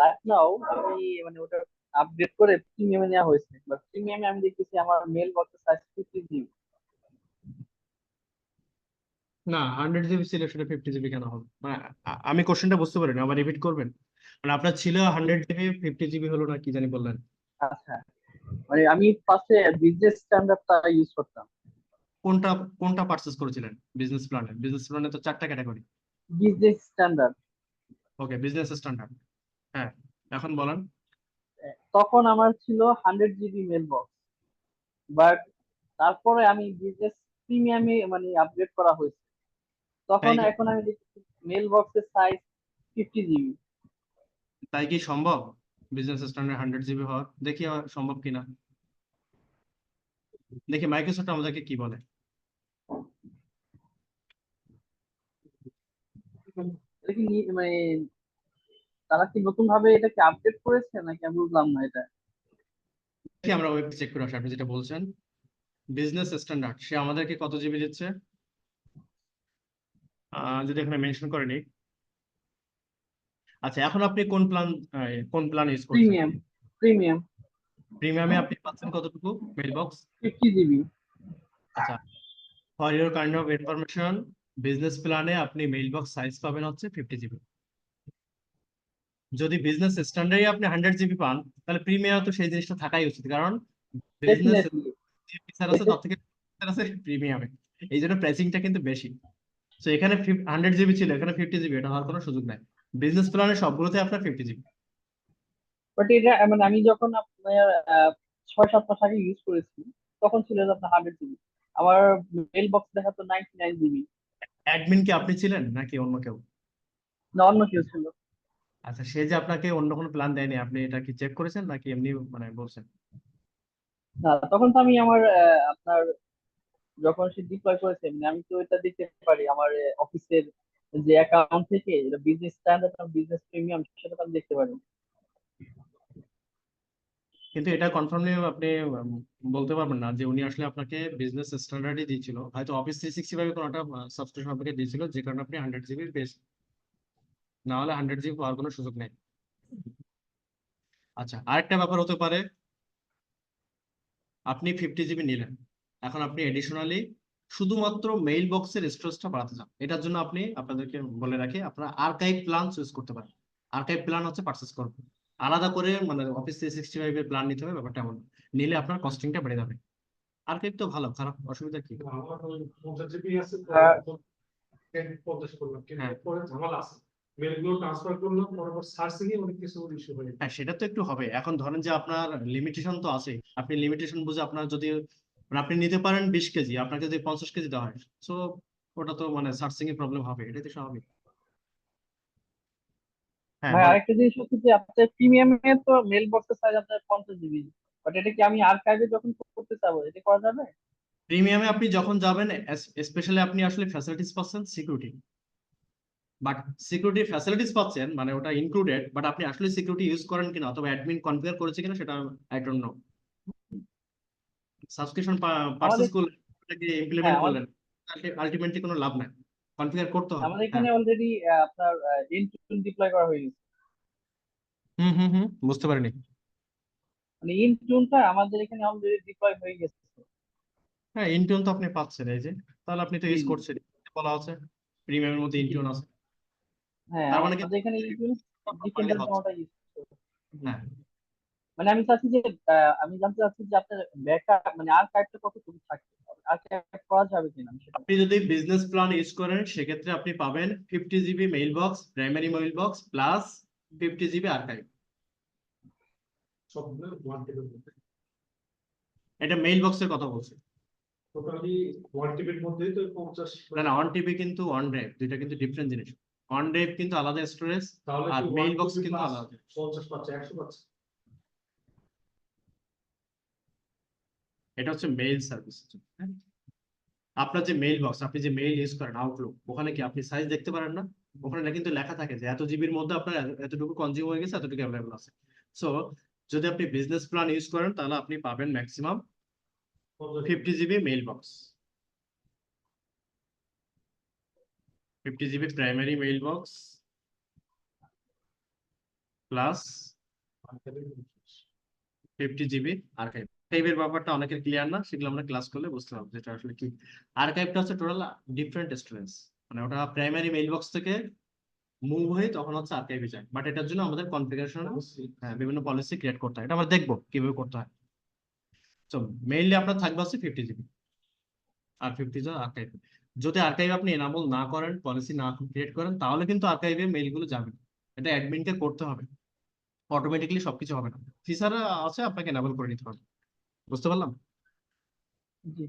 রাইট নাও আমি মানে ওটা আপডেট করে প্রিমিয়ামে নেওয়া হয়েছে, বাট প্রিমিয়ামে আমি দেখতেছি আমার মেল বক্সের সাইজ 50 জিবি। না, 100 জিবি ছিল, সেটা 50 জিবি কেন হবে? মানে আমি কোশ্চেনটা বুঝতে পারিনি, আবার রিপিট করবেন। মানে আপনার ছিল 100 জিবি, 50 জিবি হলো না কি জানি বললেন? আচ্ছা, মানে আমি ফার্স্টে বিজনেস স্ট্যান্ডার্ডটা ইউজ করতাম। কোনটা কোনটা পারচেস করেছিলেন? বিজনেস প্ল্যানে তো 4টা category. Business standard. Okay, business standard. হ্যাঁ, এখন বলেন। তখন আমার ছিল 100 জিবি মেল বক্স, বাট তারপরে আমি বিজনেস প্রিমিয়ামে মানে আপগ্রেড করা হয়েছে, তখন তাই কি এখন আমি দেখছি মেল বক্সের সাইজ 50 জিবি। তাই কি সম্ভব বিজনেস স্ট্যান্ডার্ড 100 জিবি হওয়া? দেখি সম্ভব কিনা, দেখি মাইক্রোসফট আমাদেরকে কি বলে। এটা কি মানে তারা কি নতুন ভাবে এটাকে আপডেট করেছে নাকি? আমি বুঝলাম না এটা। দেখি আমরা ওয়েব চেক করে আসি। আপনি যেটা বলছেন বিজনেস স্ট্যান্ডার্ড, সে আমাদেরকে কত জিবি দিচ্ছে যদি এখানে মেনশন করেনি। আচ্ছা, এখন আপনি কোন প্ল্যান ইউজ করছেন? প্রিমিয়াম। প্রিমিয়াম প্রিমিয়ামে আপনি পাচ্ছেন কতটুকু মেল বক্স? 50 জিবি। আচ্ছা, for your kind of information, business প্ল্যানে আপনি মেল বক্স সাইজ পাবেন হচ্ছে 50 জিবি। যদি বিজনেস স্ট্যান্ডার্ডে আপনি 100 জিবি পান, তাহলে প্রিমিয়াম তো সেই জিনিসটা থাকাই উচিত, কারণ বিজনেস ডেফিনেটলি। যে ফিচার আছে তার থেকে ফিচার আছে প্রিমিয়ামে, এই জন্য প্রাইসিংটা কিন্তু বেশি। তো এখানে 100 জিবি ছিল, এখানে 50 জিবি, এটা হওয়ার কোনো সুযোগ নাই। বিজনেস প্ল্যানে সবগুলোতে আপনার 50 জিবি। বাট এটা মানে আমি যখন আপনার 6-7 মাস আগে ইউজ করেছি, তখন ছিল যে আপনার 100 জিবি। আমার মেল বক্স দেখাতো 99 জিবি। অ্যাডমিন কি আপনি ছিলেন নাকি অন্য কেউ? না, অন্য কেউ ছিল। আচ্ছা, সে যে আপনাকে অন্য কোনো প্ল্যান দেয়নি, আপনি এটা কি চেক করেছেন নাকি এমনি মানে বলছেন? না, তখন তো আমি আমার আপনার যখন সে ডিপ্লয় করেছে, মানে আমি তো এটা দেখতে পারি আমার অফিসের যে অ্যাকাউন্ট থেকে, এটা বিজনেস স্ট্যান্ডার্ড আর বিজনেস প্রিমিয়াম, সেটা তো আমি দেখতে পারি। কিন্তু এটা কনফার্মলি আপনি বলতে পারবেন না যে উনি আসলে আপনাকে বিজনেস স্ট্যান্ডার্ডই দিয়েছিল, হয়তো অফিস 365 কোনো একটা সাবস্ক্রিপশন আপনাকে দিয়েছিল, যে কারণে আপনি 100 জিবি পেয়েছেন, না হলে 100 জিবি পাওয়ার কোনো সুযোগ নেই। আচ্ছা, আরেকটা ব্যাপার হতে পারে, আপনি 50 জিবি নিলেন, এখন আপনি এডিশনালি শুধুমাত্র মেইল বক্সের স্টোরেজটা বাড়াতে চান, এটার জন্য আপনি আপনাদেরকে বলে রাখি আপনারা আর্কাইভ প্ল্যান চুজ করতে পারেন। আর্কাইভ প্ল্যান হচ্ছে পারচেস করবেন আলাদা করে, মানে অফিস 365 এর প্ল্যান নিতে হবে ব্যাপারটা এমন না। নিলে আপনার কস্টিংটা বেড়ে যাবে। আর্কাইভ তো ভালো, খারাপ অসুবিধা কি? আমার ওই 50 জিবি আছে, হ্যাঁ। 50 করলাম, কিন্তু হ্যাঁ পরে ঝামেলা আছে। মেলগুলো ট্রান্সফার করলাম, পরপর সার্চে গিয়ে অনেক কিছু ইস্যু হয়ে যায়। হ্যাঁ, সেটা তো একটু হবে। এখন ধরেন যে আপনার লিমিটেশন তো আছে, আপনি লিমিটেশন বুঝে আপনার যদি মানে আপনি নিতে পারেন 20 কেজি, আপনাকে যদি 50 কেজি দেওয়া হয়, সো ওটা তো মানে সার্চিং এর প্রবলেম হবে, এটাই তো স্বাভাবিক। হ্যাঁ ভাই, বলেন। আরেকটা জিনিস হচ্ছে যে আপনার প্রিমিয়ামে তো মেল বক্সের সাইজ আপনার 50 জিবি, বাট এটা কি আমি আর্কাইভে যখন করতে চাবো এটা করা যাবে? প্রিমিয়ামে আপনি যখন যাবেন, স্পেশালি আপনি আসলে ফ্যাসিলিটিস পাচ্ছেন সিকিউরিটি, বাট সিকিউরিটি ফ্যাসিলিটিস পাচ্ছেন মানে ওটা ইনক্লুডেড, বাট আপনি আসলে সিকিউরিটি ইউজ করেন কিনা অথবা অ্যাডমিন কনফিগার করেছে কিনা সেটা I don't know. Subscription purchase আমাদের করলেন, ওটাকে হ্যাঁ ইমপ্লিমেন্ট আমাদের করলেন, আলটিমেটলি কোনো লাভ নাই। কনফিগার করতে হবে। আমাদের হ্যাঁ, এখানে অলরেডি আপনার ইন্টুন ডিপ্লয় করা হয়ে গেছে। বুঝতে পারিনি। মানে ইন্টুনটা আমাদের এখানে অলরেডি ডিপ্লয় হয়ে গেছে। হ্যাঁ, ইন্টিউন তো আপনি পাচ্ছেন, এই যে তাহলে আপনি তো জি ইউজ জি করছেন, বলা আছে প্রিমিয়ামের মধ্যে জি ইন্টিউন আছে, হ্যাঁ, তার মানে কিন্তু আমাদের এখানে ইন্টুন প্রপারলি ডিফেন্ডার হচ্ছে। কোনোটা ইউজ জি। হ্যাঁ, মানে আমি চাচ্ছি যে আমি জানতে চাচ্ছি যে আপনার ব্যাকআপ মানে আর্কাইভটা কতটুকু থাকে, আর্কাইভ করা যাবে কিনা আমি সেটা। আপনি যদি বিজনেস প্ল্যান ইউজ করেন সেক্ষেত্রে আপনি পাবেন 50 GB mail box, primary mailbox plus 50 GB archive. সবগুলো 1 টিবির মধ্যে, এটা মেইল বক্সের কথা বলছি। টোটালি 1 টিবির মধ্যেই তো 50। না না, অন টিবি কিন্তু অন ড্রাইভ, দুইটা কিন্তু ডিফারেন্ট জিনিস। অন ড্রাইভ কিন্তু আলাদা স্টোরেজ, তাহলে আর কি মেইল 1 বক্স টিবি কিন্তু প্লাস আলাদা। 50 পাচ্ছে, 100 পাচ্ছে? এটা হচ্ছে মেইল সার্ভিস। আপনার যে মেইল বক্স, আপনি যে মেইল ইউজ করেন আউটলুক, ওখানে কি আপনি সাইজ দেখতে পারেন না? ওখানে কিন্তু লেখা থাকে যে এত জিবির মধ্যে আপনার এতটুকু কনজিউম হয়ে গেছে, এতটুকু অ্যাভেলেবল আছে। সো যদি আপনি বিজনেস প্ল্যান ইউজ করেন তাহলে আপনি পাবেন maximum 50 GB mailbox, 50 GB primary mailbox plus 50 GB archive. আর্কাইভের ব্যাপারটা অনেকের ক্লিয়ার না, সেগুলো আমরা ক্লাস করলে বুঝতে পারবো যেটা আসলে কি। আর্কাইভটা হচ্ছে টোটাল ডিফারেন্ট স্টোরেজ, মানে ওটা প্রাইমারি মেইল বক্স থেকে মুভ হয়ে তখন হচ্ছে আর্কাইভে যায়, বাট এটার জন্য আমাদের কনফিগারেশন বিভিন্ন পলিসি ক্রিয়েট করতে হয়, এটা আমরা দেখবো কিভাবে করতে হয়। তো মেইনলি আপনার থাকবে হচ্ছে 50 GB, আর 50 আর্কাইভ। যদি আর্কাইভ আপনি এনাবল না করেন, পলিসি না ক্রিয়েট করেন, তাহলে কিন্তু আর্কাইভে মেইলগুলো যাবে না। এটা অ্যাডমিনকে করতে হবে, অটোমেটিকলি সবকিছু হবে না, ফিচার আছে আপনাকে এনাবল করে নিতে হবে। বুঝতে পারলাম? জি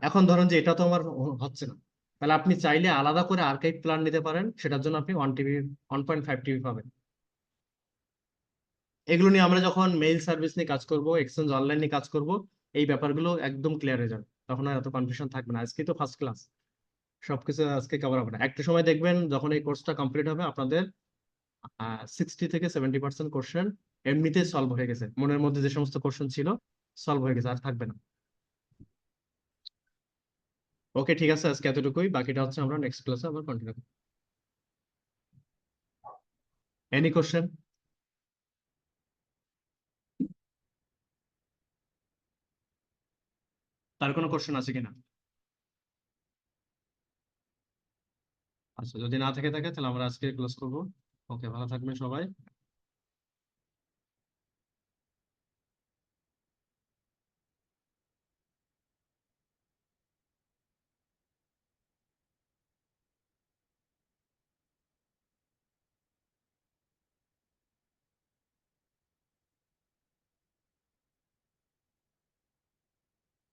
এখন ধরুন যে এটা তো আমার হচ্ছে না, তাহলে আপনি চাইলে আলাদা করে আর্কাইভ প্ল্যান নিতে পারেন, সেটার জন্য আপনি 1 TB 1.5 TB পাবেন। এগুলো নিয়ে আমরা যখন মেইল সার্ভিস নিয়ে কাজ করব, এক্সচেঞ্জ অনলাইন নিয়ে কাজ করব, এই ব্যাপারগুলো একদম ক্লিয়ার হয়ে যাবে, তখন আর এত কনফিউশন থাকবে না। আজকে তো ফার্স্ট ক্লাস, সবকিছু আজকে কভার হবে না। একটা সময় দেখবেন যখন এই কোর্সটা কমপ্লিট হবে, আপনাদের 60 থেকে 70% কোশ্চেন এমনিতে সলভ হয়ে গেছে, মনের মধ্যে যে সমস্ত কোশ্চেন ছিল সলভ হয়ে গেছে, আর থাকবে না। ওকে, ঠিক আছে, আজকে এতটুকুই, বাকিটা হচ্ছে আমরা নেক্সট ক্লাসে আবার কন্টিনিউ করব। Any question? তার কোনো কোশ্চেন আছে কিনা? আচ্ছা, যদি না থেকে থাকে তাহলে আমরা আজকে ক্লোজ করবো। ওকে, ভালো থাকবেন সবাই।